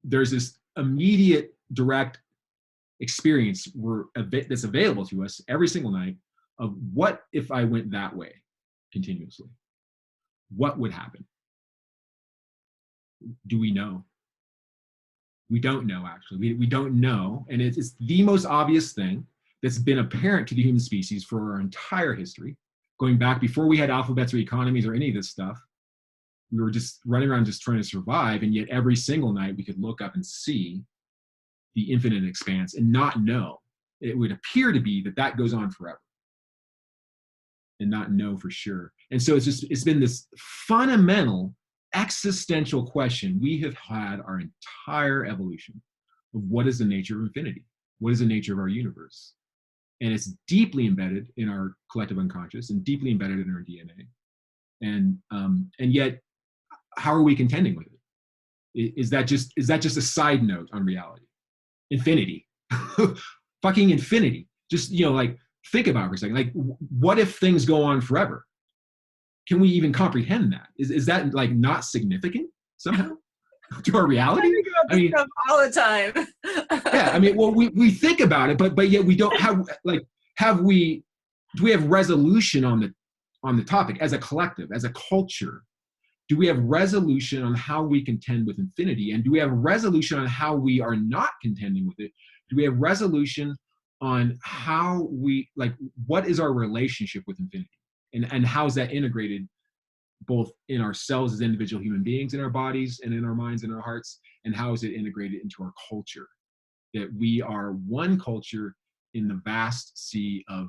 there's this immediate direct experience that's available to us every single night of what if I went that way continuously? What would happen? Do we know? We don't know, actually. We don't know, and it's the most obvious thing that's been apparent to the human species for our entire history, going back before we had alphabets or economies or any of this stuff. We were just running around just trying to survive, and yet every single night we could look up and see the infinite expanse and not know. It would appear to be that goes on forever and not know for sure. And so it's been this fundamental existential question we have had our entire evolution of what is the nature of infinity? What is the nature of our universe? And it's deeply embedded in our collective unconscious and deeply embedded in our DNA. And yet, how are we contending with it? Is that just a side note on reality? Infinity, fucking infinity. Just, like, think about it for a second. Like, what if things go on forever? Can we even comprehend that? Is that like not significant somehow to our reality? I mean, all the time. Yeah, I mean, well, we think about it, but yet we don't have, like, do we have resolution on the topic as a collective, as a culture? Do we have resolution on how we contend with infinity? And do we have resolution on how we are not contending with it? Do we have resolution on how what is our relationship with infinity? And how is that integrated both in ourselves as individual human beings, in our bodies and in our minds and our hearts? And how is it integrated into our culture? That we are one culture in the vast sea of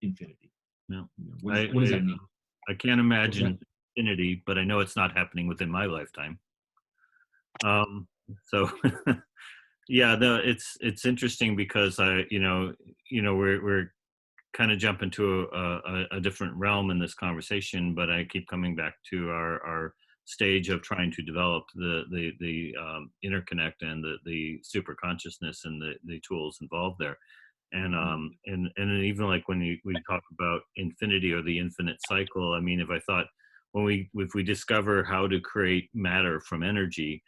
infinity. No. What does that mean? I can't imagine infinity, but I know it's not happening within my lifetime. So yeah, it's interesting because we're kind of jump into a different realm in this conversation, but I keep coming back to our stage of trying to develop the interconnect and the super consciousness and the tools involved there. And even like when we talk about infinity or the infinite cycle, I mean, if we discover how to create matter from energy,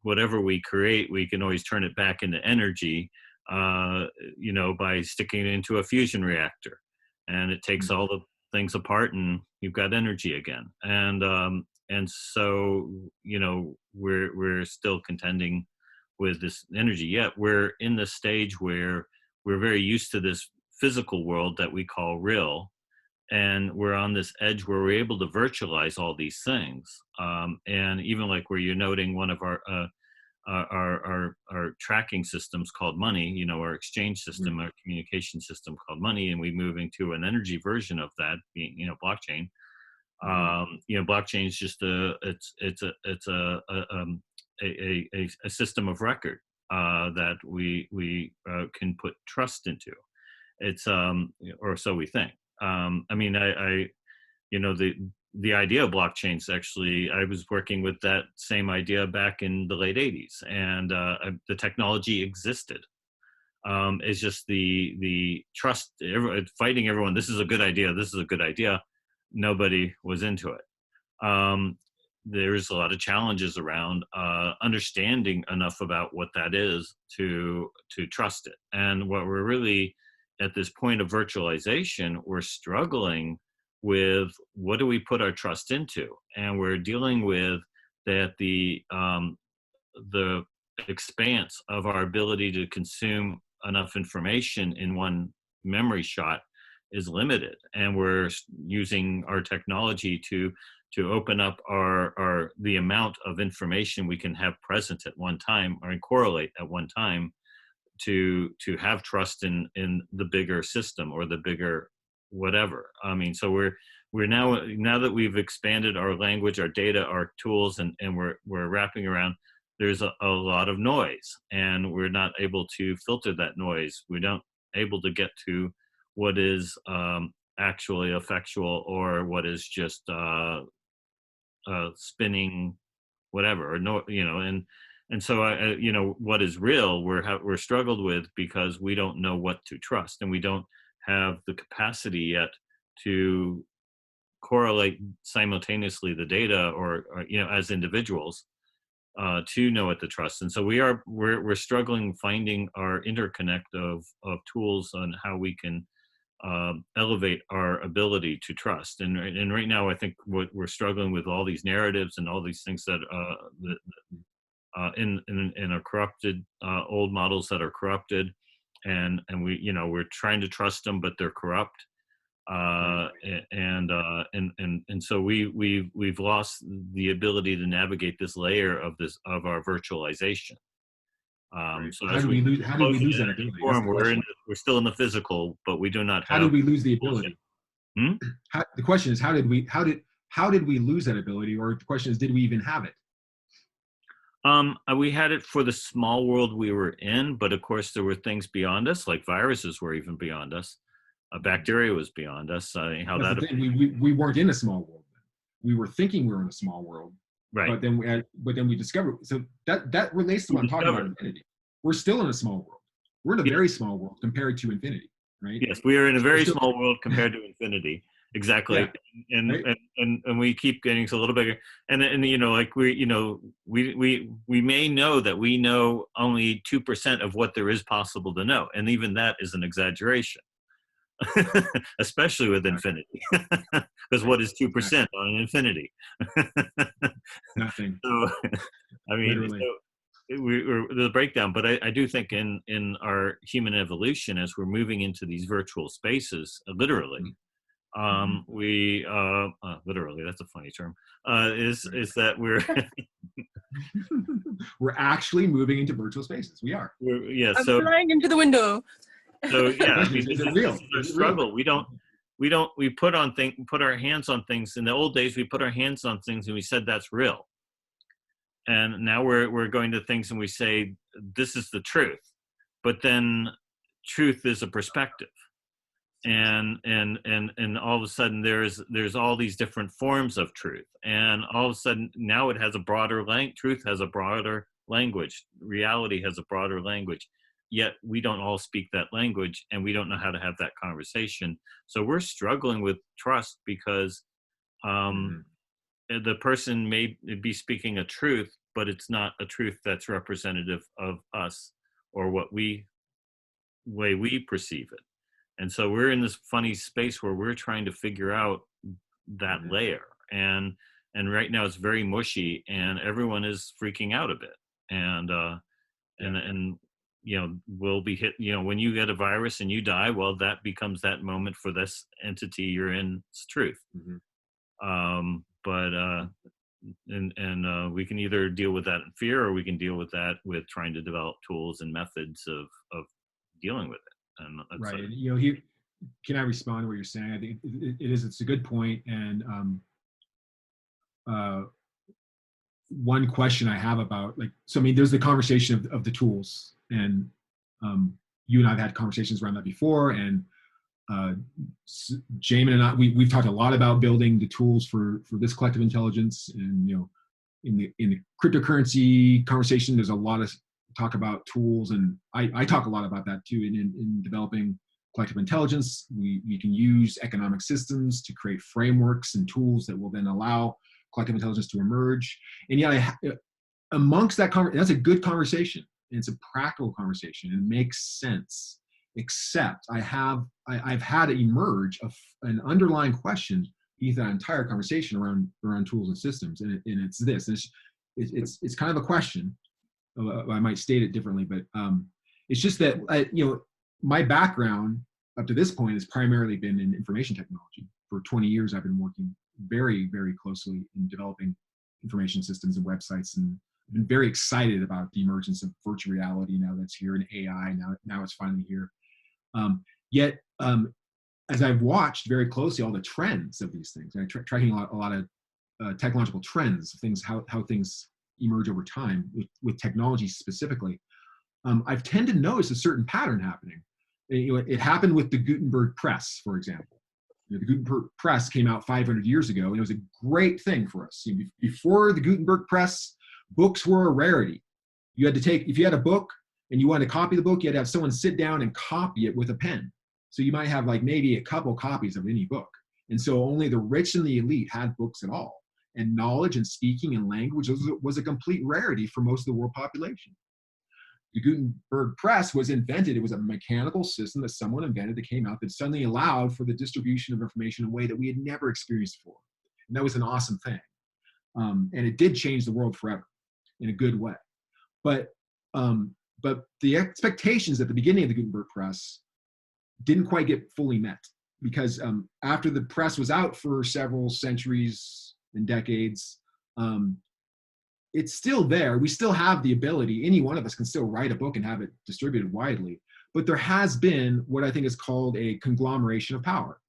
whatever we create, we can always turn it back into energy, by sticking it into a fusion reactor, and it takes all the things apart and you've got energy again. And so, we're still contending with this energy, yet we're in the stage where we're very used to this physical world that we call real. And we're on this edge where we're able to virtualize all these things. And even like where you're noting one of our tracking systems called money, our exchange system, our communication system called money, and we move into an energy version of that being, blockchain. Blockchain is just a system of record that we can put trust into. It's or so we think. I mean, the idea of blockchains, actually, I was working with that same idea back in the late 80s, and the technology existed. It's just the trust, fighting everyone. This is a good idea. This is a good idea. Nobody was into it. There's a lot of challenges around understanding enough about what that is to trust it. And what we're really at this point of virtualization, we're struggling with what do we put our trust into, and we're dealing with that the expanse of our ability to consume enough information in one memory shot is limited, and we're using our technology to open up the amount of information we can have present at one time or correlate at one time to have trust in the bigger system or the bigger whatever. I mean, so we're now that we've expanded our language, our data, our tools, and we're wrapping around, there's a lot of noise, and we're not able to filter that noise. We're not able to get to what is actually effectual or what is just spinning whatever, or no, and so what is real we're struggled with, because we don't know what to trust, and we don't have the capacity yet to correlate simultaneously the data or as individuals to know what to trust. And so we're struggling finding our interconnect of tools on how we can elevate our ability to trust. And right now, I think what we're struggling with, all these narratives and all these things that in are corrupted, old models that are corrupted, and we're trying to trust them, but they're corrupt. And so we've lost the ability to navigate this layer of our virtualization. So how did we lose that ability? We're still in the physical, but we do not have. How did we lose the ability? The question is, how did we lose that ability? Or the question is, did we even have it? We had it for the small world we were in, but of course there were things beyond us, like viruses were even beyond us. Bacteria was beyond us. We weren't in a small world. We were thinking we were in a small world, right? But then we discovered. So that relates to what I'm talking about. Infinity. We're still in a small world. We're in a very small world compared to infinity, right? Yes, we are in a very small world compared to infinity. Exactly. Yeah. And we keep getting a little bigger. And like we may know that we know only 2% of what there is possible to know, and even that is an exaggeration. Especially with infinity, because what is 2% on an infinity? Nothing. So, I mean, we're the breakdown. But I do think in our human evolution, as we're moving into these virtual spaces, literally, we literally, that's a funny term, is that we're we're actually moving into virtual spaces. We are. I'm flying into the window. So yeah, I mean, is it real? It's a struggle. We put our hands on things. In the old days, we put our hands on things and we said that's real. And now we're going to things and we say this is the truth. But then truth is a perspective. And all of a sudden there's all these different forms of truth. And all of a sudden now it has a broader truth has a broader language. Reality has a broader language. Yet we don't all speak that language, and we don't know how to have that conversation. So we're struggling with trust, because the person may be speaking a truth, but it's not a truth that's representative of us or way we perceive it. And so we're in this funny space where we're trying to figure out that layer. And right now it's very mushy, and everyone is freaking out a bit. And will be hit, when you get a virus and you die, well, that becomes that moment for this entity you're in, it's truth. We can either deal with that in fear, or we can deal with that with trying to develop tools and methods of dealing with it. And right. Here, can I respond to what you're saying? I think it's a good point. And one question I have about, there's the conversation of the tools, and you and I've had conversations around that before, and Jamin and I, we've talked a lot about building the tools for this collective intelligence, and in the cryptocurrency conversation, there's a lot of talk about tools, and I talk a lot about that too. In developing collective intelligence, we can use economic systems to create frameworks and tools that will then allow collective intelligence to emerge. And yet, amongst that, that's a good conversation. And it's a practical conversation. It makes sense. Except I've had it emerge an underlying question beneath that entire conversation around tools and systems, and it's this. It's kind of a question. I might state it differently, but it's just that my background up to this point has primarily been in information technology. For 20 years, I've been working very, very closely in developing information systems and websites, and I've been very excited about the emergence of virtual reality now that's here, and AI now it's finally here. Yet, as I've watched very closely all the trends of these things, and tracking a lot of technological trends, how things emerge over time with technology specifically, I've tended to notice a certain pattern happening. It happened with the Gutenberg press, for example. The Gutenberg press came out 500 years ago, and it was a great thing for us. Before the Gutenberg press, books were a rarity. You had to if you had a book and you wanted to copy the book, you had to have someone sit down and copy it with a pen. So you might have like maybe a couple copies of any book. And so only the rich and the elite had books at all. And knowledge and speaking and language was a complete rarity for most of the world population. The Gutenberg press was invented. It was a mechanical system that someone invented that came out that suddenly allowed for the distribution of information in a way that we had never experienced before. And that was an awesome thing. And it did change the world forever in a good way. But the expectations at the beginning of the Gutenberg press didn't quite get fully met, because after the press was out for several centuries and decades, it's still there. We still have the ability, any one of us can still write a book and have it distributed widely. But there has been what I think is called a conglomeration of power,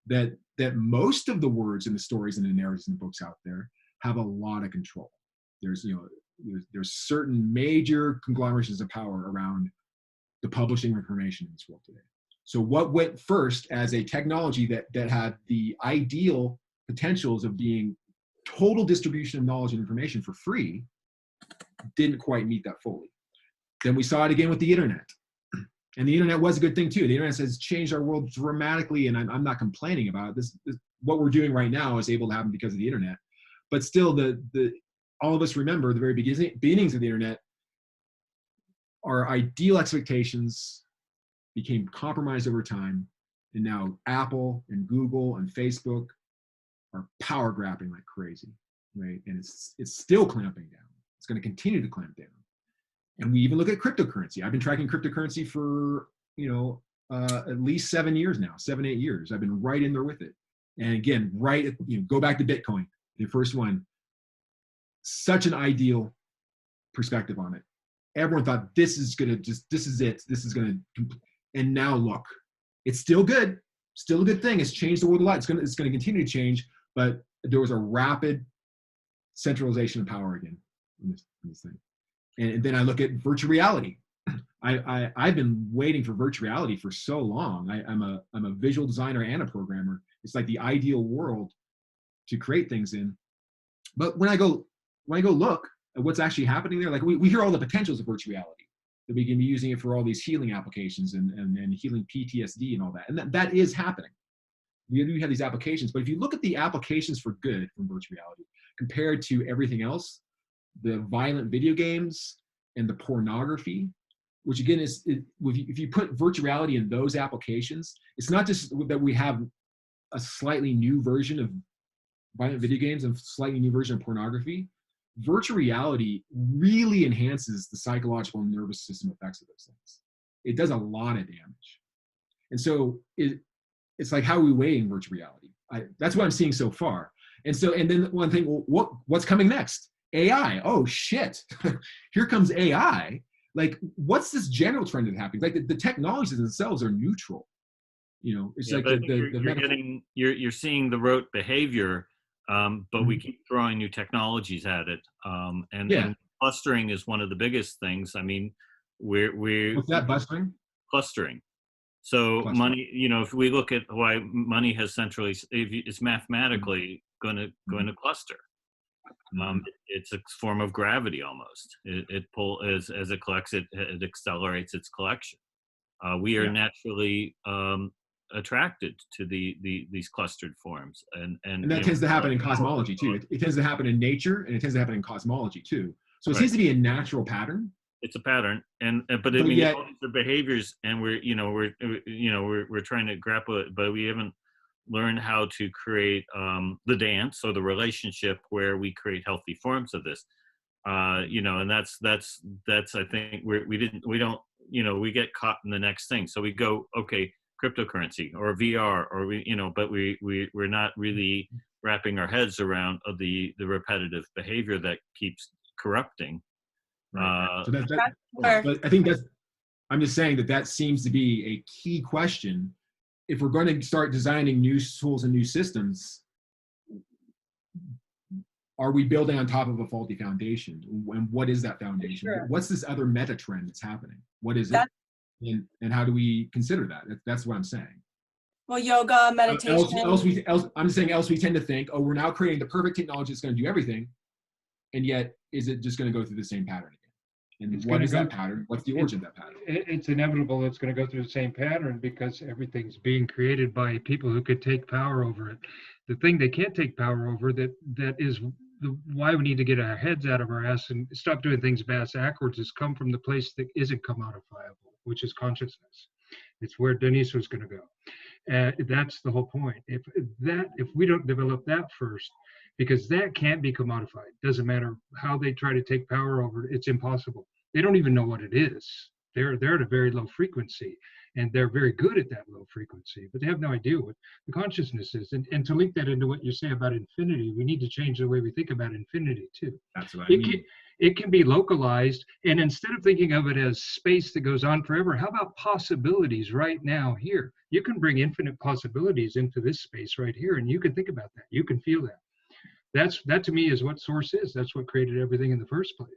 that most of the words and the stories and the narratives and the books out there have a lot of control. There's certain major conglomerations of power around the publishing of information in this world today. So what went first as a technology that had the ideal potentials of being total distribution of knowledge and information for free didn't quite meet that fully. Then we saw it again with the internet. And the internet was a good thing too. The internet has changed our world dramatically, and I'm not complaining about it. This what we're doing right now is able to happen because of the internet. But still, all of us remember the very beginnings of the internet. Our ideal expectations became compromised over time, and now Apple and Google and Facebook are power grabbing like crazy, right? And it's still clamping down. It's going to continue to clamp down. And we even look at cryptocurrency. I've been tracking cryptocurrency for at least 7 years now, 7-8 years. I've been right in there with it. And again, go back to Bitcoin, the first one. Such an ideal perspective on it. Everyone thought this is it. And now look, it's still good, still a good thing. It's changed the world a lot. It's going to continue to change, but there was a rapid centralization of power again in this thing. And then I look at virtual reality. I've been waiting for virtual reality for so long. I'm a visual designer and a programmer. It's like the ideal world to create things in. But when I go look at what's actually happening there, like we hear all the potentials of virtual reality, that we can be using it for all these healing applications and healing PTSD and all that. And that is happening. We do have these applications, but if you look at the applications for good from virtual reality compared to everything else, the violent video games and the pornography, which again if you put virtual reality in those applications, it's not just that we have a slightly new version of violent video games and a slightly new version of pornography. Virtual reality really enhances the psychological and nervous system effects of those things. It does a lot of damage. And so it's like, how are we weighing virtual reality? That's what I'm seeing so far. And then one thing, what's coming next? AI. Oh shit. Here comes AI. Like, what's this general trend that happens? Like the technologies themselves are neutral. It's like you're seeing the rote behavior, but we keep throwing new technologies at it. And clustering is one of the biggest things. I mean, we're what's that, clustering? Clustering. So Cluster. money, you know, if we look at why money has centrally, it's mathematically going to cluster. It's a form of gravity almost. It pull as it collects, it accelerates its collection. We are naturally attracted to these clustered forms, and that tends to happen in cosmology too. It tends to happen in nature, and it tends to happen in cosmology too. So it seems to be a natural pattern. It's a pattern, but I mean, yet, all these are behaviors, and we're trying to grapple it, but we haven't learned how to create the dance or the relationship where we create healthy forms of this. And that's I think we get caught in the next thing. So we go, okay, cryptocurrency or VR, or but we're not really wrapping our heads around the repetitive behavior that keeps corrupting. Right. But I think I'm just saying that seems to be a key question. If we're going to start designing new tools and new systems, are we building on top of a faulty foundation? And what is that foundation? Sure. What's this other meta trend that's happening? What is it? And how do we consider that? That's what I'm saying. Well, yoga, meditation. I'm saying else we tend to think, oh, we're now creating the perfect technology that's going to do everything. And yet, is it just going to go through the same pattern again? And what is that pattern? What's the origin of that pattern? It's inevitable it's going to go through the same pattern because everything's being created by people who could take power over it. The thing they can't take power over, that is why we need to get our heads out of our ass and stop doing things backwards, is come from the place that isn't commodifiable, which is consciousness. It's where Denise was going to go. That's the whole point. If we don't develop that first, because that can't be commodified. Doesn't matter how they try to take power over it, it's impossible. They don't even know what it is. They're at a very low frequency, and they're very good at that low frequency, but they have no idea what the consciousness is. And to link that into what you say about infinity, we need to change the way we think about infinity too. That's what I mean. It can be localized, and instead of thinking of it as space that goes on forever, how about possibilities right now here? You can bring infinite possibilities into this space right here, and you can think about that. You can feel that. That to me is what source is. That's what created everything in the first place.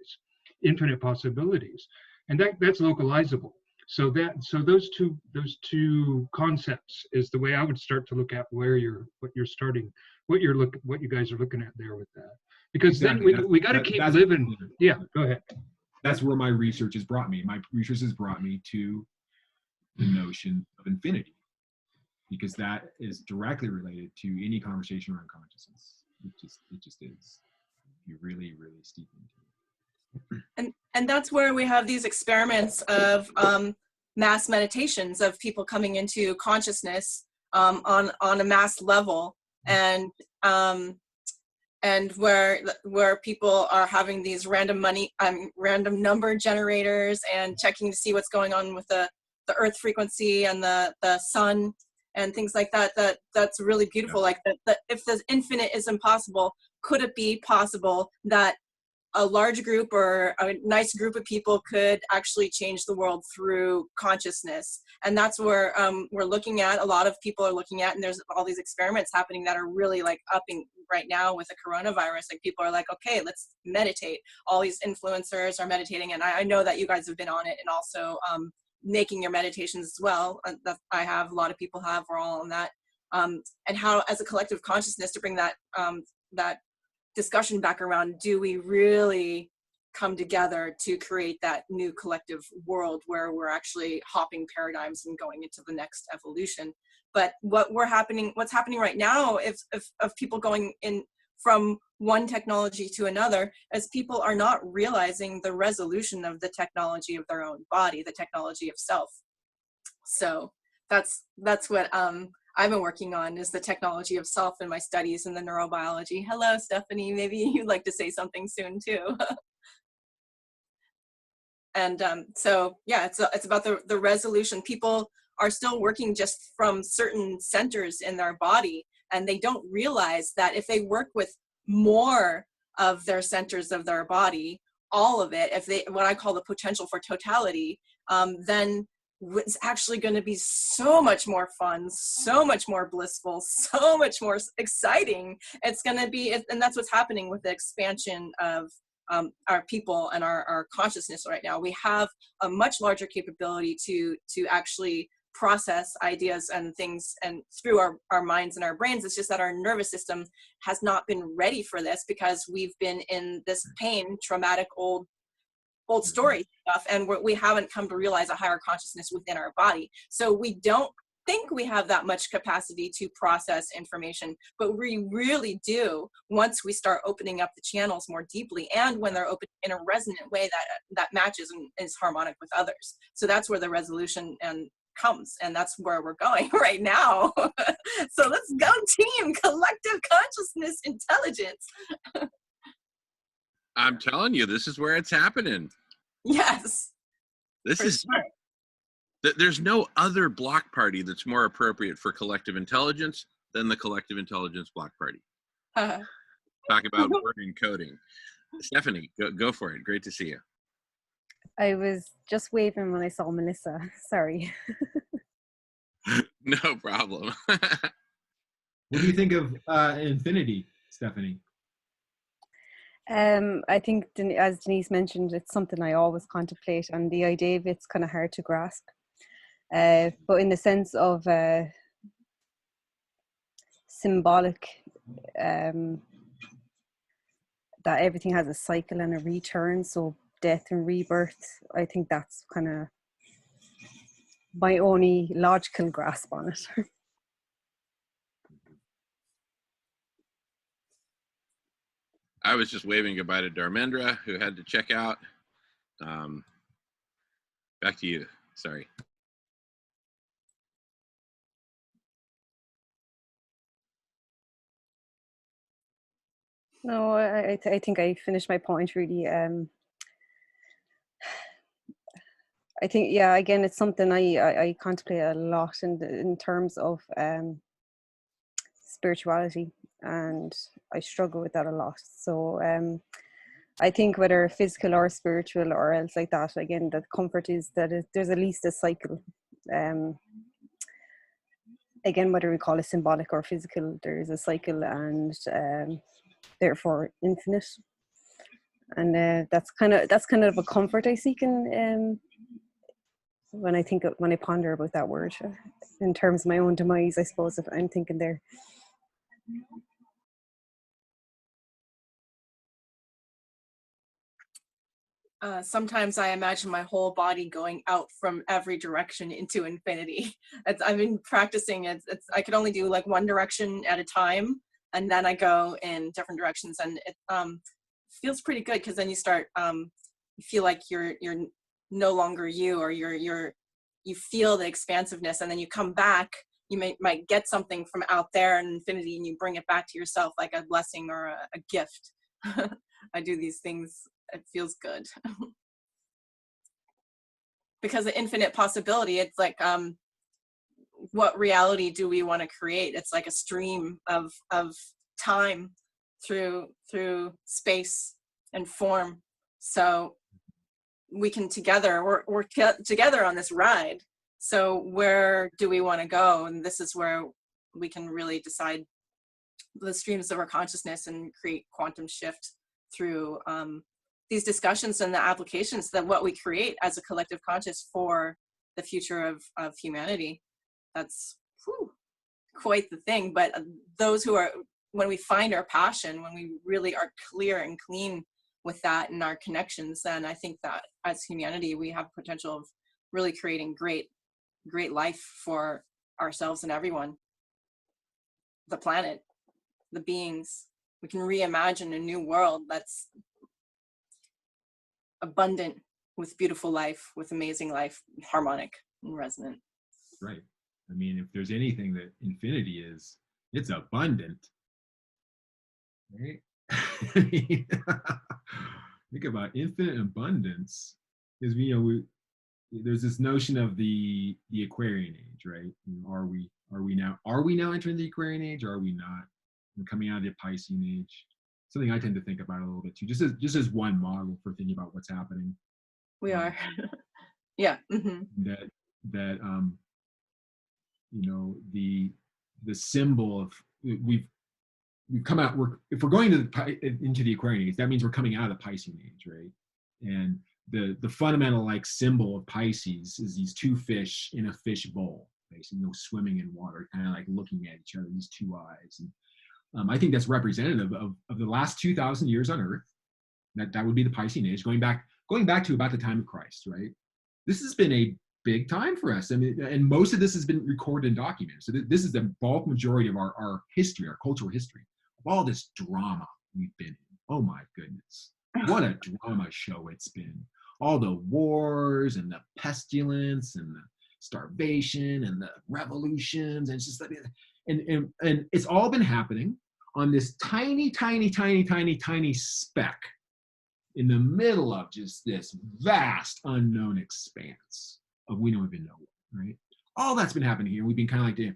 Infinite possibilities, and that's localizable. So those two concepts is the way I would start to look at what you guys are looking at there with that. Because exactly. Then we got to keep living. Yeah, go ahead. That's where my research has brought me. My research has brought me to the notion of infinity, because that is directly related to any conversation around consciousness. It just is. You really, really steep into it. And that's where we have these experiments of mass meditations of people coming into consciousness on a mass level, and where people are having these random number generators and checking to see what's going on with the earth frequency and the sun and things like that. That's really beautiful. Like that if the infinite is impossible, could it be possible that a large group or a nice group of people could actually change the world through consciousness? And that's where we're looking at, a lot of people are looking at, and there's all these experiments happening that are really like upping right now with the coronavirus. Like people are like, okay, let's meditate. All these influencers are meditating, and I know that you guys have been on it, and also making your meditations as well. I have, a lot of people have, we're all on that. And how, as a collective consciousness, to bring that that discussion back around, do we really come together to create that new collective world where we're actually hopping paradigms and going into the next evolution? But what's happening right now, if people going in from one technology to another, as people are not realizing the resolution of the technology of their own body, the technology of self. So that's what I've been working on, is the technology of self in my studies in the neurobiology. Hello, Stephanie. Maybe you'd like to say something soon too. And so yeah, it's about the resolution. People are still working just from certain centers in their body, and they don't realize that if they work with more of their centers of their body, all of it, if they, what I call the potential for totality, then it's actually going to be so much more fun, so much more blissful, so much more exciting. It's going to be, and that's what's happening with the expansion of our people and our consciousness right now. We have a much larger capability to actually process ideas and things and through our minds and our brains. It's just that our nervous system has not been ready for this because we've been in this pain, traumatic, old story stuff, and we haven't come to realize a higher consciousness within our body. So we don't think we have that much capacity to process information, but we really do once we start opening up the channels more deeply, and when they're open in a resonant way that matches and is harmonic with others. So that's where the resolution comes, and that's where we're going right now. So let's go, team, collective consciousness intelligence. I'm telling you, this is where it's happening. Yes. This is sure. There's no other block party that's more appropriate for collective intelligence than the collective intelligence block party. Talk about word encoding. Stephanie, go for it. Great to see you. I was just waving when I saw Melissa. Sorry. No problem. What do you think of infinity, Stephanie? I think, as Denise mentioned, it's something I always contemplate, and the idea of it's kind of hard to grasp. But in the sense of symbolic, that everything has a cycle and a return, so death and rebirth, I think that's kind of my only logical grasp on it. I was just waving goodbye to Dharmendra, who had to check out. Back to you. Sorry. No, I think I finished my point really. I think, yeah, again, it's something I contemplate a lot in terms of spirituality, and I struggle with that a lot. So I think whether physical or spiritual or else like that, again, the comfort is that there's at least a cycle. Again, whether we call it symbolic or physical, there is a cycle, and therefore infinite. And that's kind of a comfort I seek in when I ponder about that word in terms of my own demise, I suppose, if I'm thinking there. Sometimes I imagine my whole body going out from every direction into infinity. I've been practicing it. I could only do like one direction at a time, and then I go in different directions, and it feels pretty good because then you start you feel like you're no longer you, or you feel the expansiveness, and then you come back. You might get something from out there in infinity, and you bring it back to yourself like a blessing or a gift. I do these things. It feels good. Because the infinite possibility, it's like what reality do we want to create? It's like a stream of time through space and form. So we can we're together on this ride. So where do we want to go? And this is where we can really decide the streams of our consciousness and create quantum shift through these discussions and the applications that what we create as a collective conscious for the future of humanity. That's quite the thing. But those who are, when we find our passion, when we really are clear and clean with that and our connections, then I think that as humanity, we have potential of really creating great life for ourselves and everyone, the planet, the beings. We can reimagine a new world that's abundant with beautiful life, with amazing life, harmonic and resonant. Right. I mean, if there's anything that infinity is, it's abundant. Right? I mean, think about infinite abundance. Is there's this notion of the Aquarian age, right? Are we now entering the Aquarian age, or are we not? We're coming out of the Piscean age. Something I tend to think about a little bit too, just as one model for thinking about what's happening. We are. Yeah. Mm-hmm. That the symbol of we've come out. If we're going into the Aquarian age, that means we're coming out of the Piscean age, right? And the fundamental like symbol of Pisces is these two fish in a fish bowl, basically, swimming in water, kind of like looking at each other, these two eyes. And I think that's representative of the last 2,000 years on Earth. That would be the Piscean age, going back to about the time of Christ, right? This has been a big time for us. I mean, and most of this has been recorded and documented. So this is the bulk majority of our history, our cultural history, of all this drama we've been in. Oh my goodness. What a drama show it's been. All the wars and the pestilence and the starvation and the revolutions. And it's just like, and it's all been happening on this tiny, tiny, tiny, tiny, tiny speck in the middle of just this vast unknown expanse of we don't even know, right? All that's been happening here. We've been kind of like,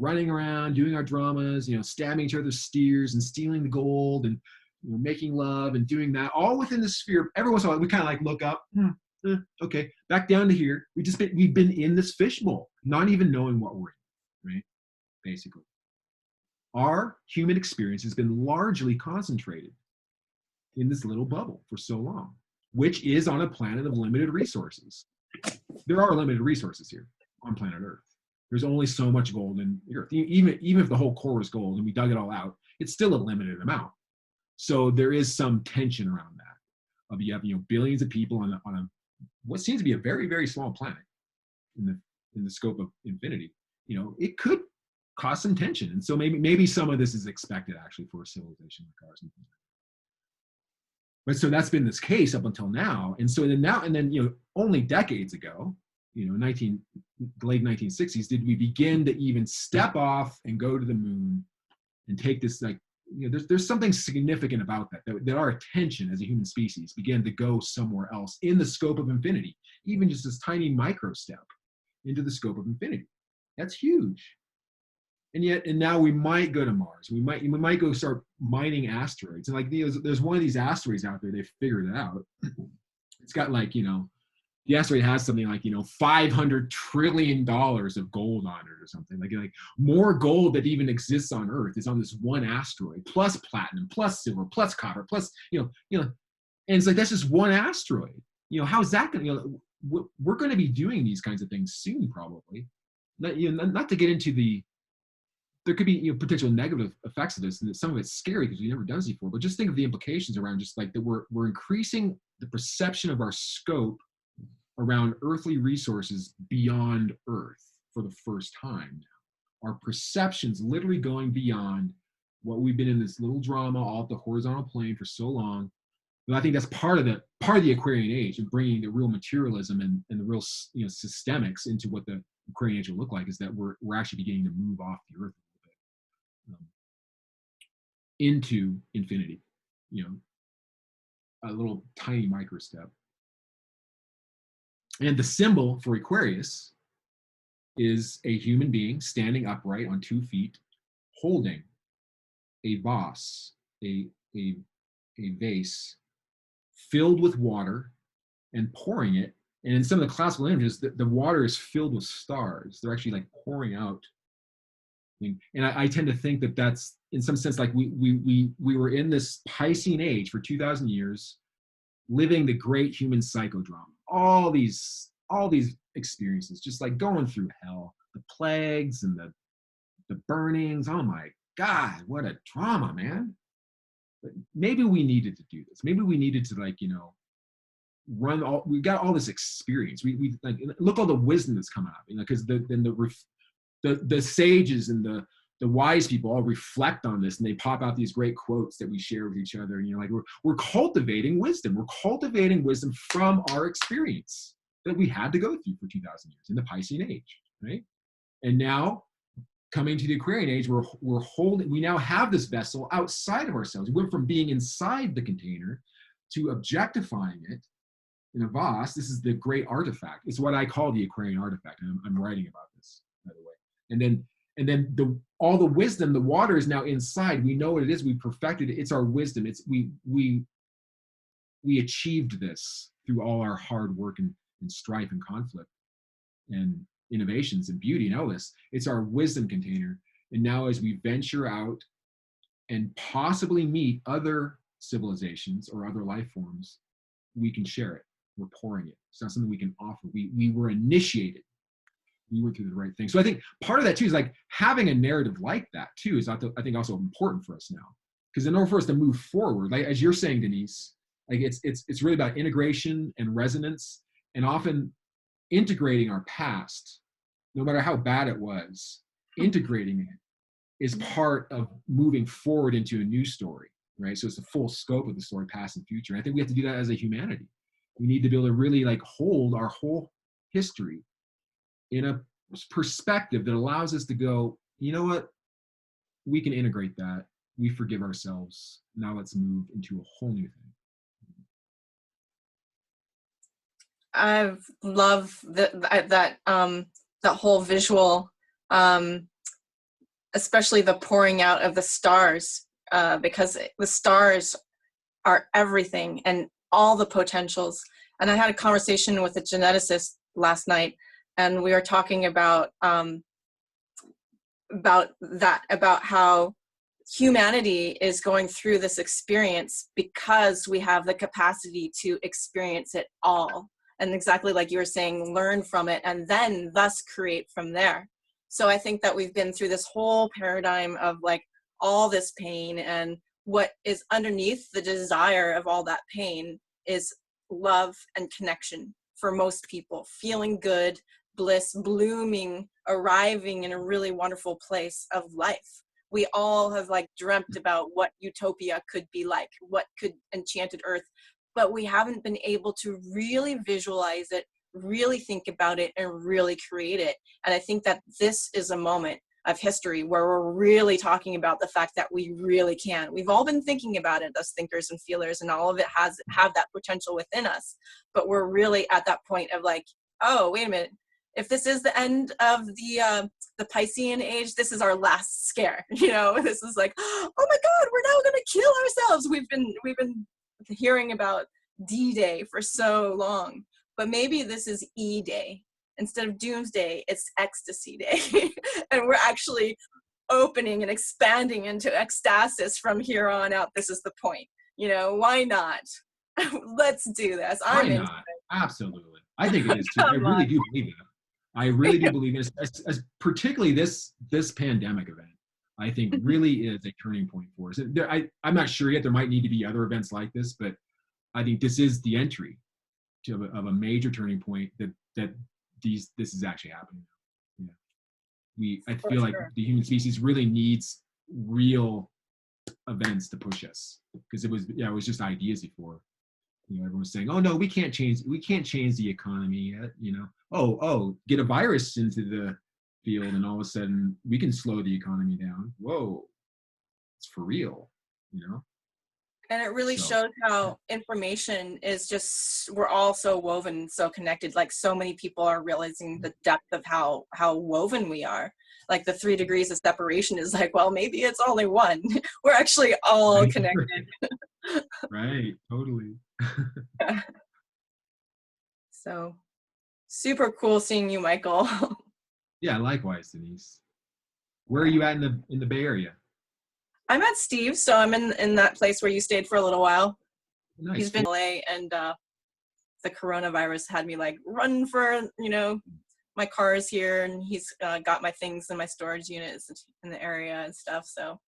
running around, doing our dramas, stabbing each other's steers and stealing the gold and making love and doing that, all within the sphere. Every once in a while, we kind of like look up, okay, back down to here. We've been in this fishbowl, not even knowing what we're in, right? Basically. Our human experience has been largely concentrated in this little bubble for so long, which is on a planet of limited resources. There are limited resources here on planet Earth. There's only so much gold in the Earth. Even if the whole core is gold and we dug it all out, it's still a limited amount. So there is some tension around that. Of you have billions of people on a what seems to be a very, very small planet in the scope of infinity. It could cause some tension, and so maybe some of this is expected actually for a civilization like ours. But so that's been this case up until now, and so then only decades ago, the late 1960s, did we begin to even step off and go to the moon and take this there's something significant about that our attention as a human species began to go somewhere else in the scope of infinity, even just this tiny micro step into the scope of infinity. That's huge. And now we might go to Mars. We might go start mining asteroids. And there's one of these asteroids out there, they figured it out. It's got the asteroid has something like, $500 trillion of gold on it or something. Like more gold that even exists on Earth is on this one asteroid, plus platinum, plus silver, plus copper, plus, and it's like, that's just one asteroid. How is that going to, we're going to be doing these kinds of things soon, probably. Not to get into there could be potential negative effects of this, and some of it's scary because we've never done this before, but just think of the implications around just like that we're increasing the perception of our scope around earthly resources beyond Earth for the first time now. Our perceptions literally going beyond what we've been in this little drama all at the horizontal plane for so long. But I think that's part of the Aquarian age, and bringing the real materialism and the real systemics into what the Aquarian age will look like, is that we're actually beginning to move off the Earth a little bit into infinity, a little tiny micro step. And the symbol for Aquarius is a human being standing upright on 2 feet, holding a vase, a vase filled with water and pouring it. And in some of the classical images, the water is filled with stars. They're actually like pouring out. And I tend to think that that's, in some sense, like we were in this Piscean age for 2,000 years, living the great human psychodrama. All these experiences, just like going through hell, the plagues and the burnings. Oh my God, what a drama, man. But maybe we needed to do this. Maybe we needed to we got all this experience. We like, look all the wisdom that's come out, because the sages and the wise people all reflect on this, and they pop out these great quotes that we share with each other. And we're cultivating wisdom. We're cultivating wisdom from our experience that we had to go through for 2,000 years in the Piscean age, right? And now, coming to the Aquarian age, we now have this vessel outside of ourselves. We went from being inside the container to objectifying it in a vase. This is the great artifact. It's what I call the Aquarian artifact. And I'm writing about this, by the way. And then all the wisdom, the water is now inside. We know what it is. We perfected it. It's our wisdom. We achieved this through all our hard work and strife and conflict and innovations and beauty and all this. It's our wisdom container. And now as we venture out and possibly meet other civilizations or other life forms, we can share it. we're pouring it. It's not something we can offer. We were initiated. We went through the right thing. So I think part of that too is like having a narrative like that too is I think also important for us now. Because in order for us to move forward, like as you're saying, Denise, like it's really about integration and resonance, and often integrating our past, no matter how bad it was, integrating it is part of moving forward into a new story, right? So it's the full scope of the story, past and future. And I think we have to do that as a humanity. We need to be able to really like hold our whole history in a perspective that allows us to go, you know what, we can integrate that. We forgive ourselves. Now let's move into a whole new thing. I love that whole visual, especially the pouring out of the stars, because the stars are everything and all the potentials. And I had a conversation with a geneticist last night, and we were talking about how humanity is going through this experience because we have the capacity to experience it all. And exactly like you were saying, learn from it and then thus create from there. So I think that we've been through this whole paradigm of like all this pain, and what is underneath the desire of all that pain is love and connection for most people, feeling good, bliss, blooming, arriving in a really wonderful place of life. We all have like dreamt about what utopia could be like, what could enchanted earth, but we haven't been able to really visualize it, really think about it, and really create it. And I think that this is a moment of history where we're really talking about the fact that we really can. We've all been thinking about it as thinkers and feelers, and all of it have that potential within us, but we're really at that point of like, oh, wait a minute. If this is the end of the Piscean age, this is our last scare. You know, this is like, oh my God, we're now gonna kill ourselves. We've been hearing about D-Day for so long, but maybe this is E-Day. Instead of Doomsday, it's Ecstasy Day, and we're actually opening and expanding into ecstasis from here on out. This is the point. You know, why not? Let's do this. I'm into not? Absolutely. I think it is too. I really do believe that. I really do believe it, as particularly this pandemic event, I think really is a turning point for us. I'm not sure yet. There might need to be other events like this, but I think this is the entry of a major turning point that this is actually happening. Yeah. I feel like the human species really needs real events to push us, because it was just ideas before. You know, everyone was saying, "Oh no, we can't change the economy yet." You know, oh, get a virus into the field, and all of a sudden we can slow the economy down. Whoa, it's for real, you know. And it really shows how information is just, we're all so woven, so connected. Like so many people are realizing the depth of how woven we are. Like the 3 degrees of separation is like, well, maybe it's only 1. We're actually all connected. Right, totally. So super cool seeing you, Michael. Yeah, likewise, Denise. Where are you at in the Bay Area? I'm at Steve, so I'm in that place where you stayed for a little while. Nice. He's been in LA, and the coronavirus had me like run for, you know, my car is here, and he's got my things in my storage units in the area and stuff. So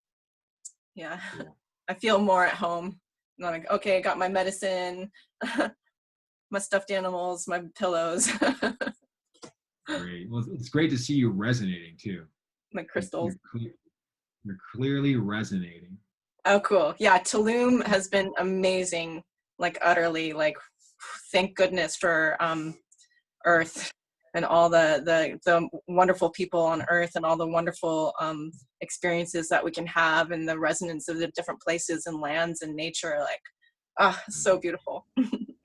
yeah, cool. I feel more at home. I'm like, okay, I got my medicine, my stuffed animals, my pillows. Great. Well, it's great to see you resonating too. My crystals. You're clearly resonating. Oh, cool. Yeah, Tulum has been amazing, like utterly, like thank goodness for Earth and all the wonderful people on Earth and all the wonderful experiences that we can have, and the resonance of the different places and lands and nature. Like, so beautiful.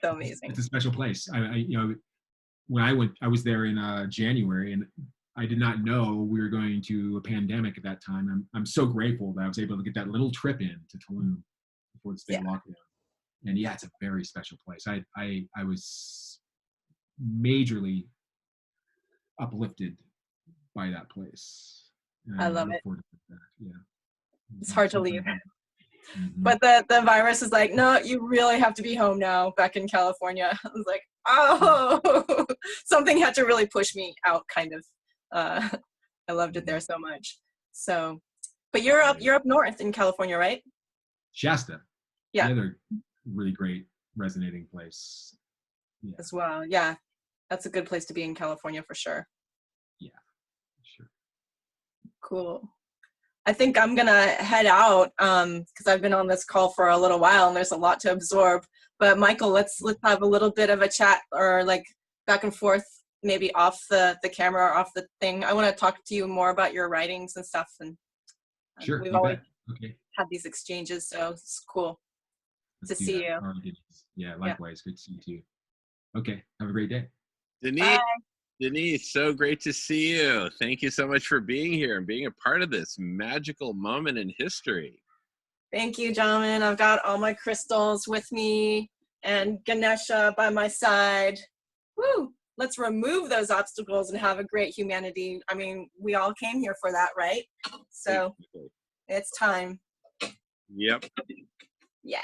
So amazing. It's a special place. When I was there in January, and I did not know we were going to a pandemic at that time. I'm so grateful that I was able to get that little trip in to Tulum before the state lockdown. And yeah, it's a very special place. I was majorly uplifted by that place. And I love it. Yeah. It's hard to leave. But the virus is like, no, you really have to be home now, back in California. I was like, oh, something had to really push me out, kind of. I loved it there so much. So, but you're up north in California, right? Shasta. Yeah. The other really great resonating place. Yeah. As well. Yeah. That's a good place to be in California for sure. Yeah, sure. Cool. I think I'm gonna head out because I've been on this call for a little while and there's a lot to absorb. But Michael, let's have a little bit of a chat, or like back and forth, maybe off the camera or off the thing. I want to talk to you more about your writings and stuff. And sure, we've you always bet. Okay. had these exchanges, so it's cool Let's to do see that. you. All right, yeah, likewise. Good to see you too. Okay, have a great day. Denise, so great to see you. Thank you so much for being here and being a part of this magical moment in history. Thank you, gentlemen. I've got all my crystals with me and Ganesha by my side. Woo! Let's remove those obstacles and have a great humanity. I mean, we all came here for that, right? So it's time. Yep. Yeah.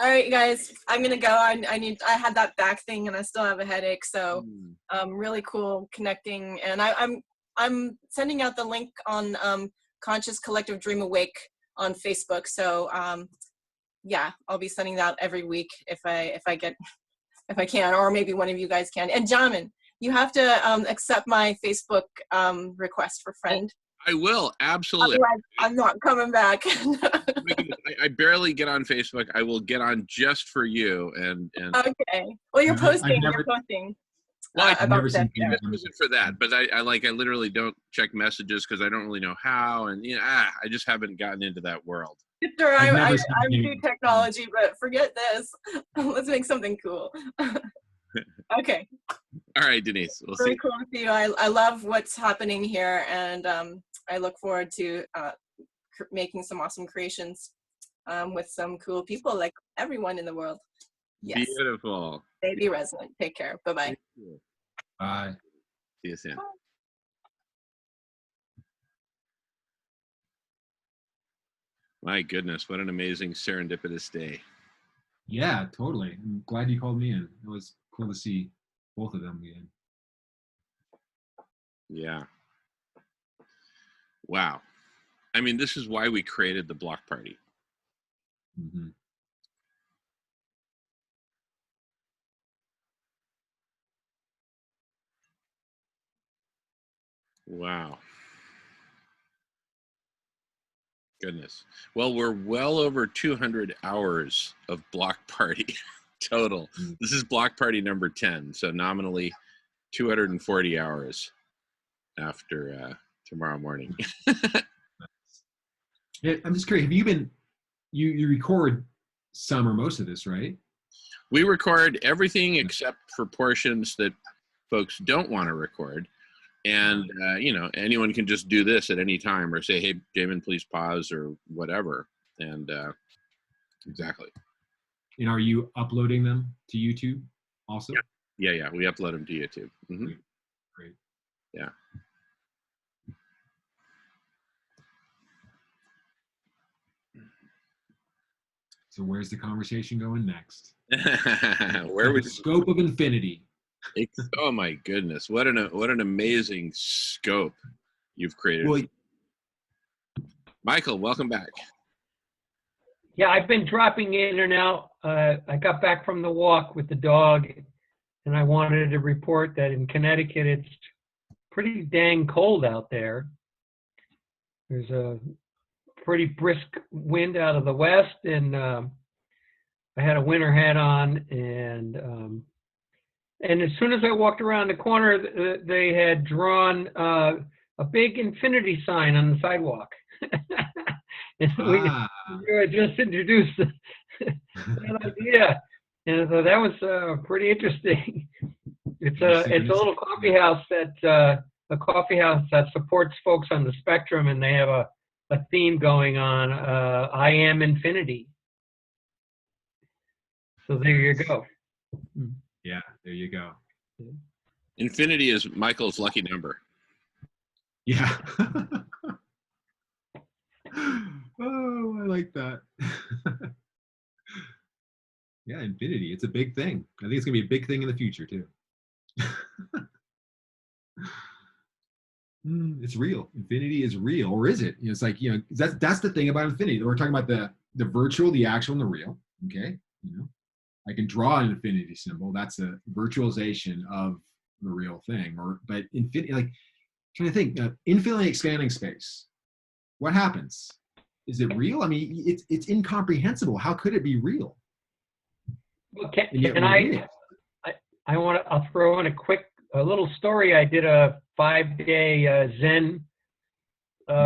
All right, guys, I'm gonna go. I had that back thing and I still have a headache. So really cool connecting. And I'm sending out the link on Conscious Collective Dream Awake on Facebook. So yeah, I'll be sending that every week if I can, or maybe one of you guys can. And Jamin, you have to accept my Facebook request for friend. I will, absolutely. Otherwise, I'm not coming back. I barely get on Facebook. I will get on just for you. And okay. Well, you're posting. You're posting. Well, I've never seen for that, but I literally don't check messages because I don't really know how, and I just haven't gotten into that world. Sure, I do technology, but forget this. Let's make something cool. Okay. All right, Denise. We'll Very see. cool to see you. I love what's happening here, and I look forward to making some awesome creations with some cool people like everyone in the world. Yes. Beautiful. Baby Resonant. Take care. Bye-bye. Bye. See you soon. My goodness, what an amazing serendipitous day. Yeah, totally. I'm glad you called me in. It was cool to see both of them again. Yeah. Wow. I mean, this is why we created the block party. Mm-hmm. Wow. Goodness. Well, we're well over 200 hours of block party total. This is block party number 10. So nominally 240 hours after tomorrow morning. Yeah, I'm just curious. Have you been, you record some or most of this, right? We record everything except for portions that folks don't want to record. And, anyone can just do this at any time or say, hey, Jamin, please pause or whatever. And exactly. And are you uploading them to YouTube also? Yeah. We upload them to YouTube. Mm-hmm. Great. Yeah. So where's the conversation going next? Where would the scope of infinity? Oh my goodness! What an amazing scope you've created. Well, Michael, welcome back. Yeah, I've been dropping in and out. I got back from the walk with the dog, and I wanted to report that in Connecticut it's pretty dang cold out there. There's a pretty brisk wind out of the west, and I had a winter hat on, and as soon as I walked around the corner, they had drawn a big infinity sign on the sidewalk. And we had just introduced that idea, and so that was pretty interesting. It's a little coffee house that supports folks on the spectrum, and they have a theme going on. I am infinity. So there you go. Yeah, there you go. Infinity is Michael's lucky number. Yeah. Oh, I like that. Yeah, infinity. It's a big thing. I think it's gonna be a big thing in the future too. It's real. Infinity is real, or is it? It's like, that's the thing about infinity. We're talking about the virtual, the actual, and the real. Okay, I can draw an infinity symbol. That's a virtualization of the real thing. But infinity, like, trying to think, infinitely expanding space. What happens? Is it real? I mean, it's incomprehensible. How could it be real? Well, And yet can we're in it. I'll throw in a little story. I did a 5-day Zen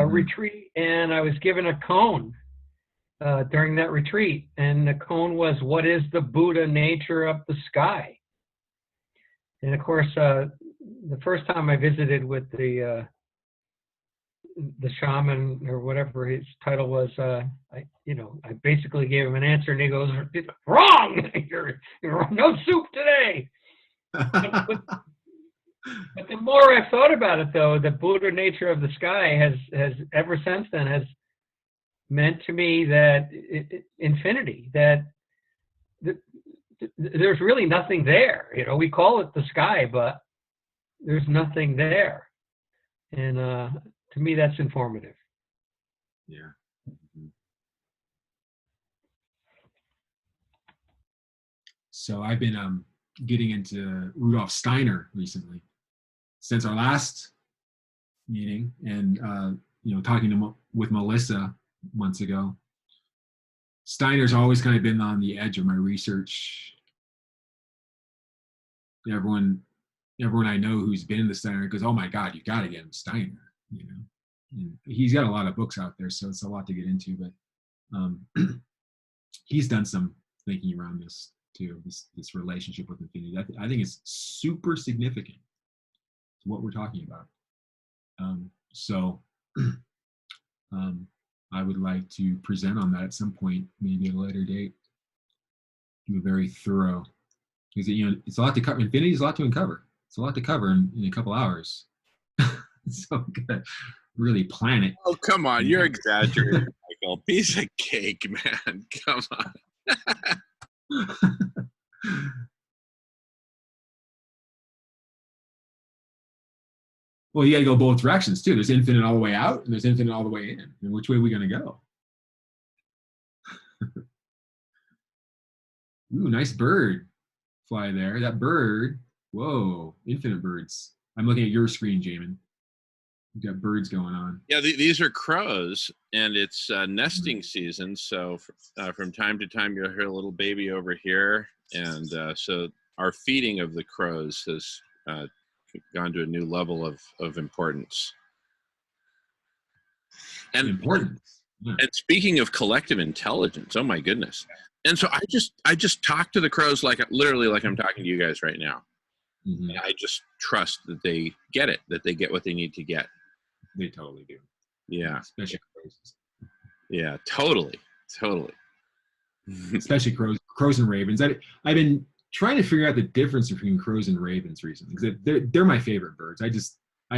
retreat, and I was given a cone during that retreat. And the cone was, what is the Buddha nature of the sky? And of course, the first time I visited with the shaman, or whatever his title was, I basically gave him an answer, and he goes, "Wrong! You're no soup today." But the more I've thought about it, though, the Buddha nature of the sky has ever since then has meant to me that infinity, that there's really nothing there. We call it the sky, but there's nothing there. And to me, that's informative. Yeah. So I've been getting into Rudolf Steiner recently, since our last meeting, and talking with Melissa months ago. Steiner's always kind of been on the edge of my research. Everyone I know who's been into Steiner goes, "Oh my God, you got to get him Steiner." And he's got a lot of books out there, so it's a lot to get into. But he's done some thinking around this too, this relationship with infinity. I think it's super significant to what we're talking about. So I would like to present on that at some point, maybe at a later date. Do a very thorough, because it's a lot to cover. Infinity is a lot to uncover. It's a lot to cover in a couple hours. So I'm gonna really plan it. Oh, come on, you're exaggerating, Michael. Piece of cake, man. Come on. Well, you got to go both directions too. There's infinite all the way out, and there's infinite all the way in. And which way are we going to go? Ooh, nice bird fly there. That bird, whoa, infinite birds. I'm looking at your screen, Jamin. You've got birds going on. Yeah, these are crows, and it's nesting season. So from time to time, you'll hear a little baby over here. And so our feeding of the crows has gone to a new level of importance. And importance. Yeah. And speaking of collective intelligence, oh my goodness. And so I just talk to the crows literally like I'm talking to you guys right now. Mm-hmm. I just trust that they get it, that they get what they need to get. They totally do. Yeah. Especially crows. Yeah, totally. Especially crows and ravens. I've been trying to figure out the difference between crows and ravens recently, because they're my favorite birds. I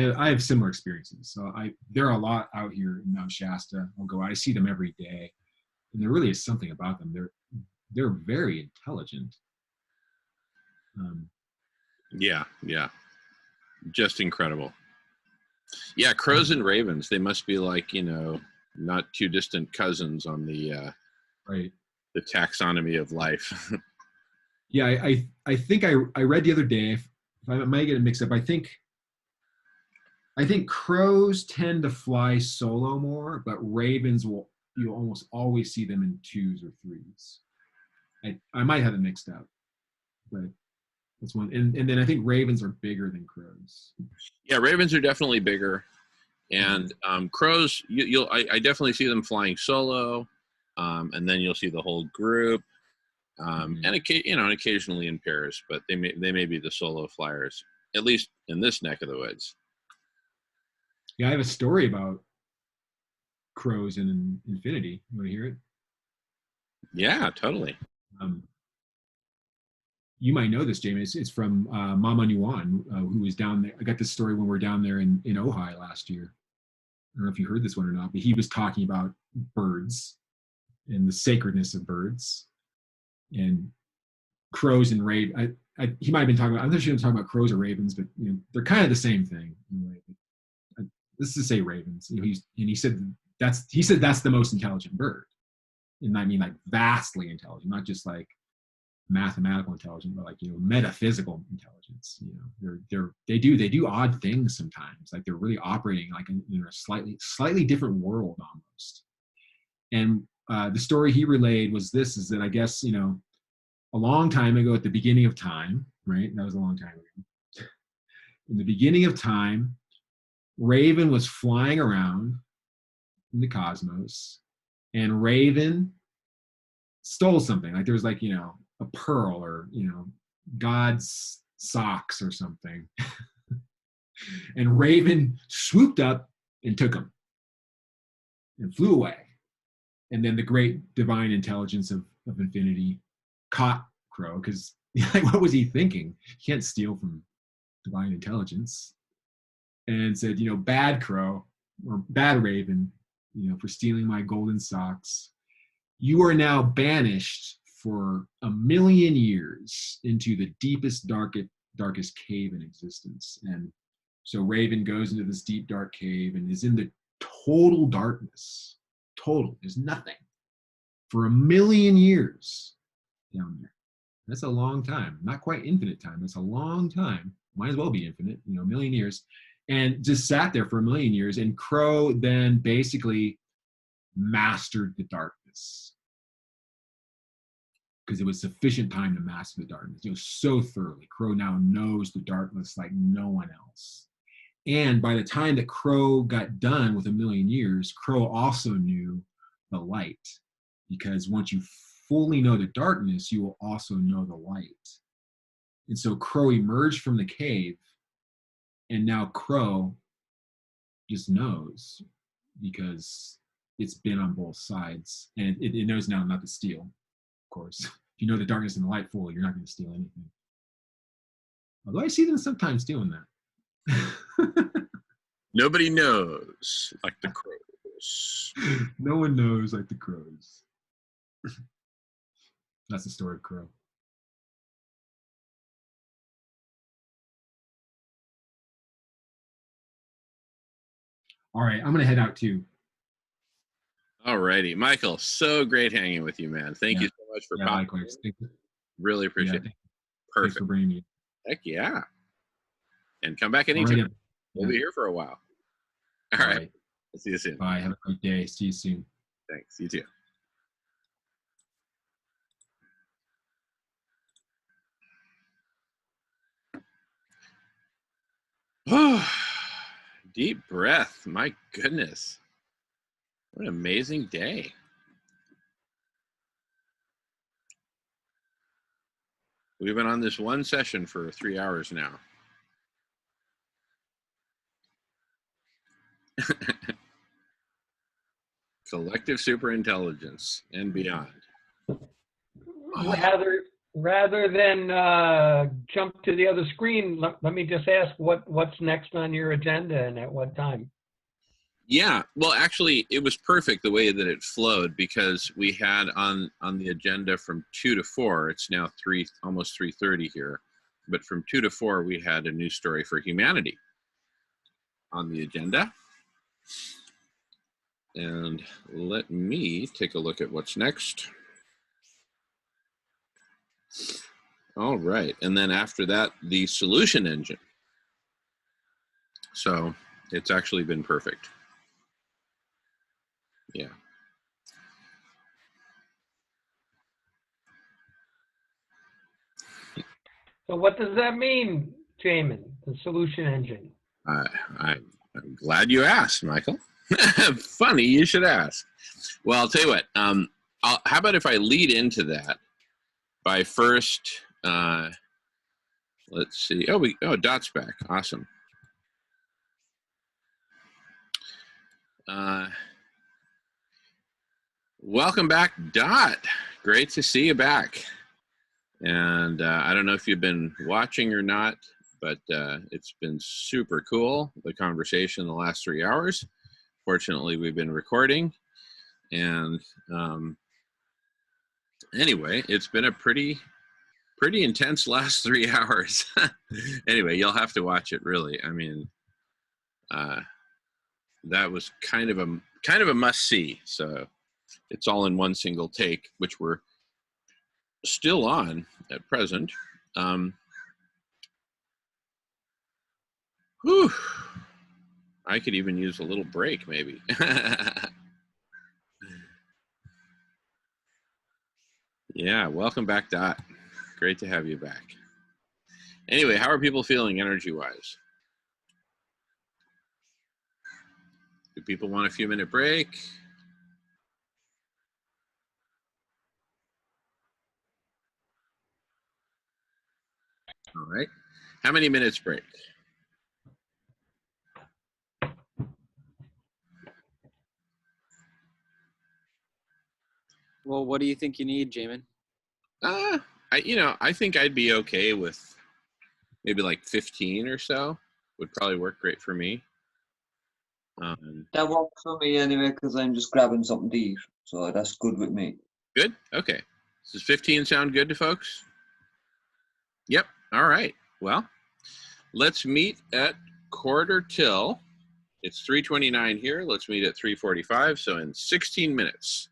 have similar experiences. So there are a lot out here in Mount Shasta. I'll go out. I see them every day, and there really is something about them. They're very intelligent. Yeah, just incredible. Yeah, crows and ravens. They must be like not too distant cousins on the right. The taxonomy of life. Yeah, I think I read the other day. If I might get it mixed up, I think crows tend to fly solo more, but ravens you'll almost always see them in 2s or 3s. I might have it mixed up, but that's one. And then I think ravens are bigger than crows. Yeah, ravens are definitely bigger, and crows I definitely see them flying solo, and then you'll see the whole group, and occasionally in pairs, but they may be the solo flyers, at least in this neck of the woods. Yeah, I have a story about crows and infinity. You want to hear it? Yeah, totally. You might know this, Jamie. It's from Mama Nuan, who was down there. I got this story when we were down there in Ojai last year. don't know if you heard this one or not, but he was talking about birds and the sacredness of birds and crows and ravens. He might have been talking about, I'm not sure he was talking about crows or ravens, but you know, they're kind of the same thing in a way. Let's just say ravens. You know, he said that's the most intelligent bird. And I mean like vastly intelligent, not just like mathematical intelligence, but like, you know, metaphysical intelligence. You know, they do odd things sometimes. Like they're really operating like in a slightly different world almost. And the story he relayed was this: is that I guess, you know, a long time ago, at the beginning of time, right? That was a long time ago. In the beginning of time, Raven was flying around in the cosmos, and Raven stole something. Like there was like, you know, a pearl or, you know, God's socks or something. And Raven swooped up and took them and flew away. And then the great divine intelligence of infinity caught Crow, because like, what was he thinking? You can't steal from divine intelligence. And said, you know, bad Crow or bad Raven, you know, for stealing my golden socks, you are now banished for 1,000,000 years into the deepest, darkest cave in existence. And so Raven goes into this deep, dark cave and is in the total darkness. Total. There's nothing. For 1,000,000 years down there. That's a long time. Not quite infinite time. That's a long time. Might as well be infinite, you know, 1,000,000 years. And just sat there for 1,000,000 years. And Crow then basically mastered the darkness, because it was sufficient time to master the darkness, you know, so thoroughly. Crow now knows the darkness like no one else. And by the time that Crow got done with 1,000,000 years, Crow also knew the light, because once you fully know the darkness, you will also know the light. And so Crow emerged from the cave, and now Crow just knows, because it's been on both sides, and it knows now not to steal. Of course, if you know the darkness and the light fully, you're not going to steal anything. Although I see them sometimes doing that. Nobody knows like the crows. No one knows like the crows. That's the story of Crow. All right, I'm gonna head out too. All righty, Michael. So great hanging with you, man. Thank you so much for popping. Likewise. Really appreciate it. Thanks Perfect. for bringing me. Heck yeah. And come back anytime. Right, We'll be here for a while. All right. I'll see you soon. Bye. Have a great day. See you soon. Thanks. You too. Deep breath. My goodness. What an amazing day. We've been on this one session for 3 hours now. Collective superintelligence and beyond. Rather than jump to the other screen, let me just ask what's next on your agenda and at what time? Yeah, well, actually, it was perfect the way that it flowed, because we had on the agenda from 2 to 4. It's now almost 3:30 here, but from 2 to 4 we had a new story for humanity on the agenda. And let me take a look at what's next. All right, and then after that, the solution engine. So it's actually been perfect. Yeah. So what does that mean, Jamin, the solution engine? I'm glad you asked, Michael. Funny you should ask. Well, I'll tell you what. How about if I lead into that by first, let's see. Oh, Dot's back. Awesome. Welcome back, Dot. Great to see you back. And I don't know if you've been watching or not, but it's been super cool, the conversation the last 3 hours. fortunately, we've been recording. And anyway, it's been a pretty intense last 3 hours. Anyway, you'll have to watch it, really. I mean, that was kind of a must-see. So it's all in one single take, which we're still on at present. Whew. I could even use a little break, maybe. Yeah, welcome back, Dot. Great to have you back. Anyway, how are people feeling energy-wise? Do people want a few-minute break? All right. How many minutes break? Well, what do you think you need, Jamin? I think I'd be okay with maybe like 15 or so. Would probably work great for me. That works for me anyway, because I'm just grabbing something to eat. So that's good with me. Good? Okay. Does 15 sound good to folks? Yep. All right. Well, let's meet at 1:45. It's 3:29 here. Let's meet at 3:45. So in 16 minutes.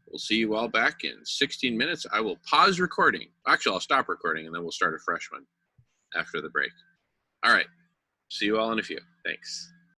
We'll see you all back in 16 minutes. I will pause recording. Actually, I'll stop recording, and then we'll start a fresh one after the break. All right. See you all in a few. Thanks.